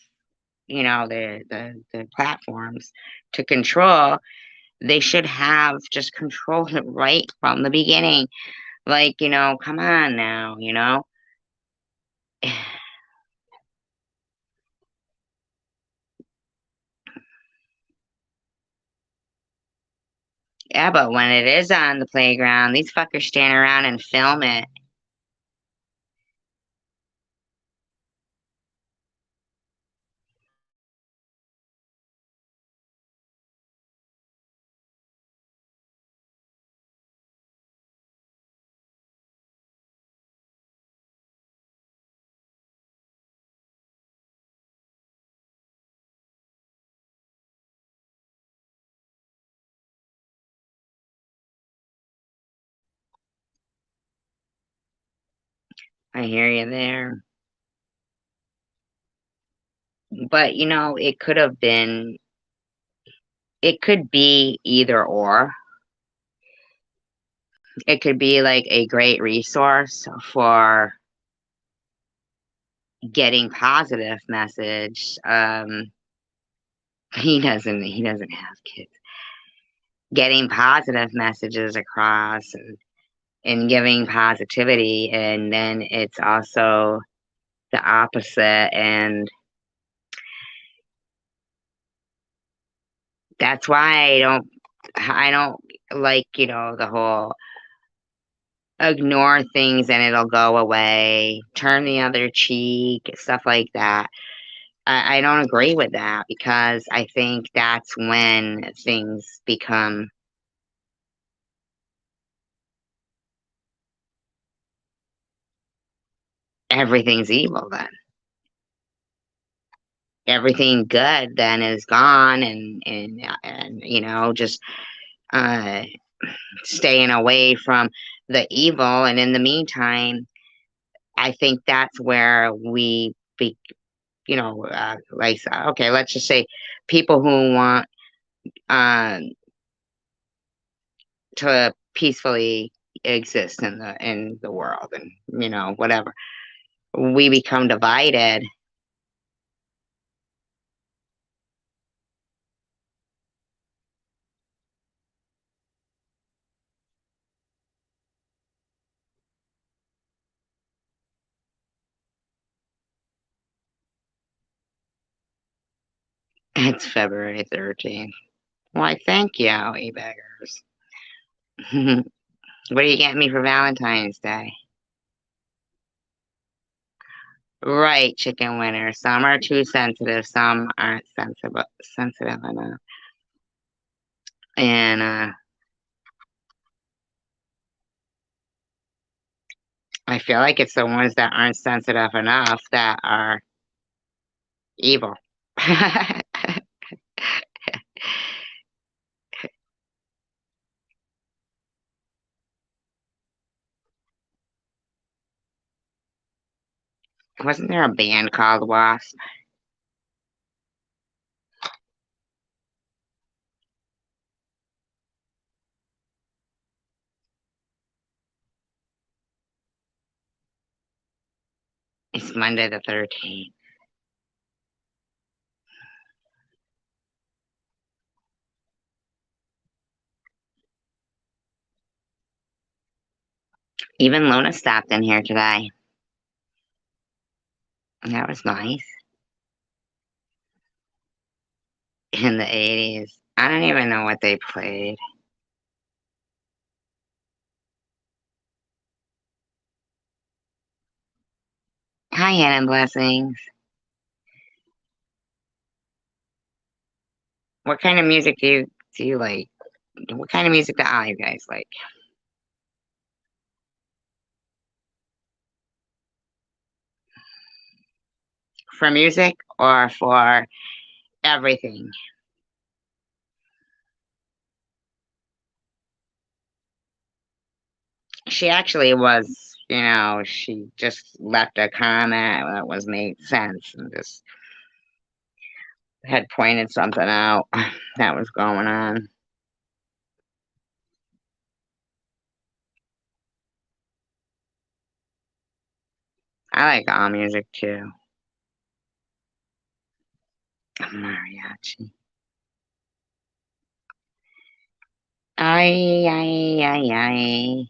the platforms to control, they should have just controlled it right from the beginning. Like, come on now. Yeah, but when it is on the playground, these fuckers stand around and film it. I hear you there. But, it could be either or. It could be like a great resource for getting positive message. He doesn't have kids. Getting positive messages across and giving positivity, and then it's also the opposite. And That's why I don't like, the whole ignore things and it'll go away, turn the other cheek, stuff like that. I don't agree with that because I think that's when things become everything's evil then. Everything good then is gone and just uh staying away from the evil, and in the meantime I think that's where we be like, okay, let's just say people who want um to peacefully exist in the world, and whatever, we become divided. It's February 13th. Why, thank you, e-beggars. What are you getting me for Valentine's Day? Right, chicken winner. Some are too sensitive, some aren't sensitive enough. And I feel like it's the ones that aren't sensitive enough that are evil. Wasn't there a band called Wasp? It's Monday the 13th. Even Luna stopped in here today. That was nice. In the 80s. I don't even know what they played. Hi, Hannah Blessings. What kind of music do you like? What kind of music do all you guys like? For music or for everything? She actually was, she just left a comment that was made sense and just had pointed something out that was going on. I like all music too. Mariachi. Ay, ay, ay, ay.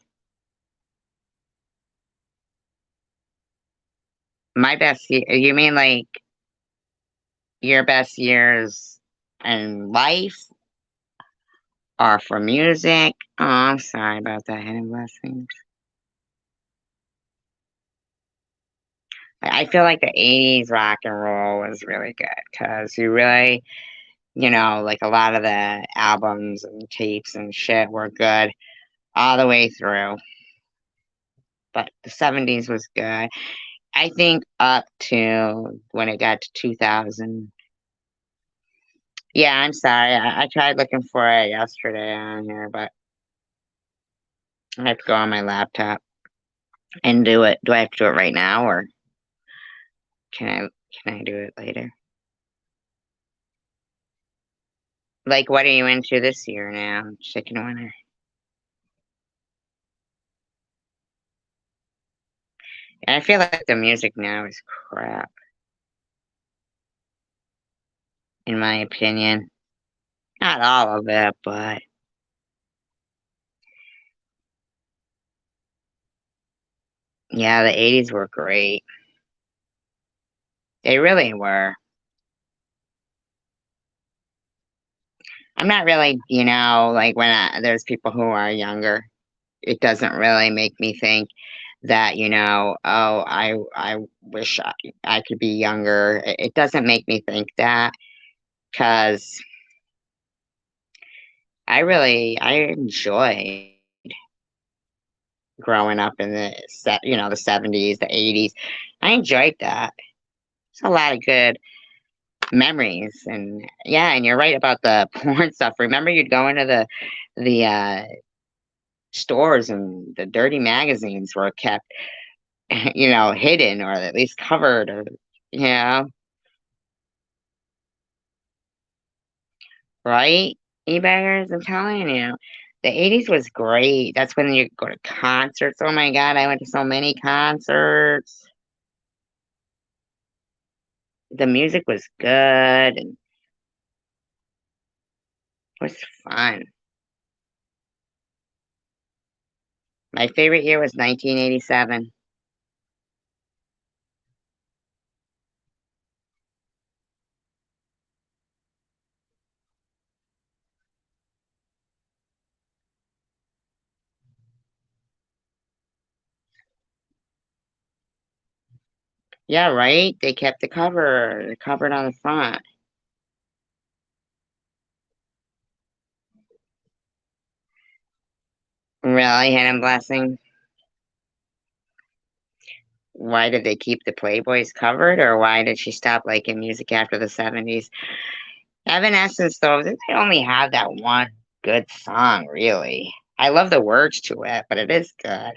My best year, you mean like your best years in life or for music? Oh, I'm sorry about that, Hidden Blessings. I feel like the 80s rock and roll was really good because you really, like a lot of the albums and tapes and shit were good all the way through. But the 70s was good. I think up to when it got to 2000. Yeah, I'm sorry. I tried looking for it yesterday on here, but I have to go on my laptop and do it. Do I have to do it right now, or can I do it later? Like, what are you into this year now? Chicken winter. And I feel like the music now is crap, in my opinion. Not all of it, but yeah, the 80s were great. They really were. I'm not really, like when there's people who are younger, it doesn't really make me think that, oh, I wish I could be younger. It doesn't make me think that because I enjoyed growing up in the 70s, the 80s. I enjoyed that. It's a lot of good memories. And yeah, and you're right about the porn stuff. Remember you'd go into the stores and the dirty magazines were kept, hidden or at least covered or you know, right? eBayers, I'm telling you. The 80s was great. That's when you go to concerts. Oh my God, I went to so many concerts. The music was good and it was fun. My favorite year was 1987. Yeah, right? They kept the covered on the front. Really, Hidden Blessing? Why did they keep the Playboys covered, or why did she stop liking music after the 70s? Evanescence, though, they only have that one good song, really. I love the words to it, but it is good.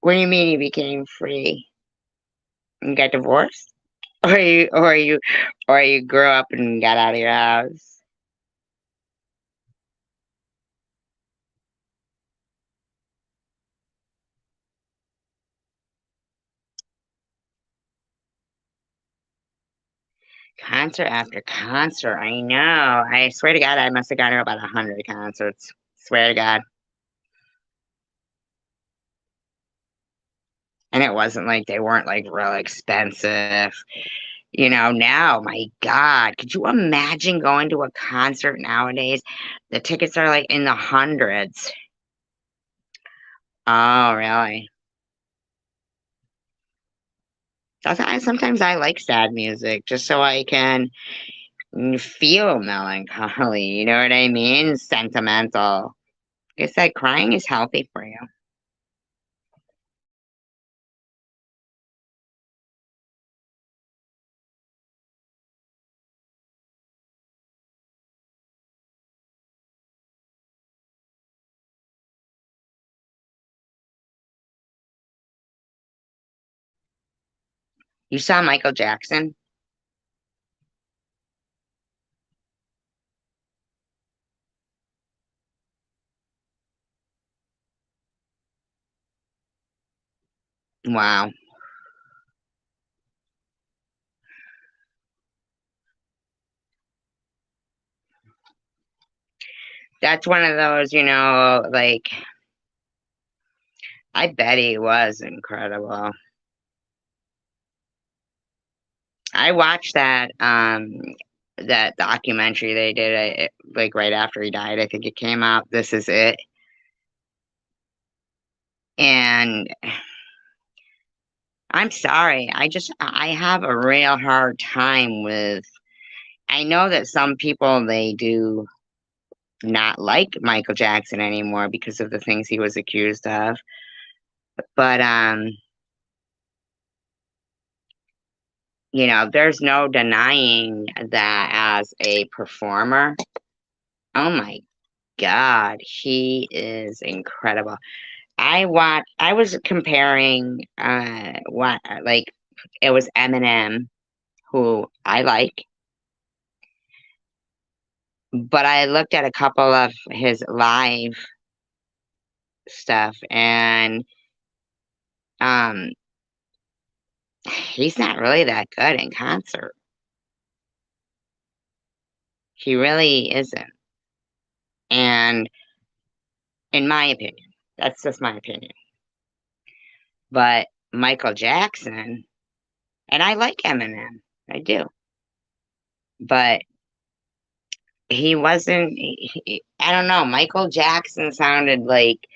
What do you mean you became free? You got divorced? Or you grew up and got out of your house? Concert after concert, I know. I swear to God, I must have gone to about 100 concerts. Swear to God. And it wasn't like they weren't like real expensive. Now, my God, could you imagine going to a concert nowadays? The tickets are like in the hundreds. Oh, really? Sometimes I like sad music just so I can feel melancholy. You know what I mean? Sentimental. Like I said, crying is healthy for you. You saw Michael Jackson? Wow. That's one of those, like, I bet he was incredible. I watched that documentary they did like right after he died. I think it came out. This is it. And I'm sorry. I have a real hard time with I know that some people they do not like Michael Jackson anymore because of the things he was accused of. But there's no denying that as a performer. Oh my God, he is incredible. I was comparing what like it was Eminem who I like, but I looked at a couple of his live stuff and um he's not really that good in concert. He really isn't. And in my opinion, that's just my opinion. But Michael Jackson, and I like Eminem, I do. But he wasn't, I don't know, Michael Jackson sounded like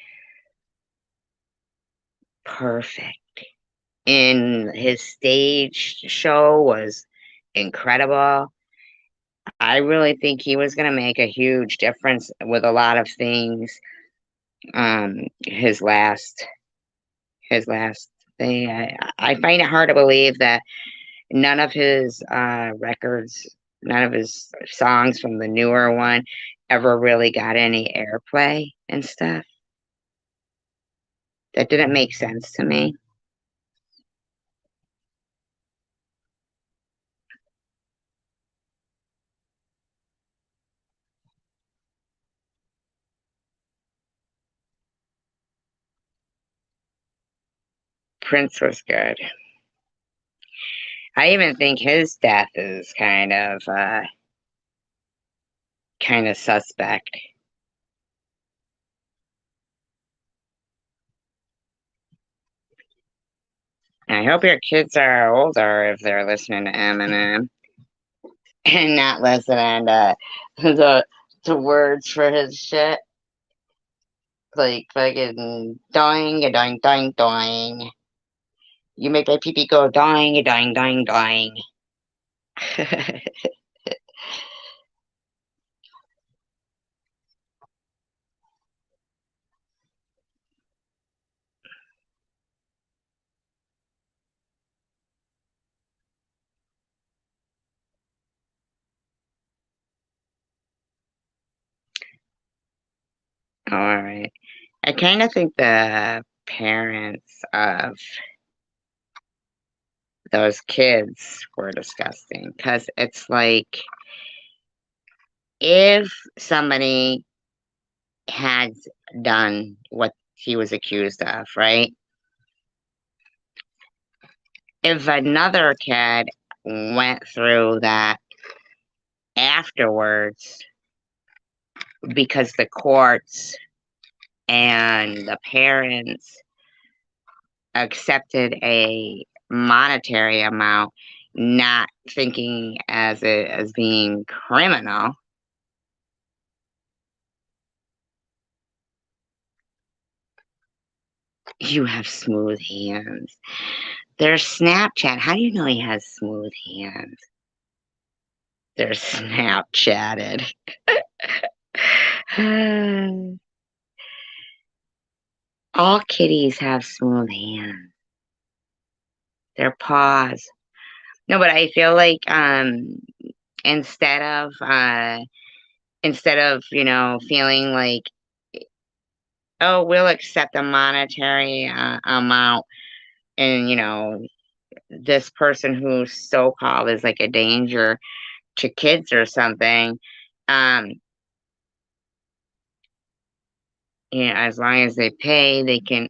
perfect. And his stage show was incredible. I really think he was going to make a huge difference with a lot of things. His last thing, I find it hard to believe that none of his records, none of his songs from the newer one ever really got any airplay and stuff. That didn't make sense to me. Prince was good. I even think his death is kind of suspect. I hope your kids are older if they're listening to Eminem and not listening to the words for his shit. Like fucking doing a doing doing doing. You make my pee pee go doing a doing doing doing. All right. I kind of think the parents of those kids were disgusting because it's like if somebody had done what he was accused of, right? If another kid went through that afterwards because the courts and the parents accepted a monetary amount, not thinking as it as being criminal. You have smooth hands. There's Snapchat. How do you know he has smooth hands? They're Snapchatted. All kitties have smooth hands. Their paws. No, but I feel like instead of feeling like, oh, we'll accept a monetary amount, and this person who's so called is like a danger to kids or something, um as long as they pay, they can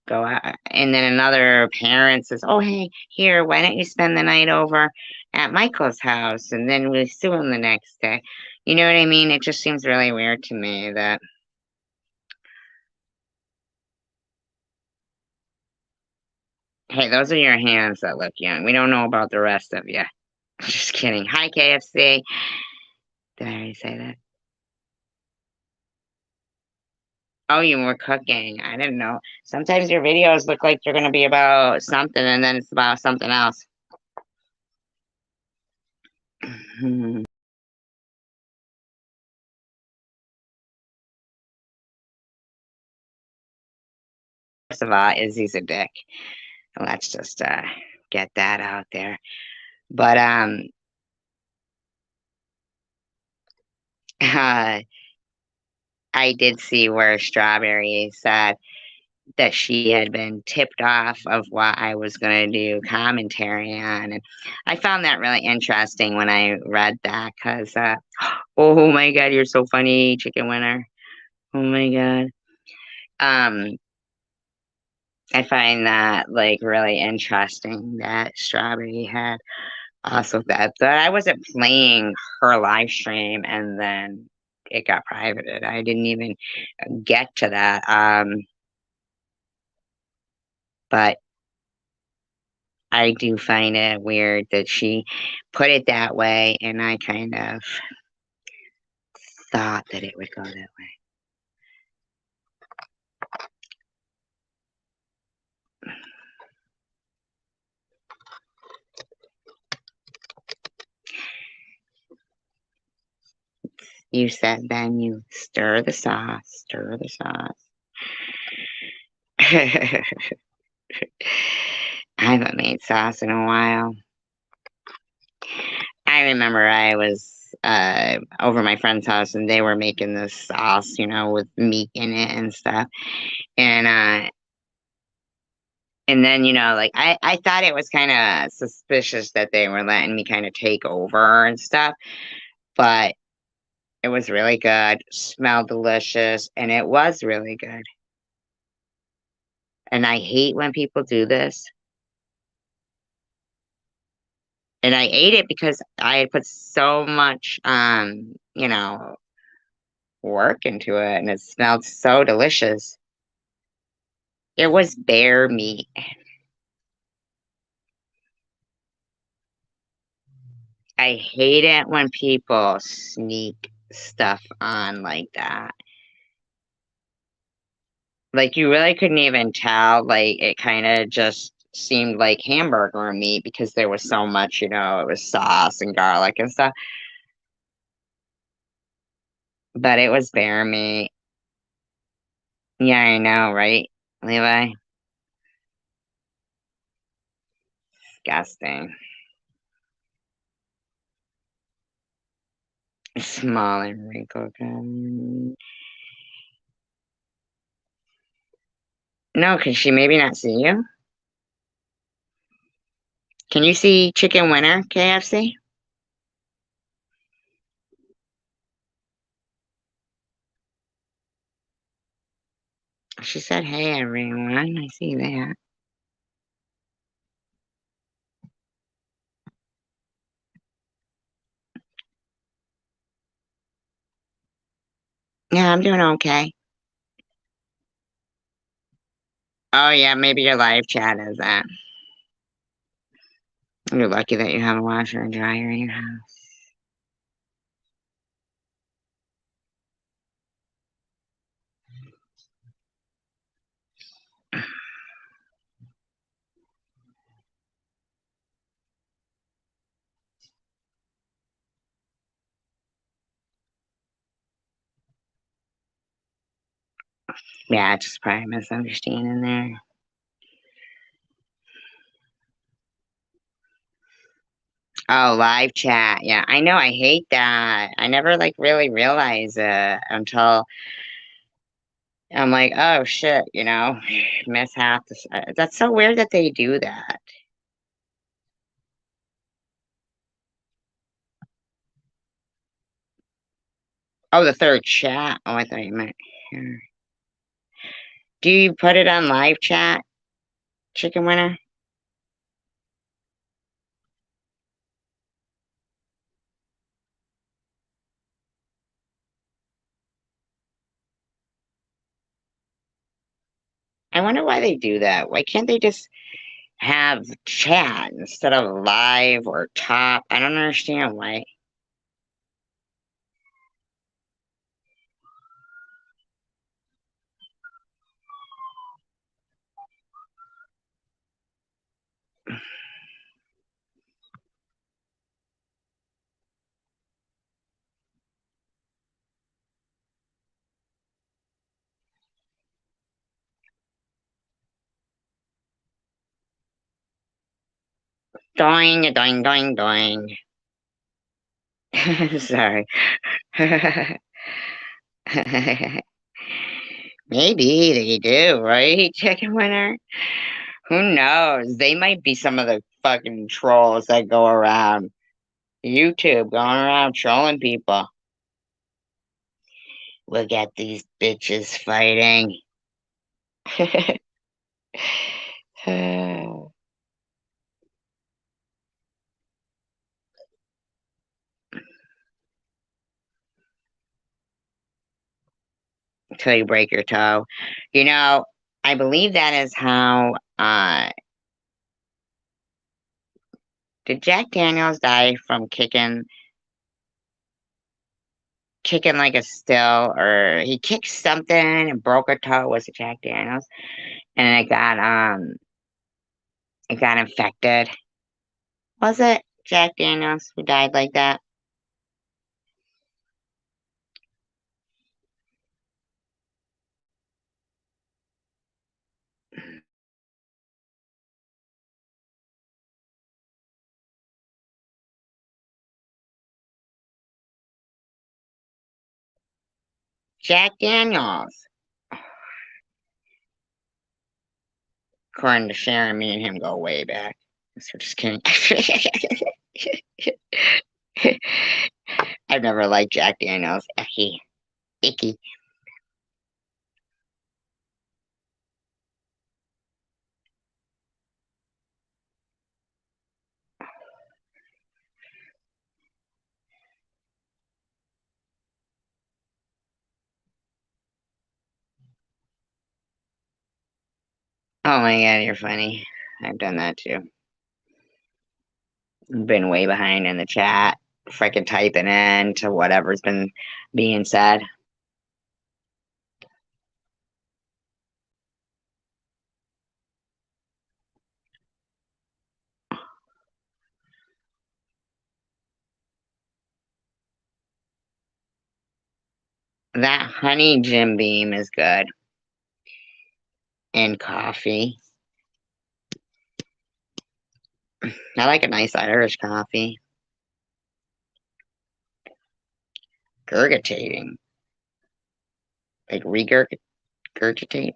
go out. And then another parent says, oh, hey, here, why don't you spend the night over at Michael's house, and then we sue him the next day. You know what I mean? It just seems really weird to me that, hey, those are your hands that look young. We don't know about the rest of you. Just kidding. Hi, KFC. Did I already say that? Oh, you were cooking. I didn't know. Sometimes your videos look like they're going to be about something, and then it's about something else. First of all, Izzy's a dick. Let's just get that out there. But I did see where Strawberry said that she had been tipped off of what I was going to do commentary on, and I found that really interesting when I read that because oh my god, you're so funny, chicken winner. Oh my god. I find that like really interesting that Strawberry had also that I wasn't playing her live stream and then it got privated. I didn't even get to that. But I do find it weird that she put it that way, and I kind of thought that it would go that way. You said then you stir the sauce, stir the sauce. I haven't made sauce in a while. I remember I was over my friend's house and they were making this sauce, with meat in it and stuff. And then, like I thought it was kind of suspicious that they were letting me kind of take over and stuff, but it was really good, smelled delicious, and it was really good. And I hate when people do this. And I ate it because I had put so much, work into it, and it smelled so delicious. It was bear meat. I hate it when people sneak stuff on like that. Like, you really couldn't even tell. Like, it kind of just seemed like hamburger meat because there was so much, it was sauce and garlic and stuff. But it was bear meat. Yeah, I know, right, Levi? Disgusting. Small and wrinkled. No, can she maybe not see you? Can you see Chicken Winner, KFC? She said, hey, everyone. I see that. Yeah, I'm doing okay. Oh, yeah, maybe your live chat is that. You're lucky that you have a washer and dryer in your house. Yeah, just probably misunderstanding there. Oh, live chat. Yeah, I know. I hate that. I never really realize it until I'm like, oh shit, mishap. That's so weird that they do that. Oh, the third chat. Oh, I thought you meant here. Do you put it on live chat, Chicken Winner? I wonder why they do that. Why can't they just have chat instead of live or top? I don't understand why. Doing, doing, doing, doing. Sorry. Maybe they do, right, Chicken Winner? Who knows? They might be some of the fucking trolls that go around YouTube, going around trolling people. Look at these bitches fighting. Until you break your toe. I believe that is how did Jack Daniels die from kicking kicking like a still, or he kicked something and broke a toe. Was it Jack Daniels? And it got infected. Was it Jack Daniels who died like that? Jack Daniels. According to Sharon, me and him go way back. So just kidding. I've never liked Jack Daniels. Icky. Icky. Oh my god, you're funny. I've done that too. Been way behind in the chat, freaking typing in to whatever's been being said. That honey Jim Beam is good. And coffee. I like a nice Irish coffee. Gurgitating. Like regurgitate.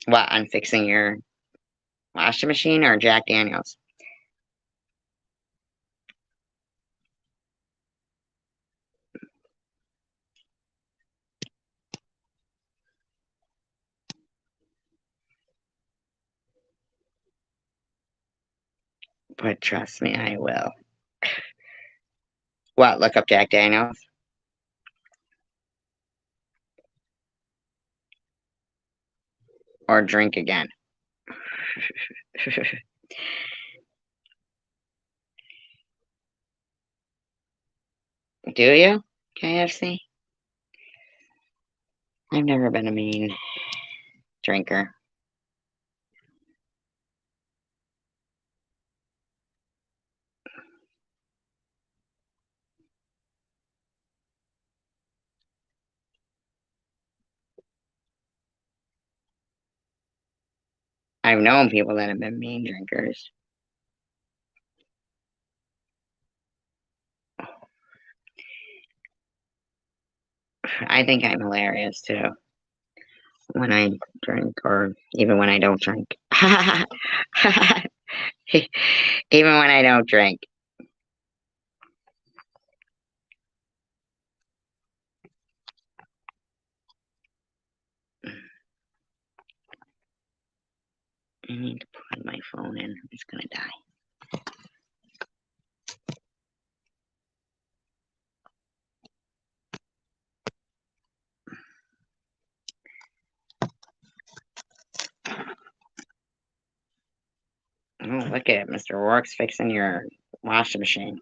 What, on fixing your washing machine or Jack Daniels? But trust me, I will. What, look up Jack Daniels? Or drink again? Do you? KFC? I've never been a mean drinker. I've known people that have been mean drinkers. I think I'm hilarious too. When I drink, or even when I don't drink. Even when I don't drink. I need to plug my phone in. It's gonna die. Oh, look at it. Mr. Rourke's fixing your washing machine.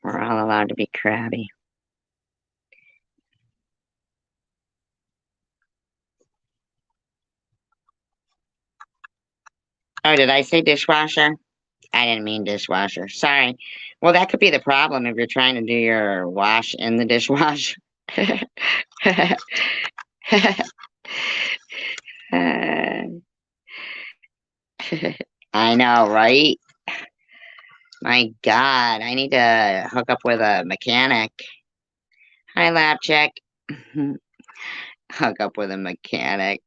We're all allowed to be crabby. Oh, did I say dishwasher? I didn't mean dishwasher. Sorry. Well, that could be the problem if you're trying to do your wash in the dishwasher. I know, right? My God, I need to hook up with a mechanic. Hi, lab check. Hook up with a mechanic.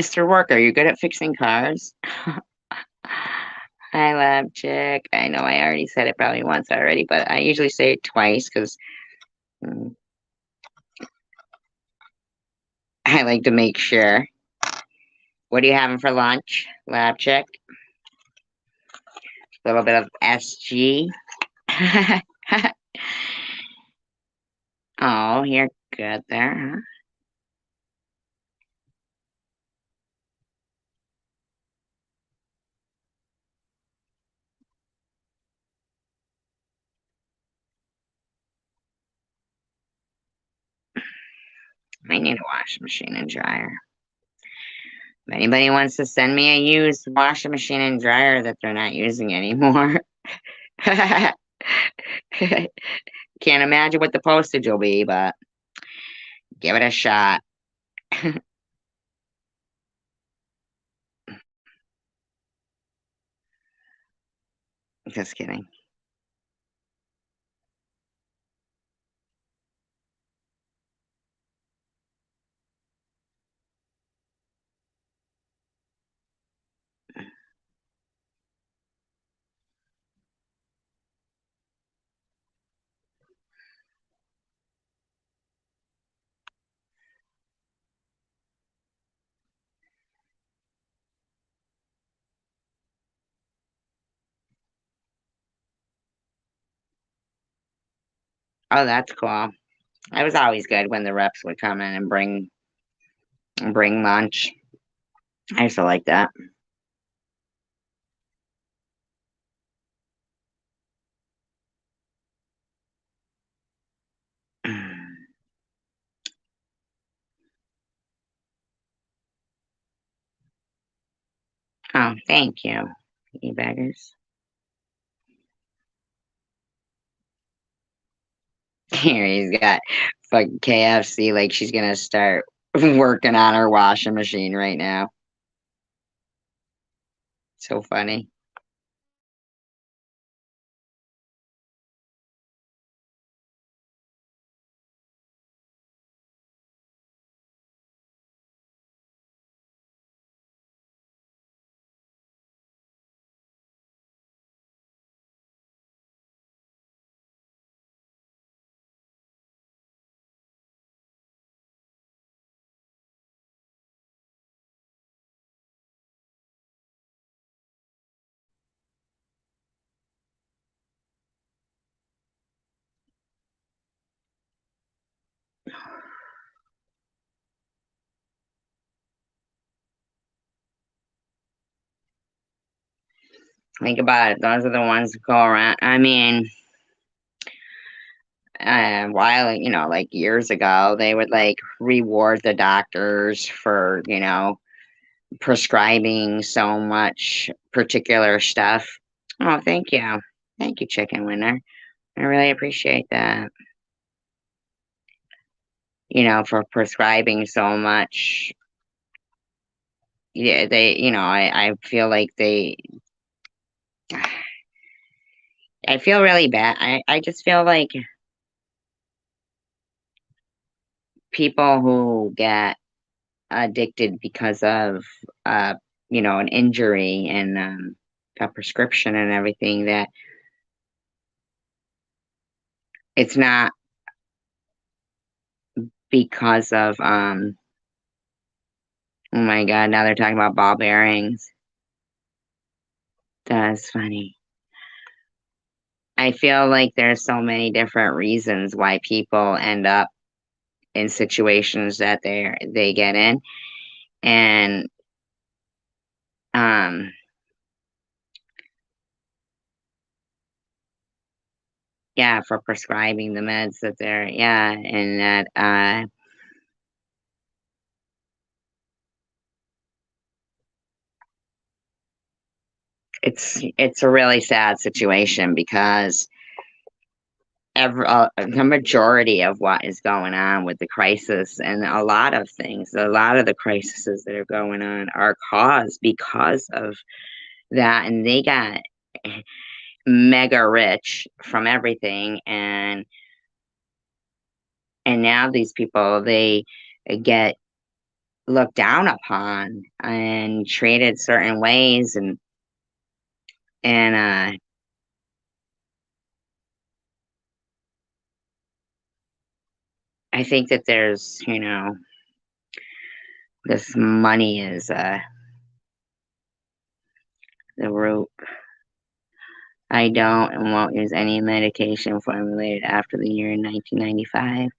Mr. Worker, you good at fixing cars? I love chick. I know I already said it probably once already, but I usually say it twice because I like to make sure. What are you having for lunch, lab chick? A little bit of SG. Oh, you're good there, huh? I need a washing machine and dryer. If anybody wants to send me a used washing machine and dryer that they're not using anymore, can't imagine what the postage will be, but give it a shot. Just kidding. Oh, that's cool. It was always good when the reps would come in and bring lunch. I used to like that. Oh, thank you, you beggars. Here he's got fucking KFC like she's gonna start working on her washing machine right now. So funny. Think about it. Those are the ones that go around. I mean, while like years ago, they would like reward the doctors for prescribing so much particular stuff. Oh, thank you, Chicken Winner. I really appreciate that. For prescribing so much. Yeah, I feel like I feel really bad. I just feel like people who get addicted because of an injury and a prescription and everything, that it's not because of oh my god, now they're talking about ball bearings. That's funny. I feel like there's so many different reasons why people end up in situations that they get in, and um yeah, for prescribing the meds that they're, yeah, and that it's a really sad situation because the majority of what is going on with the crisis, and a lot of things, a lot of the crises that are going on are caused because of that, and they got mega rich from everything, and now these people, they get looked down upon and treated certain ways, and I think that there's, this money is the root. I don't and won't use any medication formulated after the year 1995.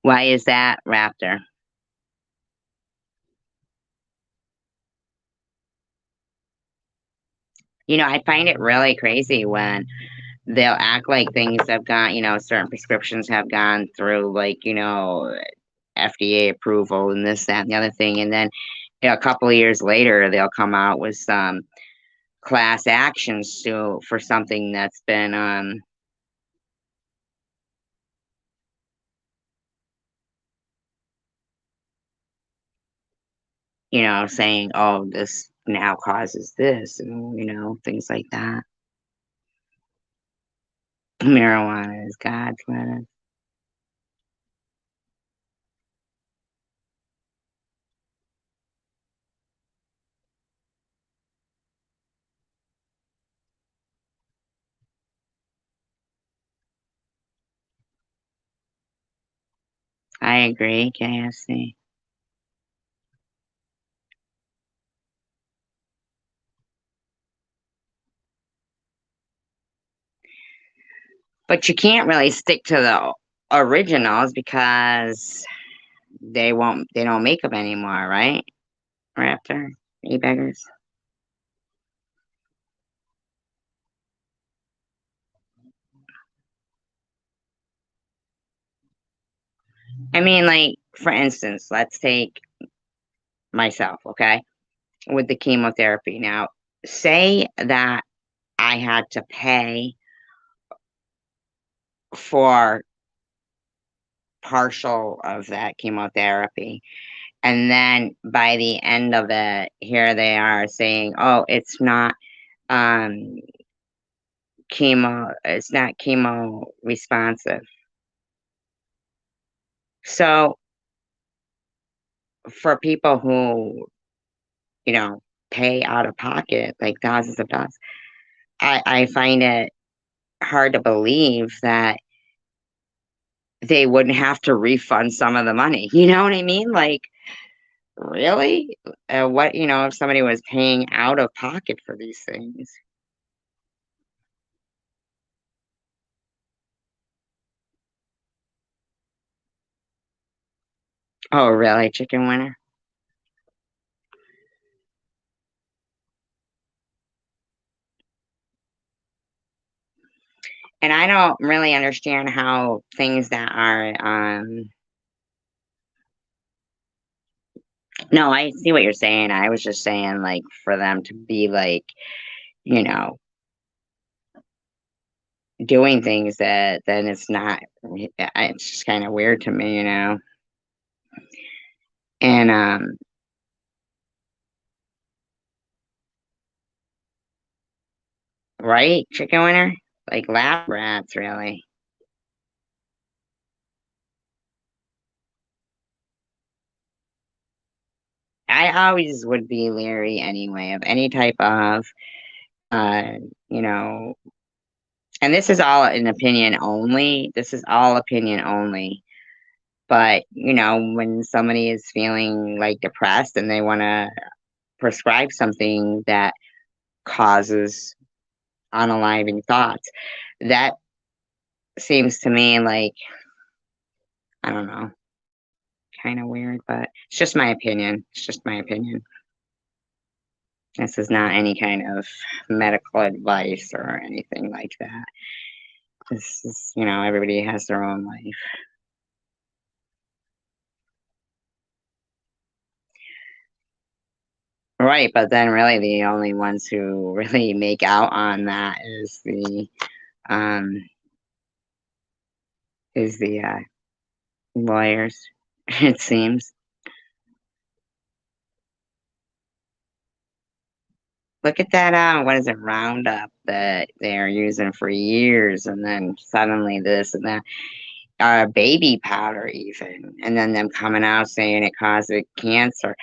Why is that, Raptor? I find it really crazy when they'll act like things have gone, certain prescriptions have gone through, like, FDA approval and this, that, and the other thing. And then a couple of years later, they'll come out with some class action suit for something that's been, saying, oh, this now causes this, and, things like that. Marijuana is God's medicine. I agree, KFC. But you can't really stick to the originals because they don't make them anymore, right? Raptor, e-beggars. I mean, like, for instance, let's take myself, okay, with the chemotherapy. Now, say that I had to pay for partial of that chemotherapy. And then by the end of it, here they are saying, oh, um it's not chemo responsive. So for people who, pay out of pocket like thousands of dollars, I find it hard to believe that they wouldn't have to refund some of the money. You know what I mean? Like, really? What, if somebody was paying out of pocket for these things? Oh, really? Chicken winner? And I don't really understand how things that are, no, I see what you're saying. I was just saying, like, for them to be like, you know, doing things that then it's not, it's just kind of weird to me. And, right? Chicken winner? Like lab rats, really. I always would be leery anyway of any type of, uh, you know, and this is all an opinion only. This is all opinion only. But, when somebody is feeling like depressed and they want to prescribe something that causes unaliving thoughts, that seems to me like, I don't know, kind of weird, but it's just my opinion. It's just my opinion. This is not any kind of medical advice or anything like that. This is, everybody has their own life. Right, but then really the only ones who really make out on that um is the lawyers, it seems. Look at that, what is it, Roundup that they're using for years, and then suddenly this and that. baby powder even, and then them coming out saying it causes cancer.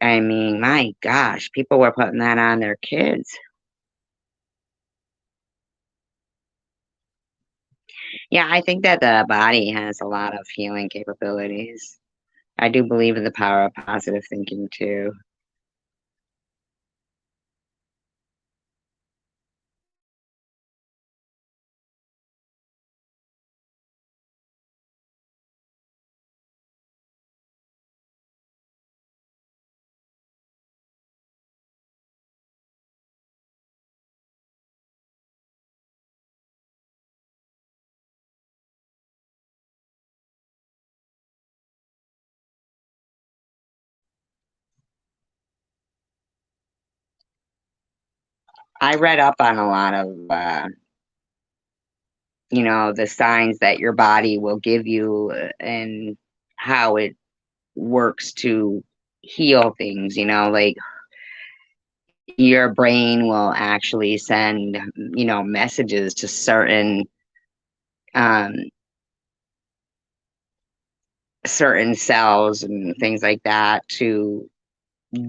I mean, my gosh, people were putting that on their kids. Yeah, I think that the body has a lot of healing capabilities. I do believe in the power of positive thinking too. I read up on a lot of, the signs that your body will give you and how it works to heal things, like your brain will actually send, messages to um, certain cells and things like that to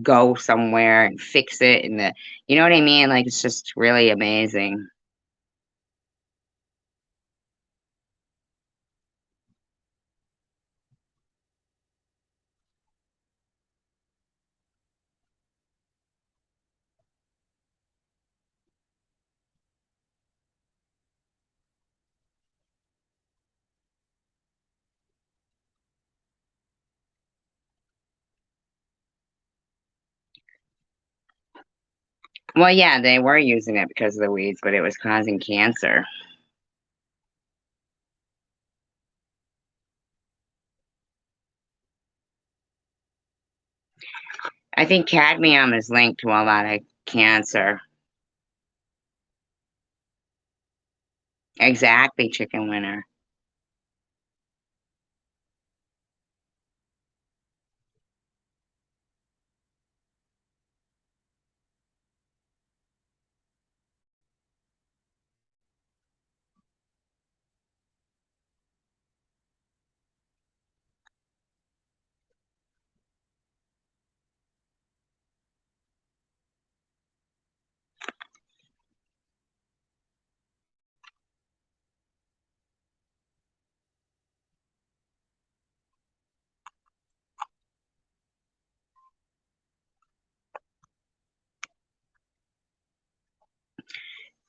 go somewhere and fix it. And you know what I mean? Like, it's just really amazing. Well, yeah, they were using it because of the weeds, but it was causing cancer. I think cadmium is linked to a lot of cancer. Exactly, chicken winner.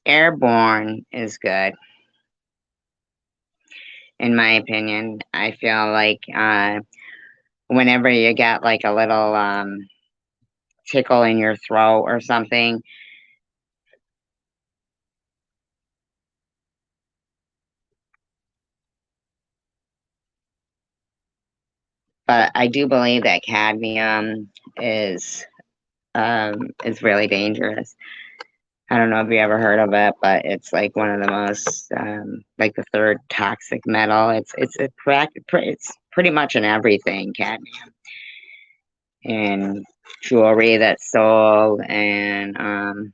Airborne is good, in my opinion. I feel like whenever you get like a little tickle in your throat or something, but I do believe that cadmium is is really dangerous. I don't know if you ever heard of it, but it's like one of the most like the third toxic metal. It's pretty much in everything, cadmium, in jewelry that's sold, and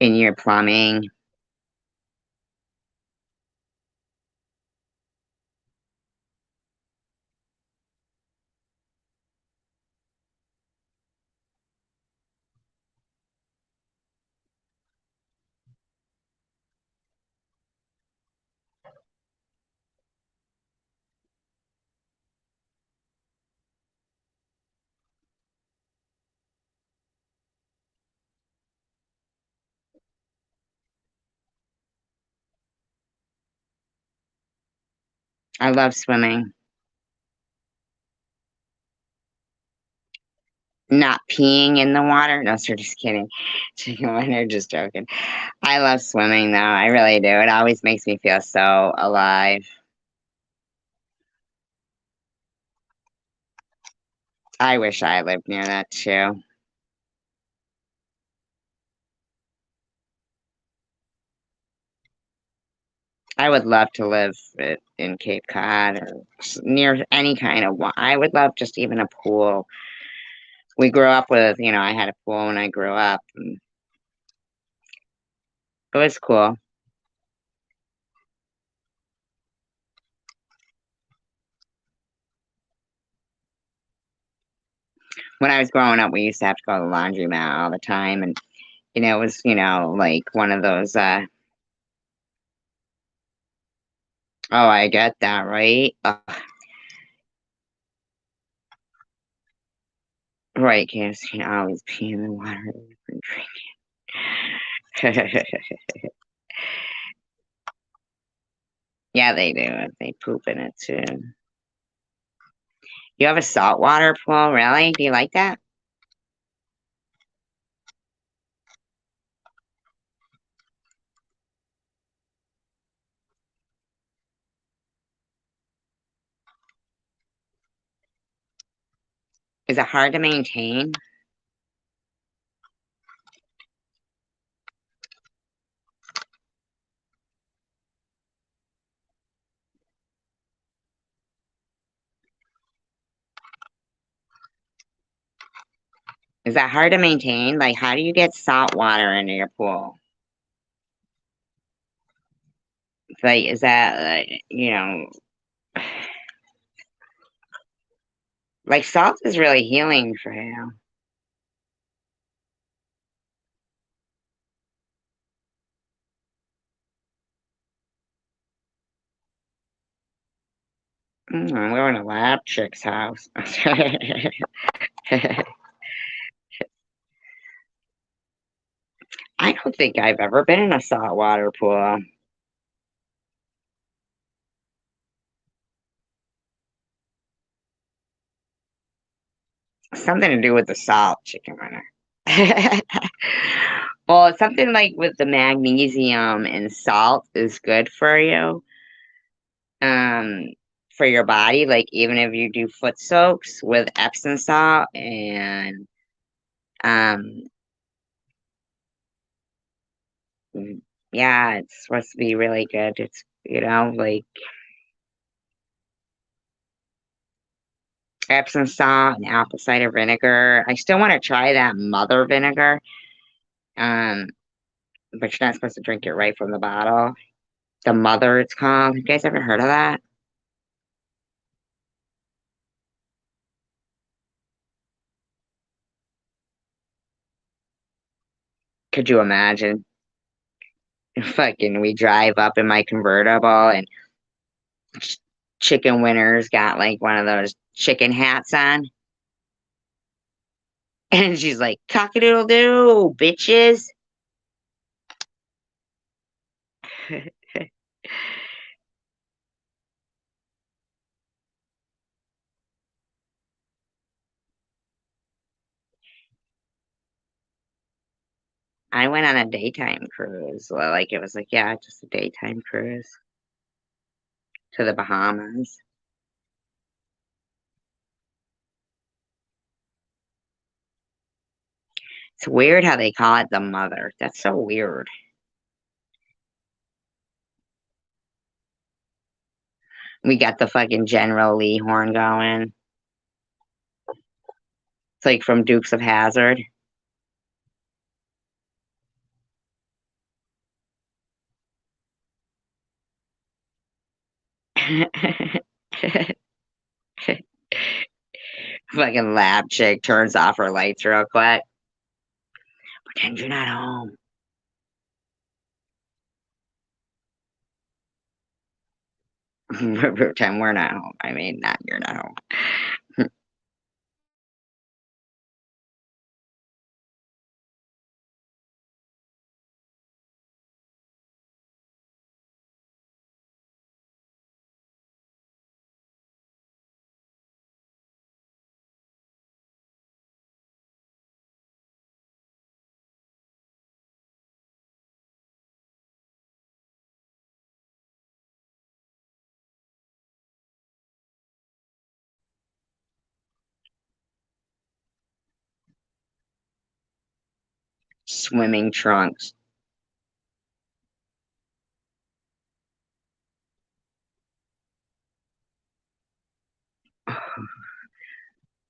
in your plumbing. I love swimming. Not peeing in the water. No, sir, just kidding. Chicken winter, just joking. I love swimming though. I really do. It always makes me feel so alive. I wish I lived near that too. I would love to live in Cape Cod or near any kind of I would love just even a pool. We grew up with, I had a pool when I grew up. And It was cool. When I was growing up, we used to have to go to the laundromat all the time, and it was, like one of those. Oh, I get that, right? Right, kids can always pee in the water and drink. Yeah, they do. They poop in it too. You have a saltwater pool, really? Do you like that? Is it hard to maintain? Is that hard to maintain? Like, how do you get salt water into your pool? Like, is that, like salt is really healing for you. I'm going to Lab Chick's house. I don't think I've ever been in a saltwater pool. Something to do with the salt, chicken winner. Well, it's something like with the magnesium and salt is good for you, um, for your body. Like even if you do foot soaks with Epsom salt and um, yeah, it's supposed to be really good. It's like Epsom salt and apple cider vinegar. I still want to try that mother vinegar. Um, but you're not supposed to drink it right from the bottle. The mother, it's called. You guys ever heard of that? Could you imagine? Fucking, we drive up in my convertible and chicken winner's got like one of those chicken hats on. And she's like, cock-a-doodle doo, bitches. I went on a daytime cruise. Well, like it was like, yeah, just a daytime cruise to the Bahamas. It's weird how they call it the mother. That's so weird. We got the fucking General Lee horn going. It's like from Dukes of Hazzard. Fucking lab chick turns off her lights real quick. Pretend you're not home. Pretend we're not home. I mean, not you're not home. Swimming trunks.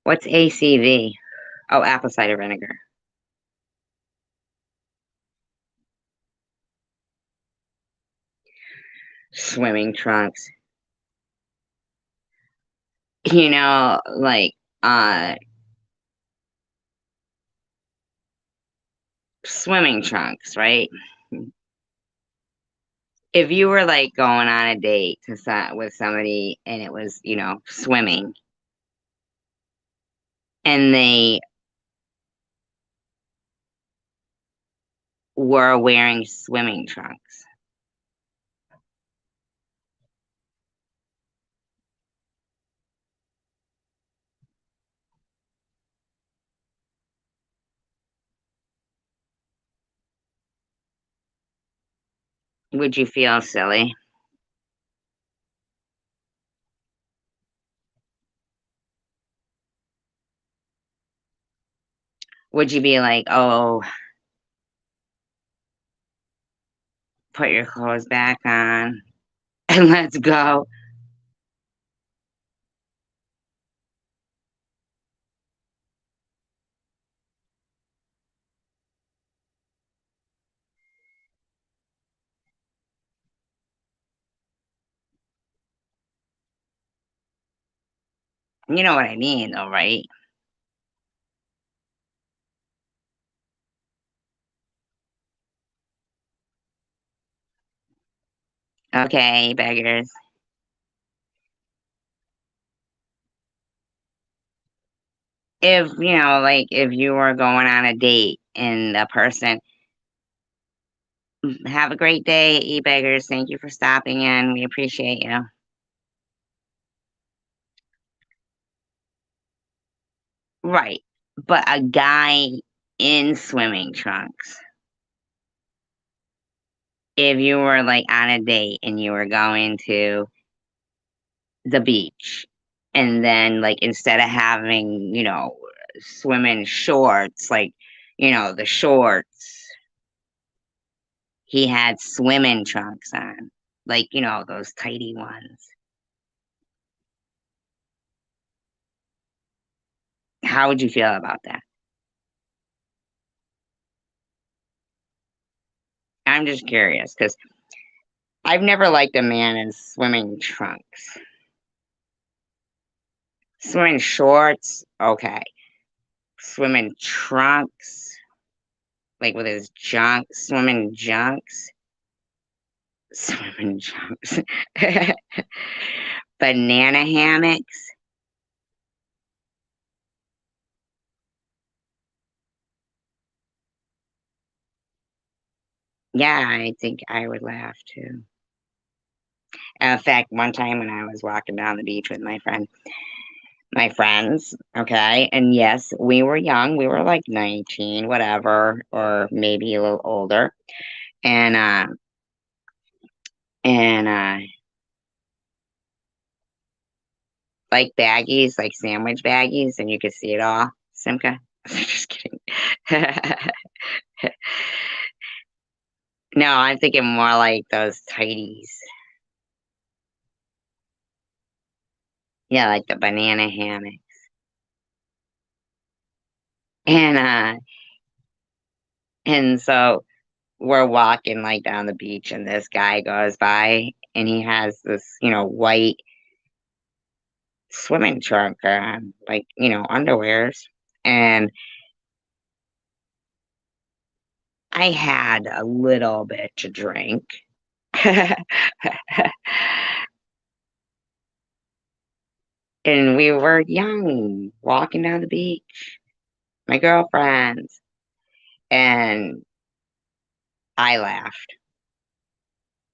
What's ACV? Oh, apple cider vinegar. swimming trunks. You know, like, swimming trunks, right? If you were like going on a date with somebody and it was, swimming, and they were wearing swimming trunks, would you feel silly? Would you be like, oh, put your clothes back on and let's go? You know what I mean, though, right? Okay, beggars. If, like if you were going on a date and the person, have a great day, e-beggars. Thank you for stopping in. We appreciate you. Right. But a guy in swimming trunks, if you were like on a date and you were going to the beach, and then like instead of having, swimming shorts, like, the shorts, he had swimming trunks on, like, those tighty ones. How would you feel about that? I'm just curious because I've never liked a man in swimming trunks. Swimming shorts, okay. Swimming trunks, like with his swimming junks, swimming junks. Banana hammocks. Yeah, I think I would laugh too. In fact, one time when I was walking down the beach with my friends, okay, and yes, we were young, we were like 19, whatever, or maybe a little older, and like baggies, like sandwich baggies, and you could see it all. Simca, just kidding. No, I'm thinking more like those tighties. Yeah, like the banana hammock. And so we're walking like down the beach and this guy goes by and he has this, white swimming trunk on, like, underwears. And I had a little bit to drink. And we were young, walking down the beach, my girlfriends, and I laughed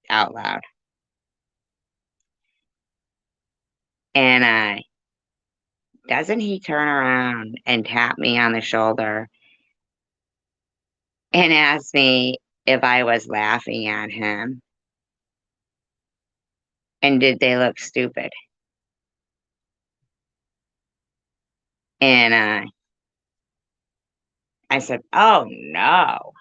out loud. And doesn't he turn around and tap me on the shoulder and ask me if I was laughing at him? And did they look stupid? And I said, "Oh no."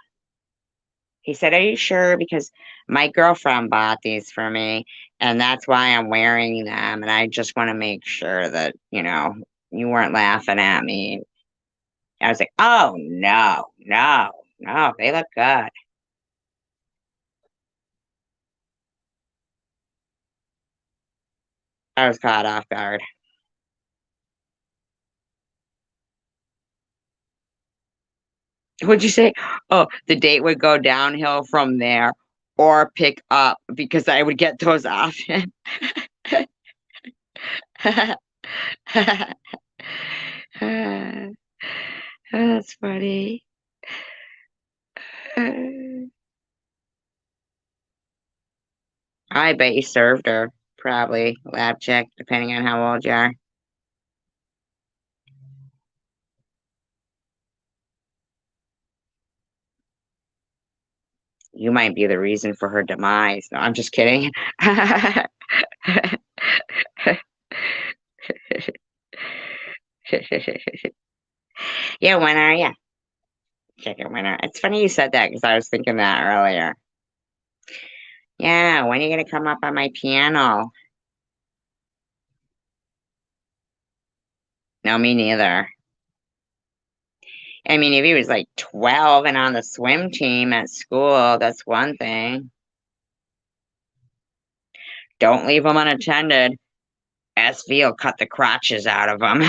He said, "Are you sure? Because my girlfriend bought these for me, and that's why I'm wearing them. And I just want to make sure that, you weren't laughing at me." I was like, "Oh no, no, no, they look good." I was caught off guard. What'd you say? Oh, the date would go downhill from there or pick up because I would get those options. That's funny. I bet you served her. Probably. Lab check, depending on how old you are. You might be the reason for her demise. No, I'm just kidding. Yeah, when are you? Chicken winner. It's funny you said that because I was thinking that earlier. Yeah, when are you gonna come up on my piano? No, me neither. I mean, if he was like 12 and on the swim team at school, that's one thing. Don't leave them unattended. SV will cut the crotches out of them.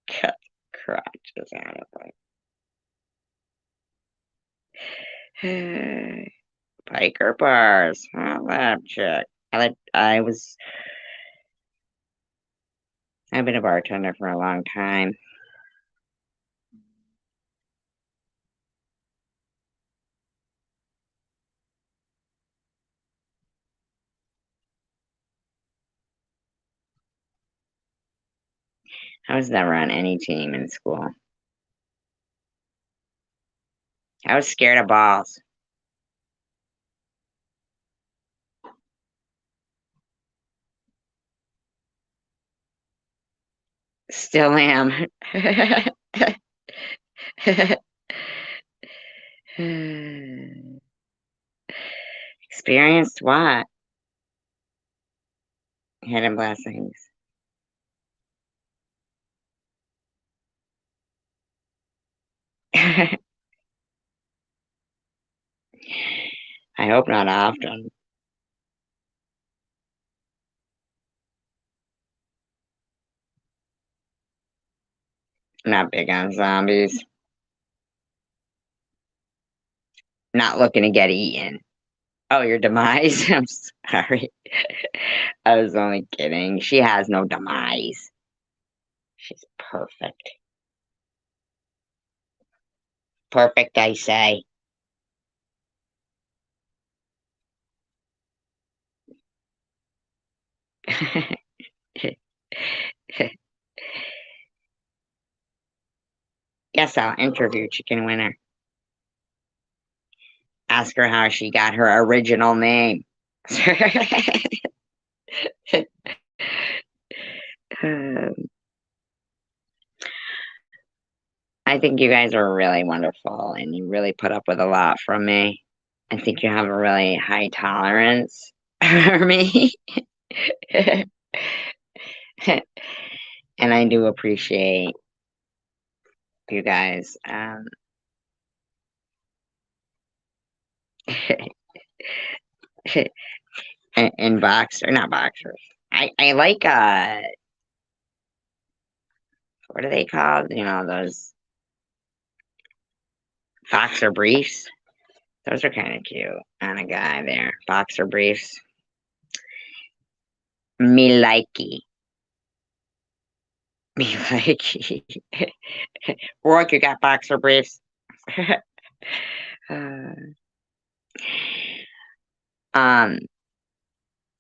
Cut crotches out of them. Piker bars. Oh, lab check. I've been a bartender for a long time. I was never on any team in school. I was scared of balls. Still am. Experienced what? Hidden blessings. I hope not often. I'm not big on zombies. Not looking to get eaten. Oh, your demise? I'm sorry. I was only kidding. She has no demise. She's perfect. Perfect, I say. Yes, I'll interview Chicken Winner. Ask her how she got her original name. I think you guys are really wonderful and you really put up with a lot from me. I think you have a really high tolerance for me. And I do appreciate you guys. In boxer, not boxers. I like what are they called? You know, those boxer briefs. Those are kind of cute on a guy there. Boxer briefs. Me likey. Me likey. Rourke, you got boxer briefs? um,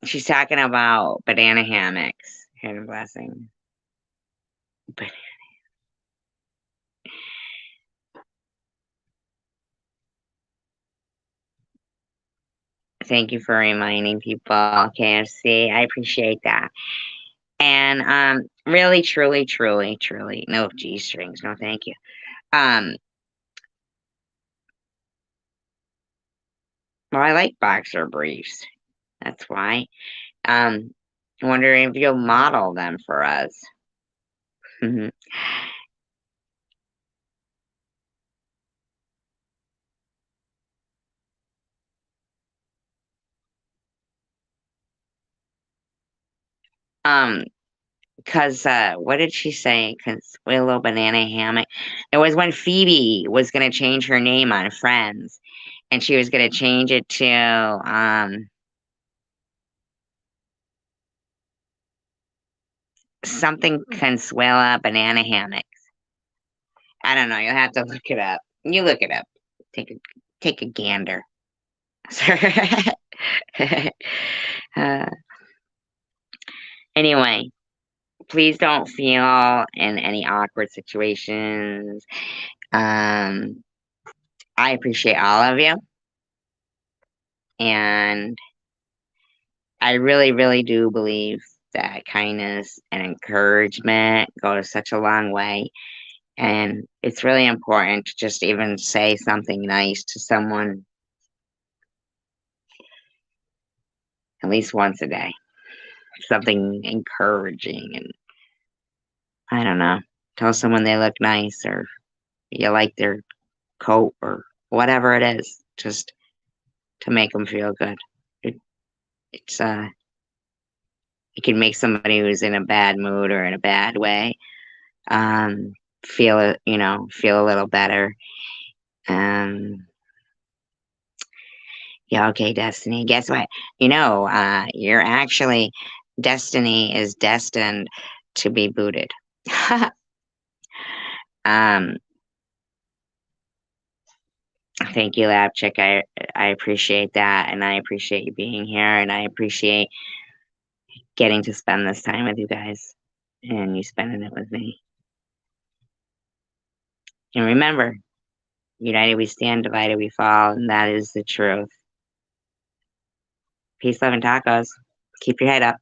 she's talking about banana hammocks. Hidden blessing. But thank you for reminding people, KFC. I appreciate that. And really, truly, truly, truly, no G strings, no thank you. Well, I like boxer briefs. That's why. Wondering if you'll model them for us. Because what did she say? Consuelo Banana Hammock. It was when Phoebe was going to change her name on Friends, and she was going to change it to something Consuela Banana Hammock. I don't know. You'll have to look it up. You look it up. Take a gander. uh, anyway, please don't feel in any awkward situations. I appreciate all of you, and I really, really do believe that kindness and encouragement go such a long way. And it's really important to just even say something nice to someone at least once a day. Something encouraging, and I don't know, tell someone they look nice or you like their coat or whatever it is, just to make them feel good. It's it can make somebody who's in a bad mood or in a bad way feel feel a little better. Yeah, okay, Destiny. Guess what? You're actually Destiny is destined to be booted. um Thank you, Lab Chick. I appreciate that, and I appreciate you being here, and I appreciate getting to spend this time with you guys, and you spending it with me. And remember, united we stand, divided we fall, and that is the truth. Peace, love, and tacos. Keep your head up.